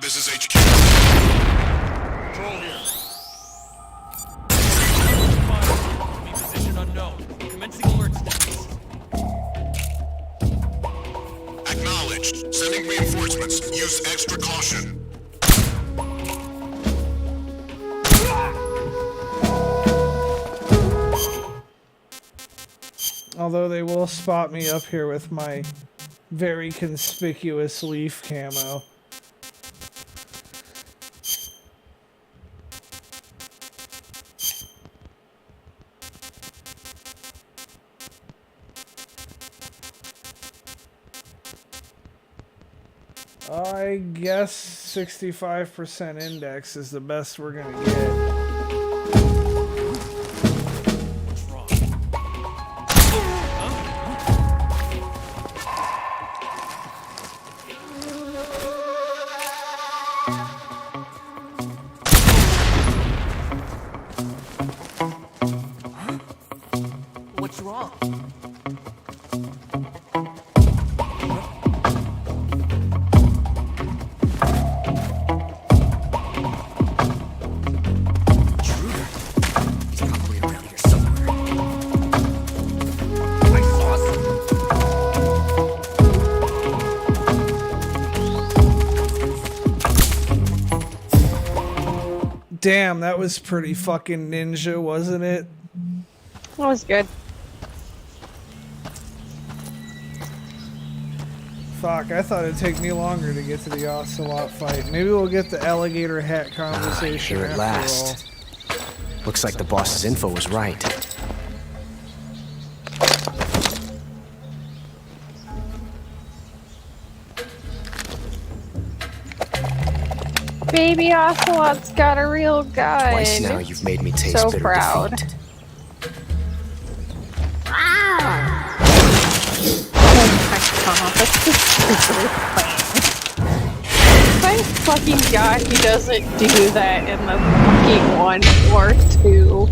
This is HQ. Control here. Position unknown. Commencing alert status. Acknowledged. Sending reinforcements. Use extra caution. Although they will spot me up here with my very conspicuous leaf camo. I guess 65% index is the best we're gonna get. What's wrong? Damn, that was pretty fucking ninja, wasn't it? That was good. Fuck, I thought it'd take me longer to get to the Ocelot fight. Maybe we'll get the alligator hat conversation Here at after last. Looks like the boss's info was right. Baby Ocelot's got a real gun. Twice now you've made me taste so bitter proud. defeat. Oh my god, that's just stupid plan. Thank fucking god he doesn't do that in the fucking 1 or 2.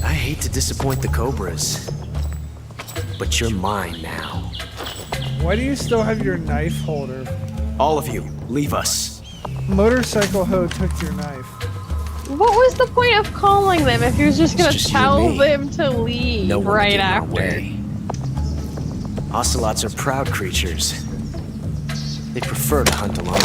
I hate to disappoint the Cobras, but you're mine now. Why do you still have your knife holder? All of you, leave us. Motorcycle Ho took your knife. What was the point of calling them if you're just gonna just you and tell me. them to leave No one will right get in our after? way. Ocelots are proud creatures. They prefer to hunt alone.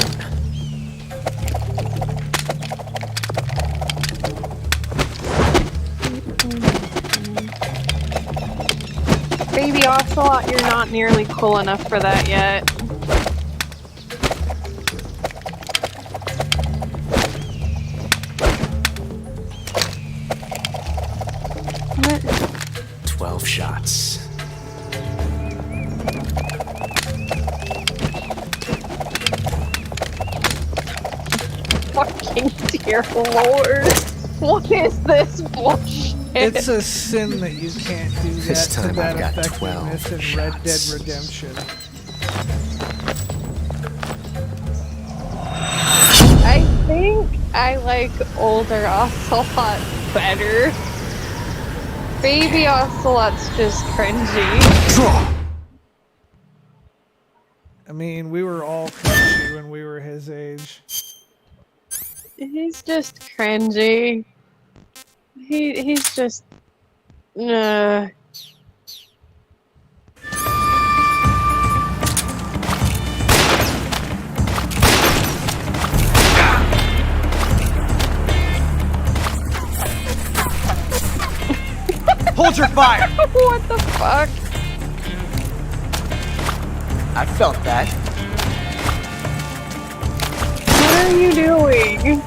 Baby Ocelot, you're not nearly cool enough for that yet. What? 12 shots. Fucking dear lord. What is this bullshit? It's a sin that you can't do that This to time that I've got effectiveness 12 in Red Dead shots. Redemption. I think I like older Ocelot better. Baby Ocelot's just cringy. Draw! I mean, we were all cringy when we were his age. He's just cringy. He's just. Hold your fire! What the fuck? I felt that. What are you doing?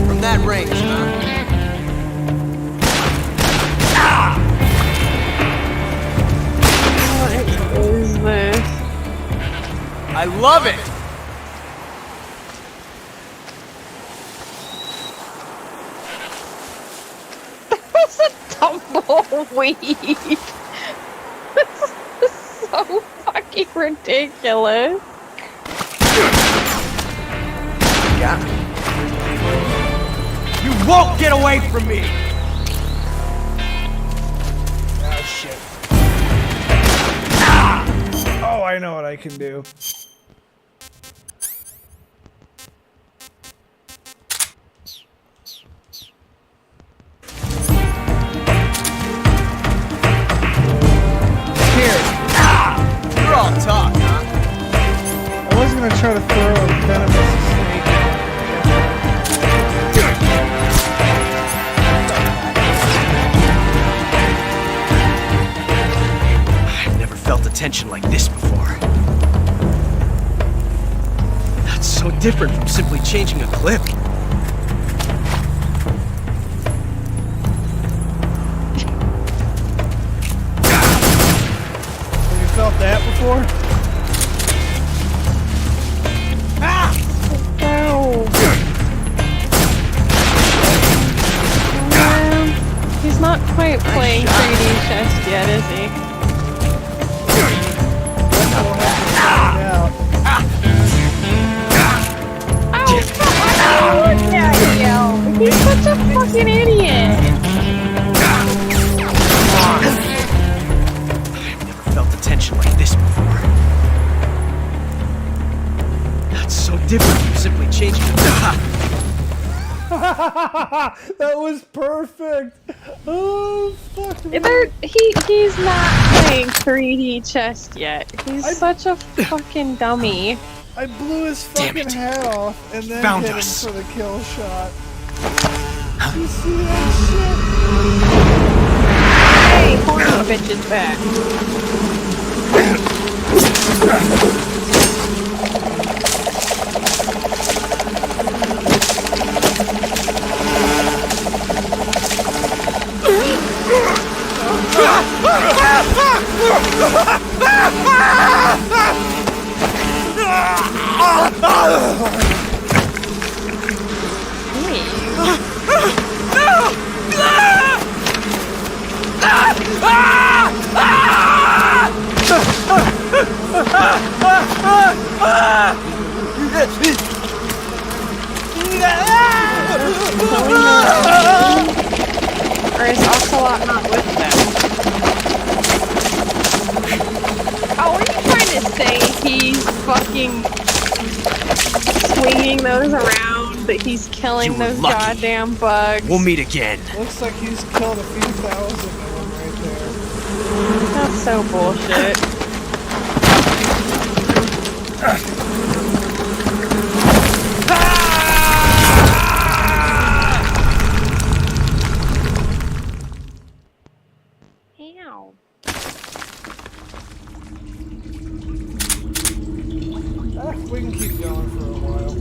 From that range, huh? What is this? I love it! It's a tumbleweed. This is so fucking ridiculous. Got me. You won't get away from me! Oh, shit. Oh, I know what I can do. You're all talk, huh? I was gonna try to throw a venomous snake. I've never felt a tension like this before. That's so different from simply changing a clip. Have you felt that before? He's not quite playing 3D chess yet, is he? Oh, look at you! He's such a fucking idiot! I've never felt a tension like this before. That's so different from simply changing a That was perfect. Oh fuck me. He's not playing 3D chess yet. He's such a fucking dummy. I blew his fucking head off and then Found hit us. him for the kill shot. You see that Hey, horny bitch is back. Or is Ocelot not with them? Oh, are you trying to say he's fucking swinging those around, that he's killing You were those lucky. goddamn bugs? We'll meet again. Looks like he's killed a few thousand of them right there. That's so bullshit. Ow. We can keep going for a while.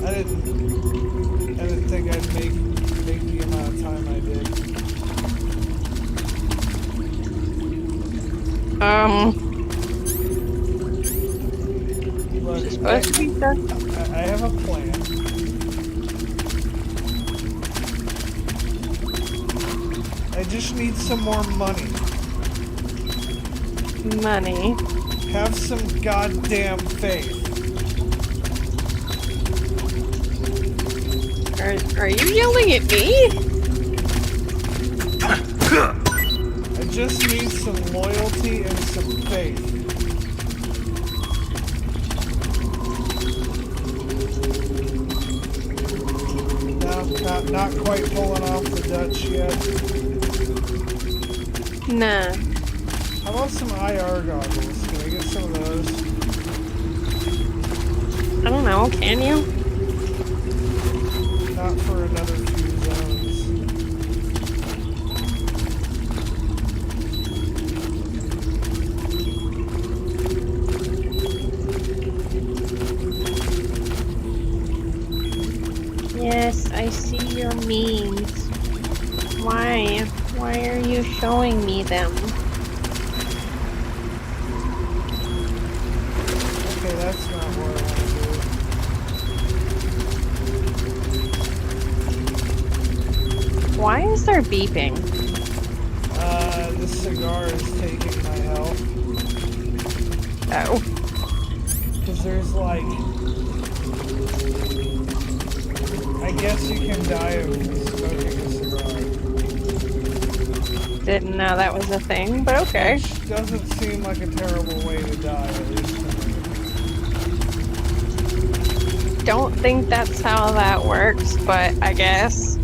I didn't think I'd make the amount of time I did. Look, supposed to be done. I have a plan. I just need some more money. Money. Have some goddamn faith. Are you yelling at me? I just needs some loyalty and some faith. No, not quite pulling off the Dutch yet. Nah. How about some IR goggles? Can I get some of those? I don't know, can you? Not for another few zones. Yes, I see your memes. Why? Why are you showing me them? Okay, that's not what I want to do. Why is there beeping? The cigar is taking my health. Oh. Because there's like... I guess you can die of smoking a cigar. Didn't know that was a thing, but okay. Which doesn't seem like a terrible way to die, at least to me. Don't think that's how that works, but I guess.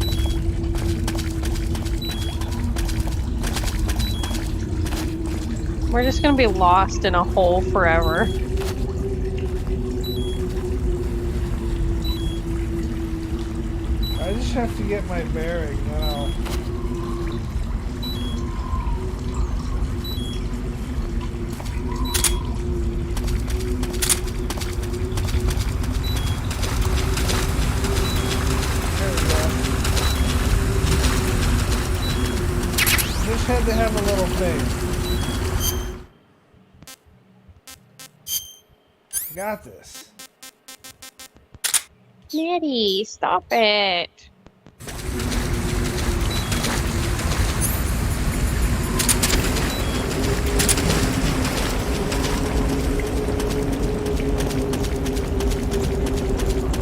We're just gonna be lost in a hole forever. I just have to get my bearing now. Just had to have a little faith. Got this. Maddie, stop it.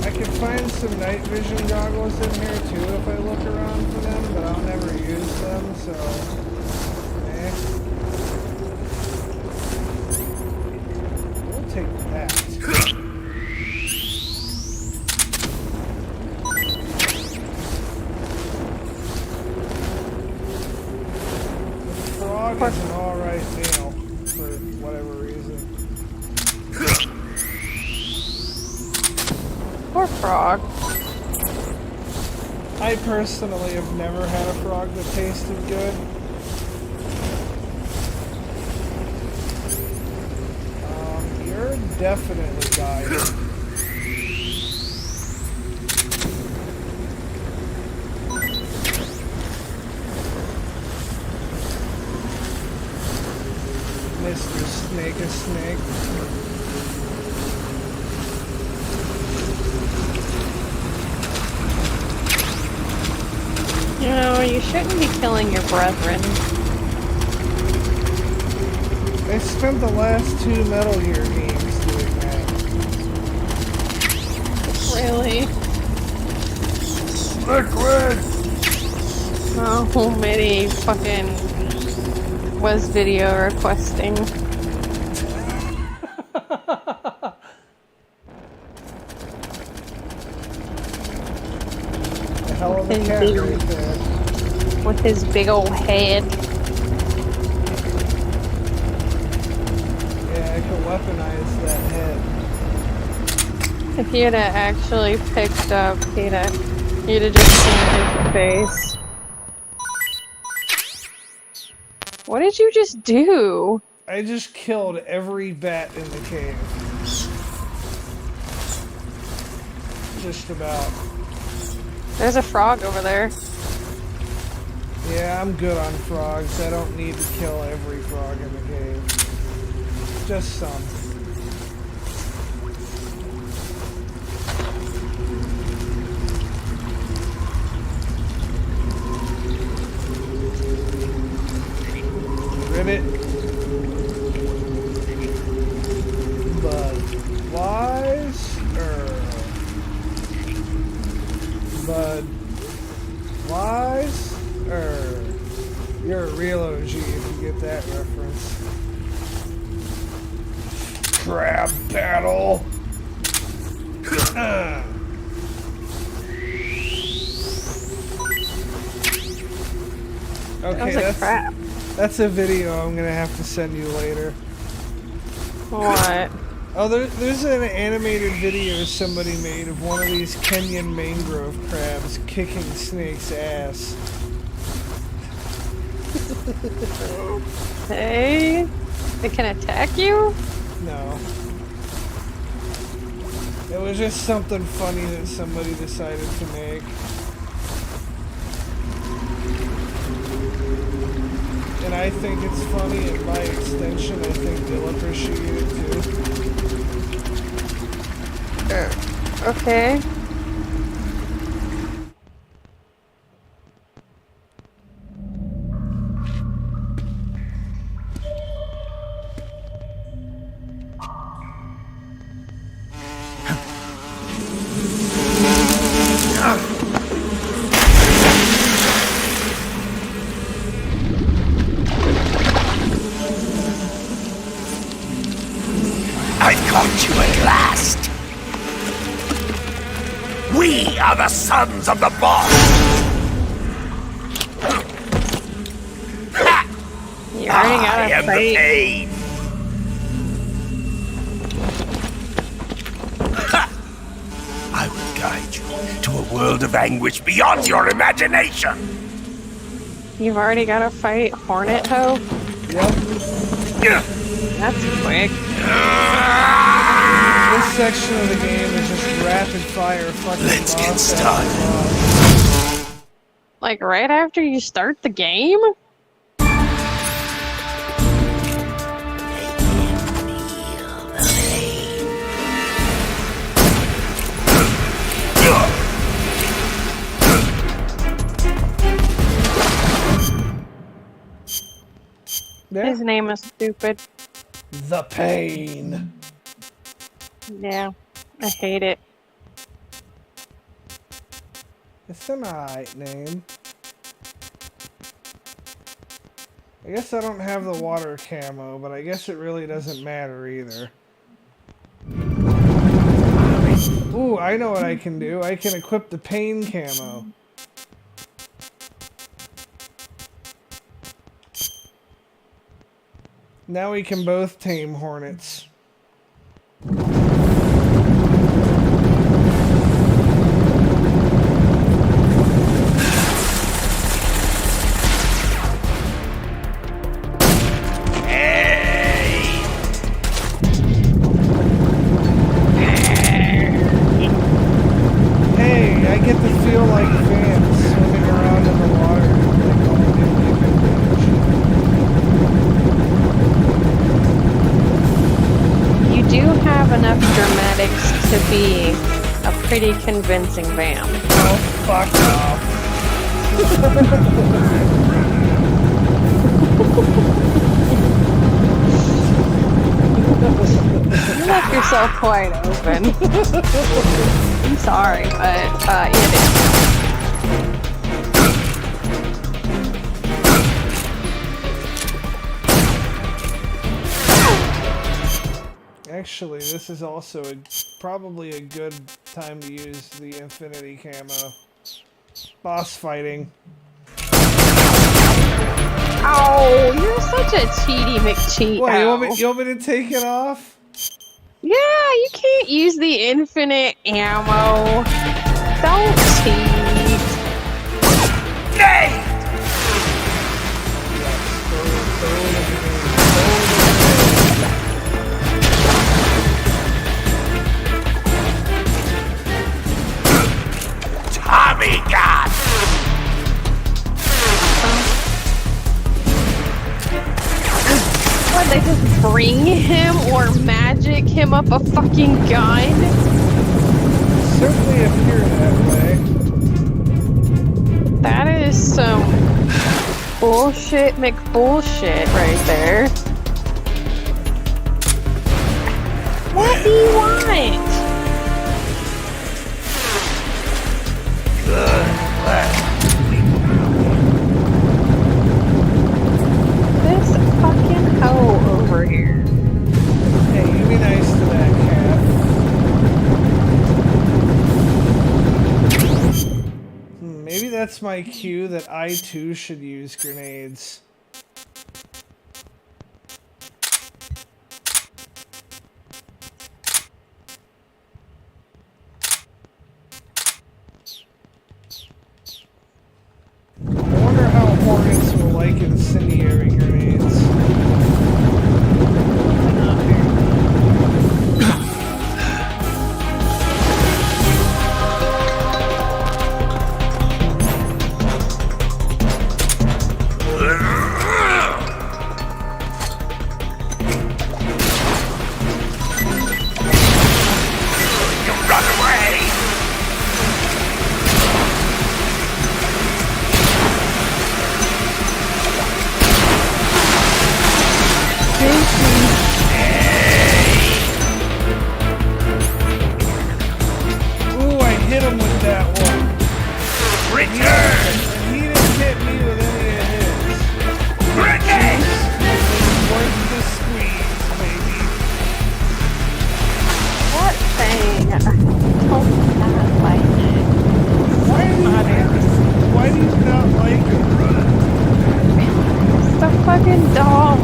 I can find some night vision goggles in here too if I look around for them, but I'll never use them, so... We'll take that. Frog is an alright meal, for whatever reason. Poor frog. I personally have never had a frog that tasted good. You're definitely dying. Mr. Snake is Snake. You know, you shouldn't be killing your brethren. I spent the last 2 Metal Gear games doing that. Really? Liquid! Oh, many fucking was video requesting. The hell of a cat right there. With his big old head. Yeah, I could weaponize that head. If he had actually picked up, you'd have just seen his face. What did you just do? I just killed every bat in the cave. Just about. There's a frog over there. Yeah, I'm good on frogs. I don't need to kill every frog in the cave. Just some. Ribbit. Budweiser. You're a real OG if you get that reference. Crab battle. Okay, that's a video I'm gonna have to send you later. What? Oh, there's an animated video somebody made of one of these Kenyan mangrove crabs kicking Snake's ass. Hey, it can attack you? No. It was just something funny that somebody decided to make. And I think it's funny, and by extension, I think they'll appreciate it too. Okay. I caught you at last. We are the sons of the boss. You already got I am the pain. I will guide you to a world of anguish beyond your imagination. You've already got to fight Hornet Hoe? Yep. That's quick. This section of the game is just rapid fire fucking. Let's get started. Like right after you start the game? His name is stupid. The Pain. Yeah, I hate it. It's an alright name. I guess I don't have the water camo, but I guess it really doesn't matter either. Ooh, I know what I can do. I can equip the Pain camo. Now we can both tame hornets. Hey, I get to feel like fans swimming around in the water. You do have enough dramatics to be a pretty convincing vamp. Oh, fuck off. You left yourself quite open. I'm sorry, but you did. Actually, this is also probably a good time to use the Infinity camo. Boss fighting. Oh, you're such a cheaty McCheat. What, you want me to take it off? Yeah, you can't use the infinite ammo. Don't cheat. Nay! Tommy God! What, they just bring him or magic him up a fucking gun? Certainly appear that way. That is some bullshit McBullshit right there. What do you want? that's my cue that I too should use grenades. I wonder how Hornets will like incendiary grenades. Ooh, I hit him with that one. Return! And he didn't hit me with any of his. Grenade! Worth the squeeze, baby. What thing? Oh, not like it. Why do you not like it? It's the fucking dog.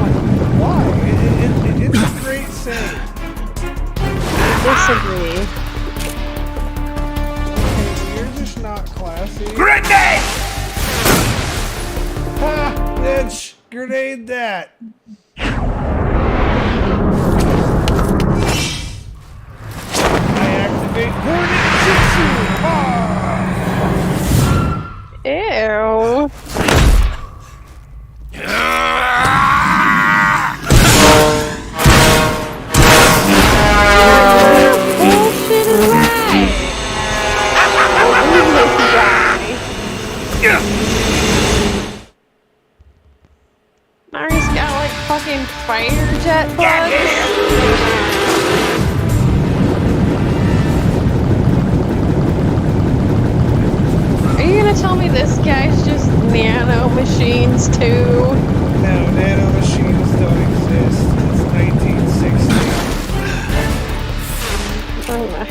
Why? It's a great save. I disagree. Okay, you're just not classy. Grenade! Ha! Bitch! Grenade that! I activate Hornet Jutsu! Ew. Now he's got like fucking fighter jet bugs. Are you gonna tell me this guy's just nano machines too? No, nano machines don't exist. It's 1960.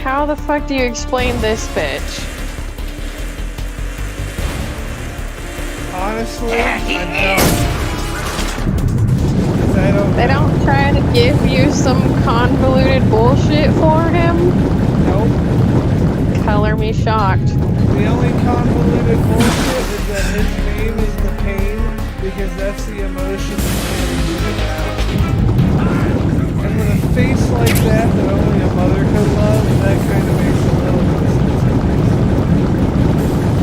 How the fuck do you explain this bitch? Honestly, I don't. They don't try to give you some convoluted bullshit for him? Nope. Color me shocked. The only convoluted bullshit is that his name is the pain because that's the emotion that carries out. And with a face like that only a mother could love, that kind of makes a little bit of sense.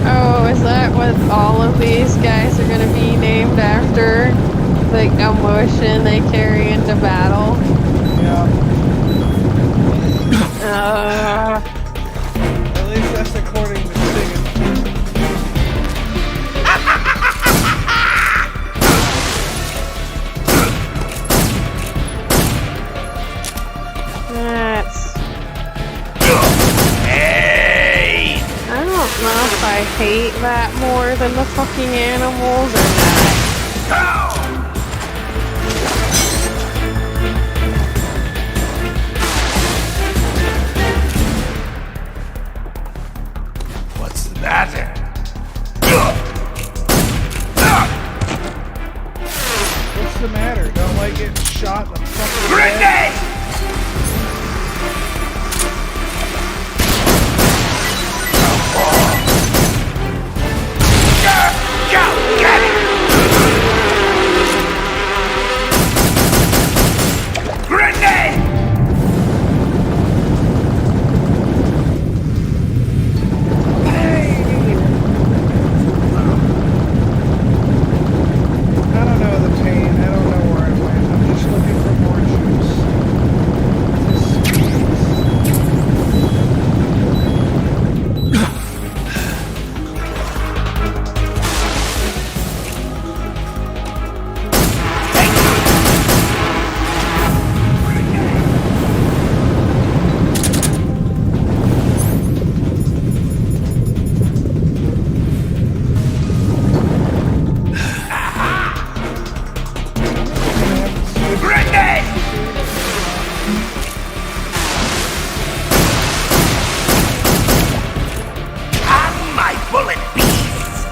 Oh, is that what all of these guys are gonna be named after? The emotion they carry into battle? Yeah. At least that's according to Singing. That's... I don't know if I hate that more than the fucking animals or not. What's the matter? What's the matter? Don't like getting shot in the fucking Grenade! head? Go! Get it! Grenade! I don't know the pain. I don't know where I went. I'm just looking for more juice. Grenade! I'm my bullet beast!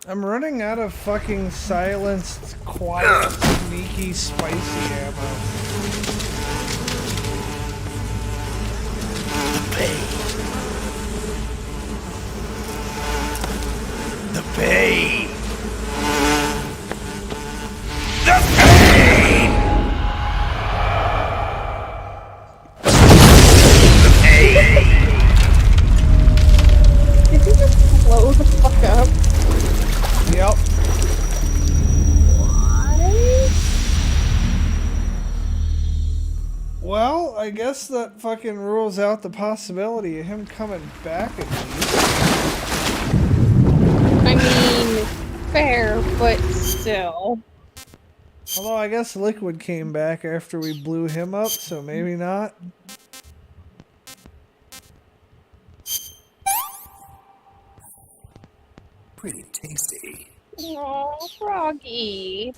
I'm running out of fucking silenced, quiet, sneaky, spicy ammo. The pain! The pain! The pain! Did you just blow the fuck up? Yep. Well, I guess that fucking rules out the possibility of him coming back at least. I mean, fair, but still. Although I guess Liquid came back after we blew him up, so maybe not. Pretty tasty. Aw, Froggy.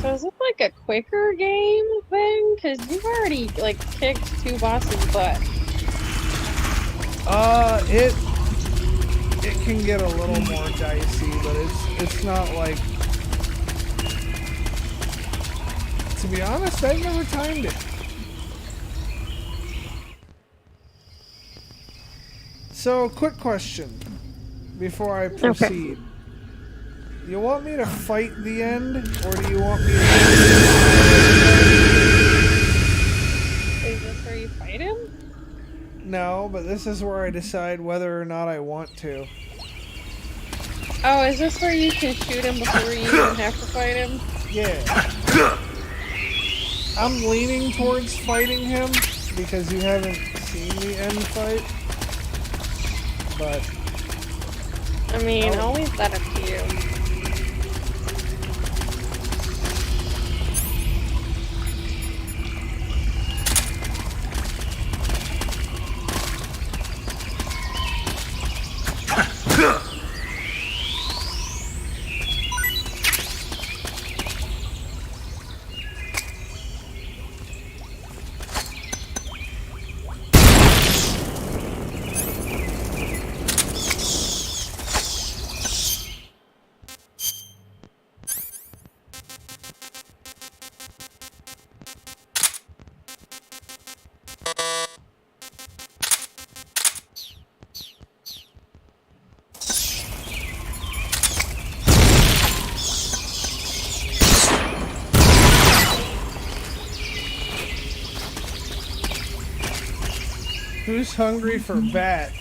So is it like a quicker game thing? Because you've already, like, kicked 2 bosses' butt. It can get a little more dicey, but it's not like... To be honest, I've never timed it. So, quick question before I proceed. Okay. You want me to fight the end, or do you want me to... Is this where you fight him? No, but this is where I decide whether or not I want to. Oh, is this where you can shoot him before you even have to fight him? Yeah. I'm leaning towards fighting him, because you haven't seen the end fight. But... I mean, I'll leave that up to you. Who's hungry for bat?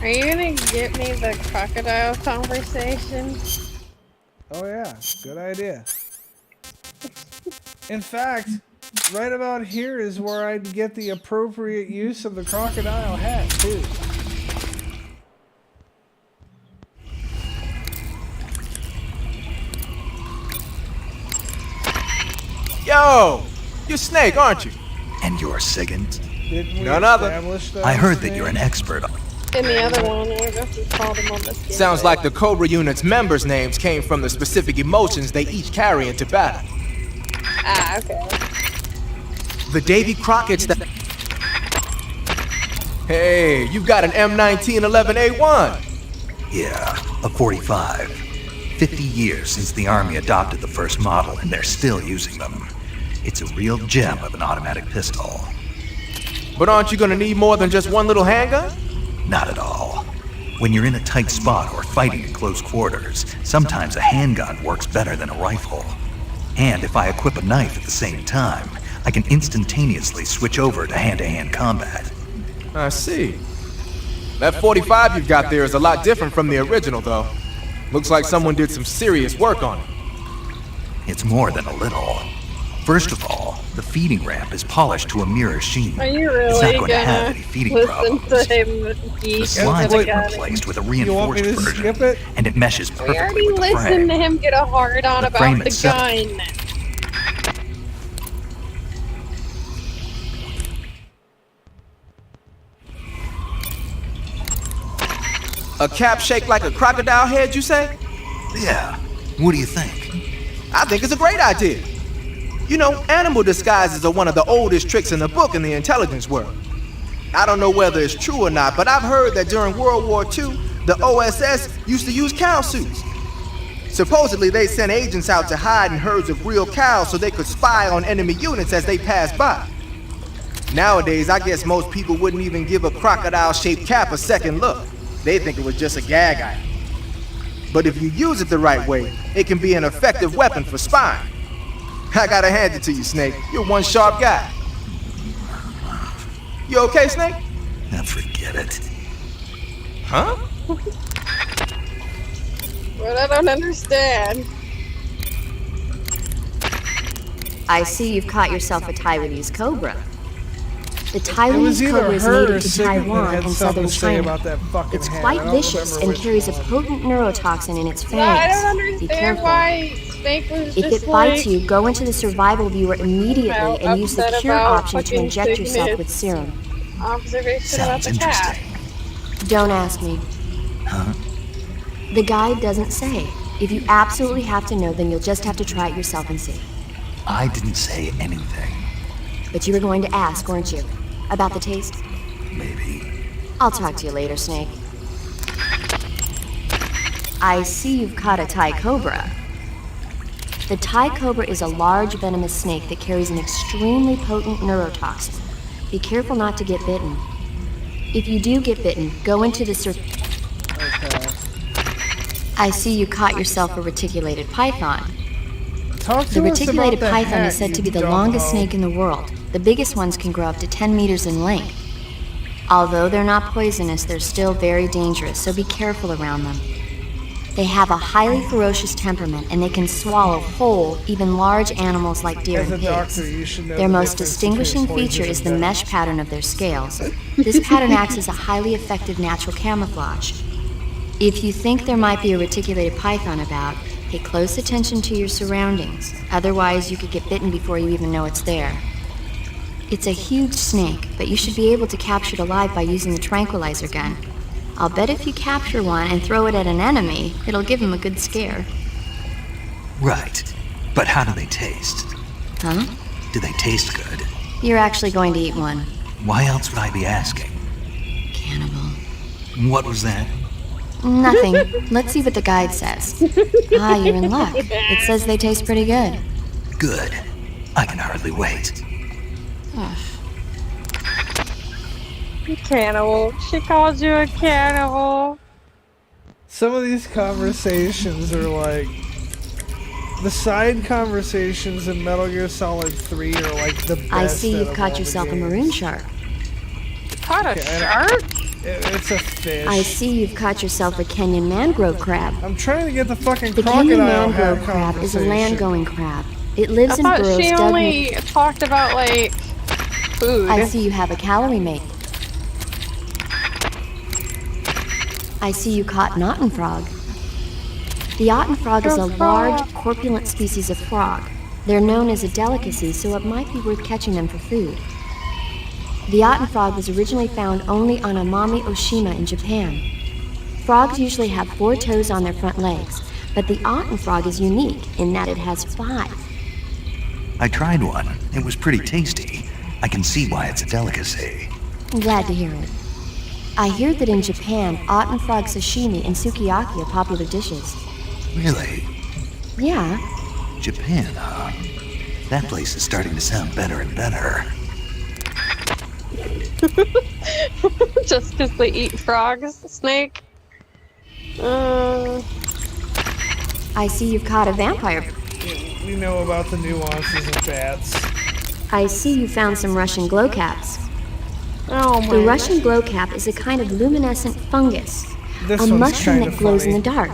Are you gonna get me the crocodile conversation? Oh yeah, good idea. In fact, right about here is where I'd get the appropriate use of the crocodile hat, too. Yo! You're Snake, aren't you? And you're Sigint? None other. I heard that you're an expert. And the other one, I guess we called him on this game. Sounds like the Cobra unit's members' names came from the specific emotions they each carry into battle. Ah, okay. The Davy Crockett's that... Hey, you've got an M1911A1. Yeah, a 45. 50 years since the Army adopted the first model, and they're still using them. It's a real gem of an automatic pistol. But aren't you gonna need more than just one little handgun? Not at all. When you're in a tight spot or fighting in close quarters, sometimes a handgun works better than a rifle. And if I equip a knife at the same time, I can instantaneously switch over to hand-to-hand combat. I see. That 45 you've got there is a lot different from the original, though. Looks like someone did some serious work on it. It's more than a little. First of all, the feeding ramp is polished to a mirror sheen. Are you really it's not going to gonna have any feeding listen problems. to him The slide's been replaced with a reinforced version, and it meshes We perfectly already with the listened frame. to him get a hard on The about frame the itself- gun. A cap shaped like a crocodile head, you say? Yeah. What do you think? I think it's a great idea. You know, animal disguises are one of the oldest tricks in the book in the intelligence world. I don't know whether it's true or not, but I've heard that during World War II, the OSS used to use cow suits. Supposedly, they sent agents out to hide in herds of real cows so they could spy on enemy units as they passed by. Nowadays, I guess most people wouldn't even give a crocodile-shaped cap a second look. They think it was just a gag item. But if you use it the right way, it can be an effective weapon for spying. I gotta hand it to you, Snake. You're one sharp guy. You okay, Snake? Now forget it. Huh? But I don't understand. I see you've caught yourself a Taiwanese cobra. The It was Taiwanese either cobra is her or native to Sigmund Taiwan had and something southern to say China. about that fucking It's hat. quite I don't vicious remember and which carries a one. potent neurotoxin in its fangs. I don't Be understand careful. why Snake was If just it bites like, you, go into the survival viewer immediately and use the upset cure about option to fucking inject yourself Sigmund's with serum. observation about the cat. Don't ask me. Huh? The guide doesn't say. If you absolutely have to know, then you'll just have to try it yourself and see. I didn't say anything. But you were going to ask, weren't you? About the taste? Maybe. I'll talk to you later, Snake. I see you've caught a Thai cobra. The Thai cobra is a large venomous snake that carries an extremely potent neurotoxin. Be careful not to get bitten. If you do get bitten, go into the Okay. I see you caught yourself a reticulated python. Talk The to us reticulated about the python hat, is said to you be the dumb longest hoe. snake in the world. The biggest ones can grow up to 10 meters in length. Although they're not poisonous, they're still very dangerous, so be careful around them. They have a highly ferocious temperament, and they can swallow whole, even large animals like deer As and a pigs. doctor, you should know Their the most difference distinguishing between feature poison is and the venom. mesh pattern of their scales. This pattern acts as a highly effective natural camouflage. If you think there might be a reticulated python about, pay close attention to your surroundings. Otherwise, you could get bitten before you even know it's there. It's a huge snake, but you should be able to capture it alive by using the tranquilizer gun. I'll bet if you capture one and throw it at an enemy, it'll give him a good scare. Right. But how do they taste? Huh? Do they taste good? You're actually going to eat one. Why else would I be asking? Cannibal. What was that? Nothing. Let's see what the guide says. Ah, you're in luck. It says they taste pretty good. Good. I can hardly wait. Cannibal. She called you a cannibal. Some of these conversations are like the side conversations in Metal Gear Solid 3 are like the best. I see out you've of caught all the yourself a games. maroon shark. Caught a Okay, shark? It's a fish. I see you've caught yourself a Kenyan mangrove crab. I'm trying to get the fucking The Kenyan crocodile mangrove hat crab is a conversation. land-going crab. It lives I in thought burrows she dug only talked about, like, food. I see you have a calorie mate. I see you caught an otten frog. The otten frog is a large, corpulent species of frog. They're known as a delicacy, so it might be worth catching them for food. The otten frog was originally found only on Amami Oshima in Japan. Frogs usually have 4 toes on their front legs, but the otten frog is unique in that it has 5. I tried one. It was pretty tasty. I can see why it's a delicacy. I'm glad to hear it. I hear that in Japan, otten frog sashimi and sukiyaki are popular dishes. Really? Yeah, Japan, huh? That place is starting to sound better and better. Just because they eat frogs, Snake? I see you've caught a vampire. We know about the nuances of bats. I see you found some Russian glowcaps. Oh The Russian glowcap is a kind of luminescent fungus, This a one's mushroom kinda that glows funny. in the dark.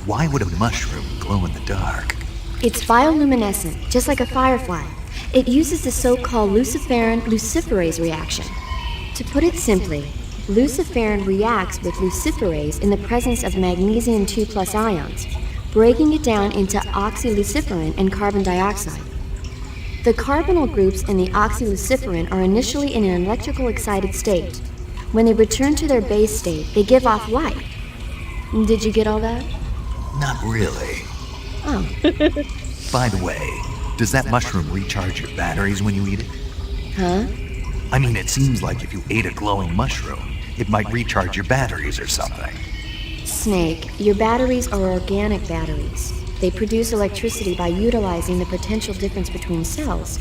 Why would a mushroom glow in the dark? It's bioluminescent, just like a firefly. It uses the so-called luciferin luciferase reaction. To put it simply, luciferin reacts with luciferase in the presence of magnesium 2+ ions, breaking it down into oxyluciferin and carbon dioxide. The carbonyl groups in the oxyluciferin are initially in an electrical excited state, When they return to their base state, they give off light. Did you get all that? Not really. Oh. By the way, does that mushroom recharge your batteries when you eat it? Huh? I mean, it seems like if you ate a glowing mushroom, it might recharge your batteries or something. Snake, your batteries are organic batteries. They produce electricity by utilizing the potential difference between cells.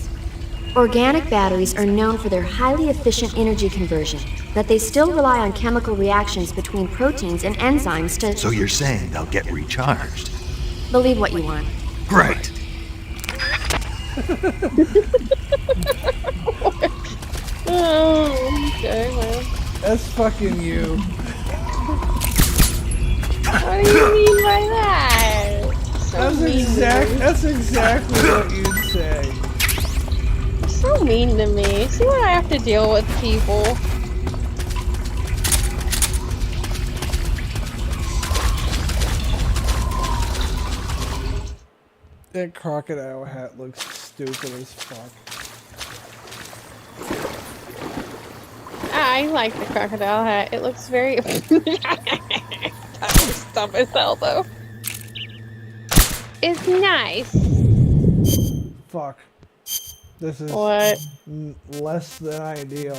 Organic batteries are known for their highly efficient energy conversion, but they still rely on chemical reactions between proteins and enzymes to... So you're saying they'll get recharged? Believe what you want. Great! Oh, okay, man. That's fucking you. What do you mean by that? So That's exactly what you'd say. You're so mean to me. See what I have to deal with, people. That crocodile hat looks stupid as fuck. I like the crocodile hat. It looks very... That was dumb as hell, though. It's nice. Fuck. This is What? Less than ideal.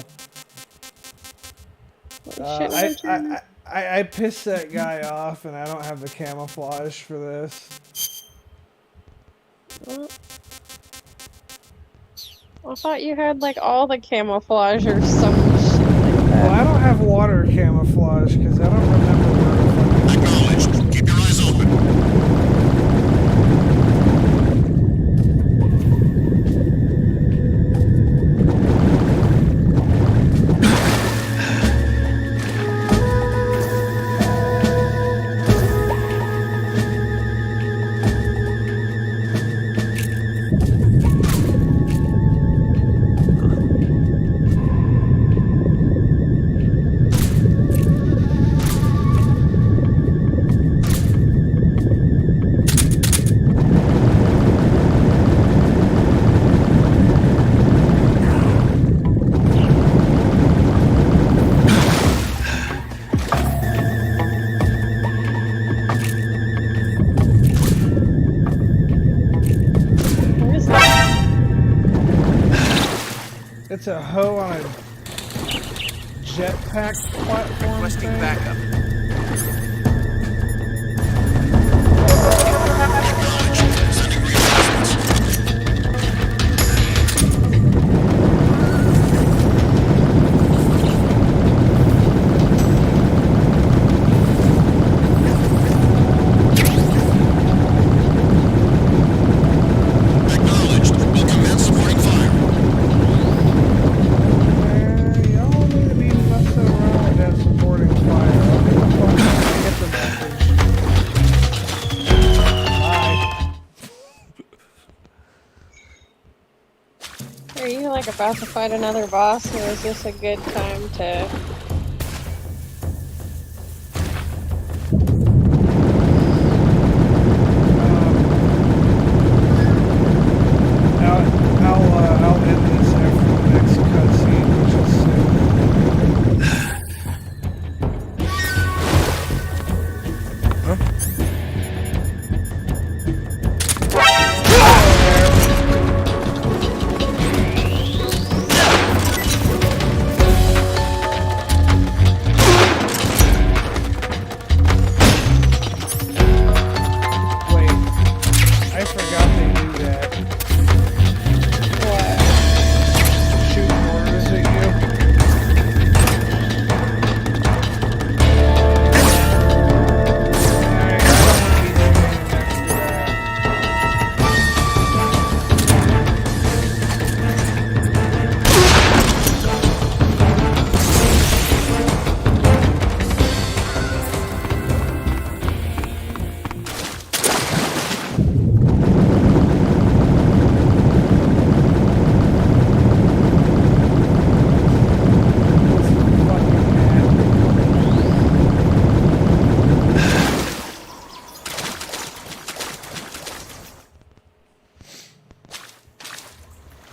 I pissed that guy off and I don't have the camouflage for this. What? I thought you had like all the camouflage or some shit like that. Well, I don't have water camouflage because I don't remember where the fuck. Acknowledged. Keep your eyes open. It's a hoe on a jetpack platform. Requesting thing. backup. Y'all need to be messing around with that supporting fire. I'll be the fuck get the message. Bye. Are you like about to fight another boss, or is this a good time to... I'll end this after the next cutscene, which is soon. Wait, I forgot they do that. Shooting orders at you.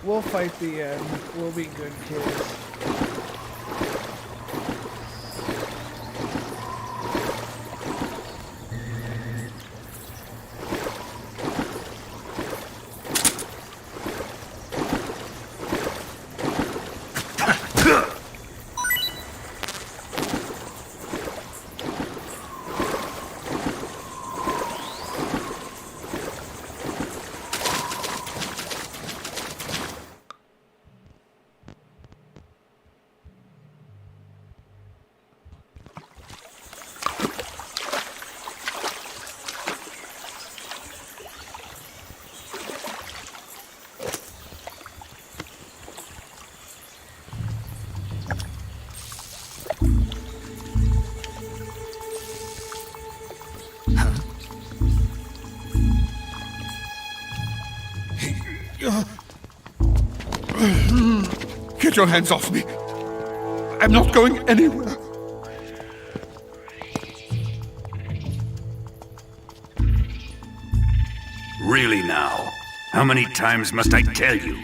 We'll fight the end. We'll be good kids. Get your hands off me. I'm not going anywhere. Really now? How many times must I tell you?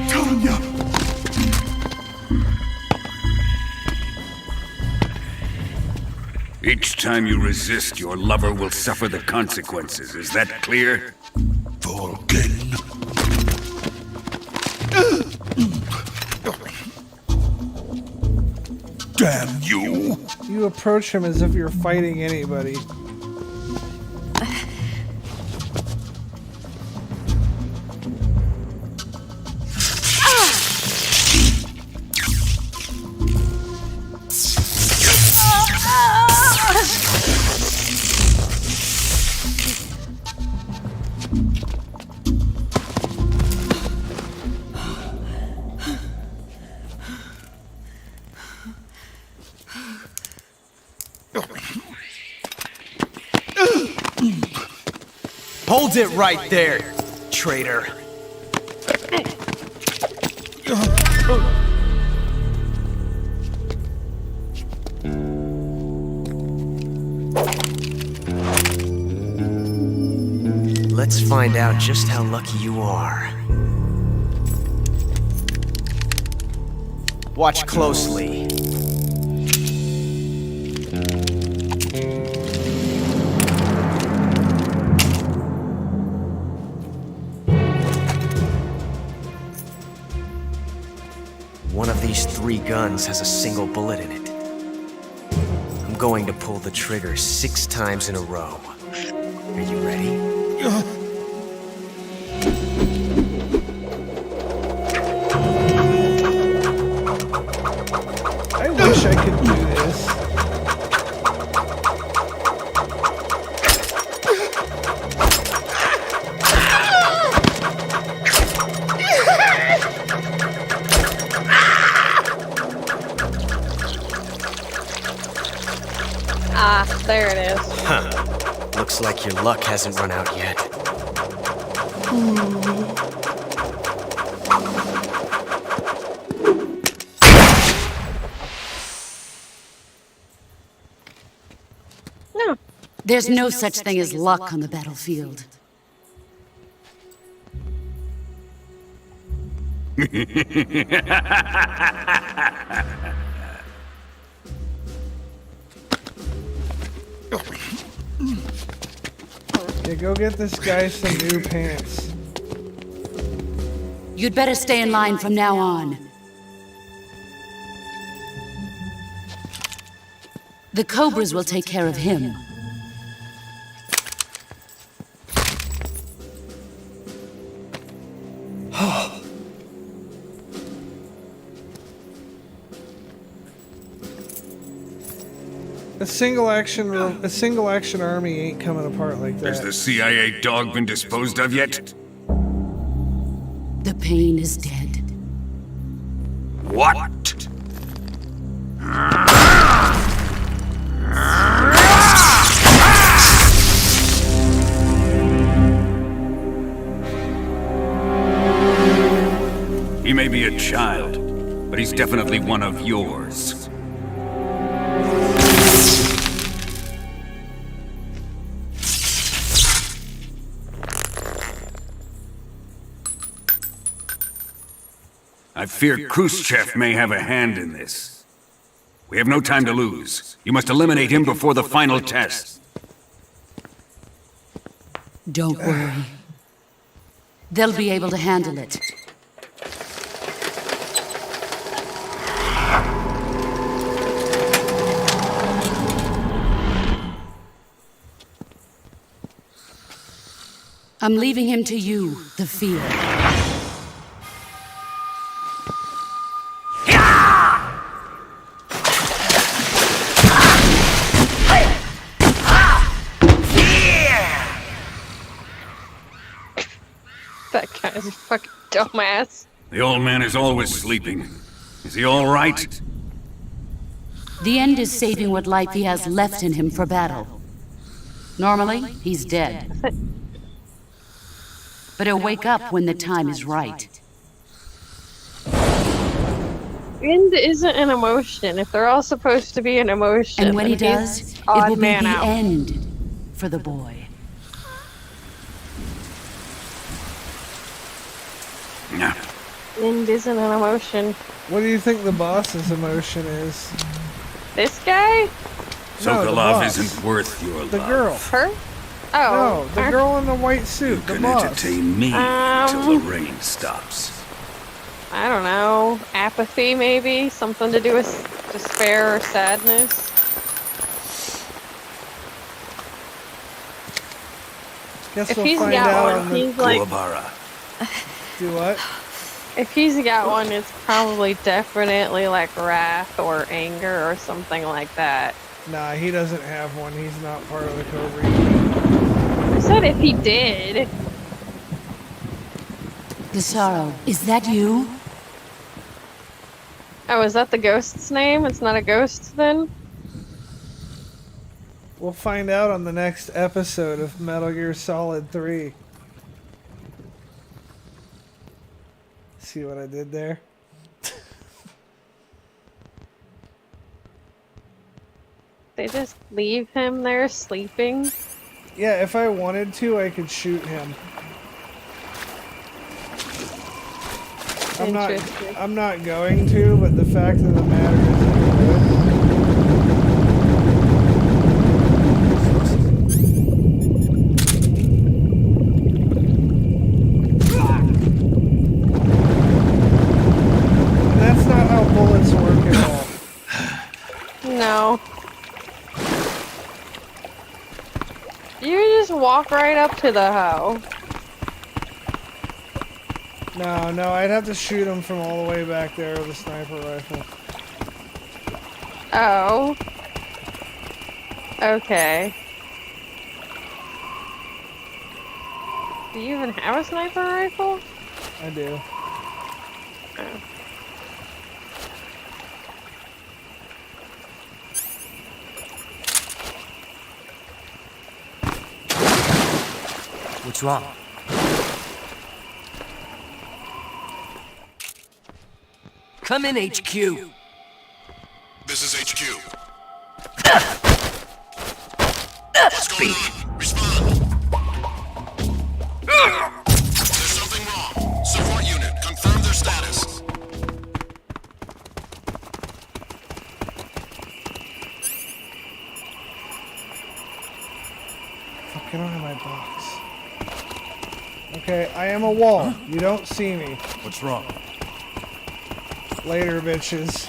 Tanya! Each time you resist, your lover will suffer the consequences. Is that clear? Volgin. Damn you! You approach him as if you're fighting anybody. Hold it right there, traitor. Let's find out just how lucky you are. Watch closely. One of these 3 guns has a single bullet in it. I'm going to pull the trigger 6 times in a row. Are you ready? I wish I could do this. Ah, there it is. Huh. Looks like your luck hasn't run out yet. No. There's no such thing as luck on the battlefield. Yeah, go get this guy some new pants. You'd better stay in line from now on. The Cobras will take care of him. A single action army ain't coming apart like that. Has the CIA dog been disposed of yet? The pain is dead. What? He may be a child, but he's definitely one of yours. I fear Khrushchev may have a hand in this. We have no time to lose. You must eliminate him before the final test. Don't worry. They'll be able to handle it. I'm leaving him to you, the field. That guy's a fucking dumbass. The old man is always sleeping. Is he all right? The end is saving what life he has left in him for battle. Normally, he's dead. But he'll wake up when the time is right. End isn't an emotion. If they're all supposed to be an emotion, And when he then does, he's it odd will be man the out. end for the boy. Yeah. End isn't an emotion. What do you think the boss's emotion is? This guy? No, the Sokolov boss. isn't worth your The love. girl. Her? Oh. No, the girl in the white suit. You the can boss. entertain me till the rain stops. I don't know. Apathy, maybe? Something to do with despair or sadness? Guess If we'll he's find got out one, on the... he's like... Do what? If he's got one, it's probably definitely like wrath or anger or something like that. Nah, he doesn't have one. He's not part of the Cobra. I said if he did. Gasaro, is that you? Oh, is that the ghost's name? It's not a ghost then? We'll find out on the next episode of Metal Gear Solid 3. See what I did there? They just leave him there sleeping? Yeah, if I wanted to, I could shoot him. Interesting. I'm not going to, but the fact of the matter is I And that's not how bullets work at all. No. You just walk right up to the hoe. No, I'd have to shoot him from all the way back there with a sniper rifle. Oh. Okay. Do you even have a sniper rifle? I do. Oh. What's wrong? Come in, HQ. This is HQ. What's going on? Respond. There's something wrong. Support unit, confirm their status. Fuck, get on my box. Okay, I am a wall. Huh? You don't see me. What's wrong? Later, bitches.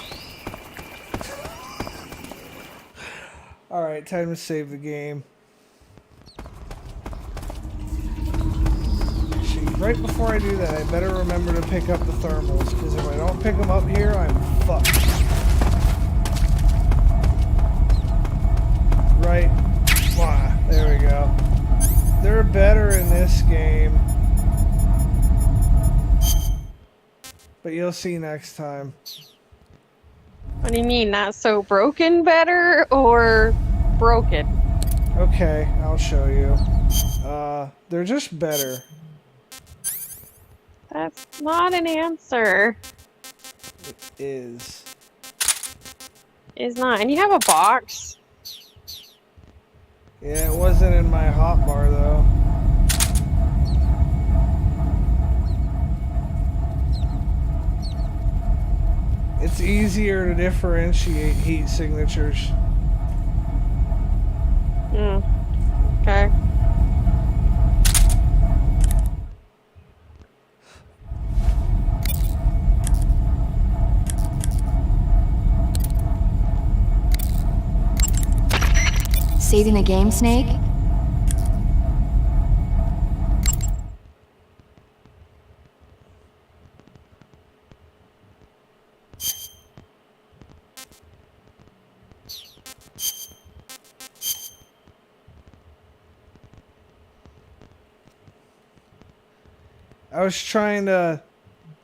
Alright, time to save the game. Actually, right before I do that, I better remember to pick up the thermals, because if I don't pick them up here, I'm fucked. Right. There we go. They're better in this game. But you'll see next time. What do you mean, not so broken better or broken? Okay, I'll show you. They're just better. That's not an answer. It is. It's not. And you have a box. Yeah, it wasn't in my hotbar though. It's easier to differentiate heat signatures. Okay. Saving the game, Snake?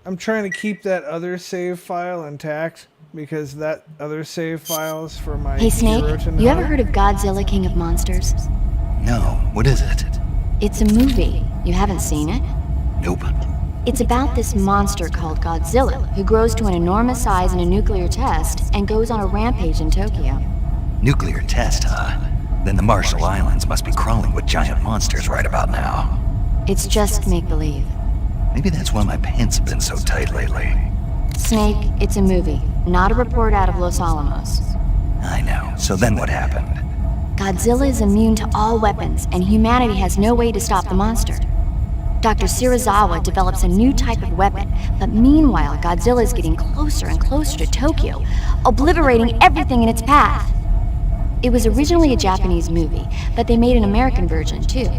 I'm trying to keep that other save file intact because that other save file is for my Hey, Snake, hero to you ever know. heard of Godzilla King of Monsters? No, what is it? It's a movie. You haven't seen it? Nope. It's about this monster called Godzilla, who grows to an enormous size in a nuclear test and goes on a rampage in Tokyo. Nuclear test, huh? Then the Marshall Islands must be crawling with giant monsters right about now. It's just make-believe. Maybe that's why my pants have been so tight lately. Snake, it's a movie, not a report out of Los Alamos. I know. So then what happened? Godzilla is immune to all weapons, and humanity has no way to stop the monster. Dr. Shirazawa develops a new type of weapon, but meanwhile, Godzilla is getting closer and closer to Tokyo, obliterating everything in its path. It was originally a Japanese movie, but they made an American version too.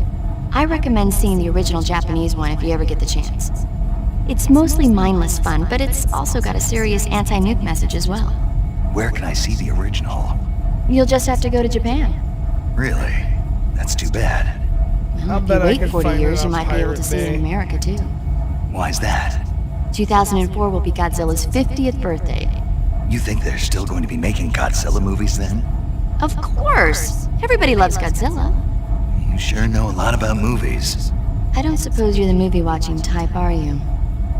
I recommend seeing the original Japanese one if you ever get the chance. It's mostly mindless fun, but it's also got a serious anti-nuke message as well. Where can I see the original? You'll just have to go to Japan. Really? That's too bad. Well, if you wait 40 years, you might be able to see it in America too. Why's that? 2004 will be Godzilla's 50th birthday. You think they're still going to be making Godzilla movies then? Of course! Everybody loves Godzilla. You sure know a lot about movies. I don't suppose you're the movie-watching type, are you?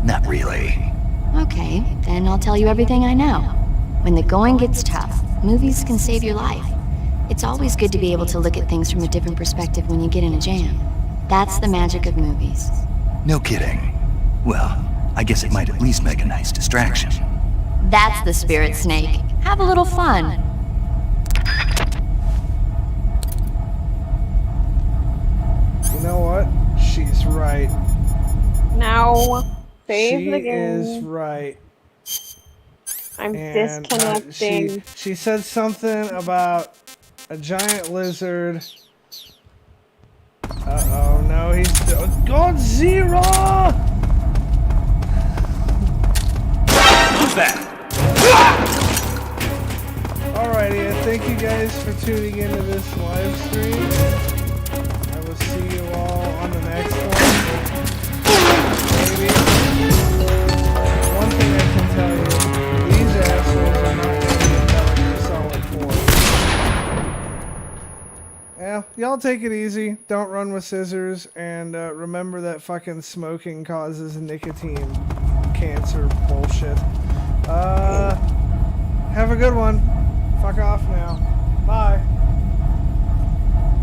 Not really. Okay, then I'll tell you everything I know. When the going gets tough, movies can save your life. It's always good to be able to look at things from a different perspective when you get in a jam. That's the magic of movies. No kidding. Well, I guess it might at least make a nice distraction. That's the spirit, Snake. Have a little fun. You know what? She's right. Now, save the She game. is right. I'm And, disconnecting. she said something about a giant lizard. Uh-oh, no, he's Godzilla! Who's that? Alrighty, I thank you guys for tuning into this live stream. I will see you all on the next one. Maybe. One thing I can tell you, these assholes are not going to be Metal Gear Solid 4. Yeah, y'all take it easy. Don't run with scissors, and remember that fucking smoking causes nicotine cancer bullshit. Have a good one. Fuck off now. Bye.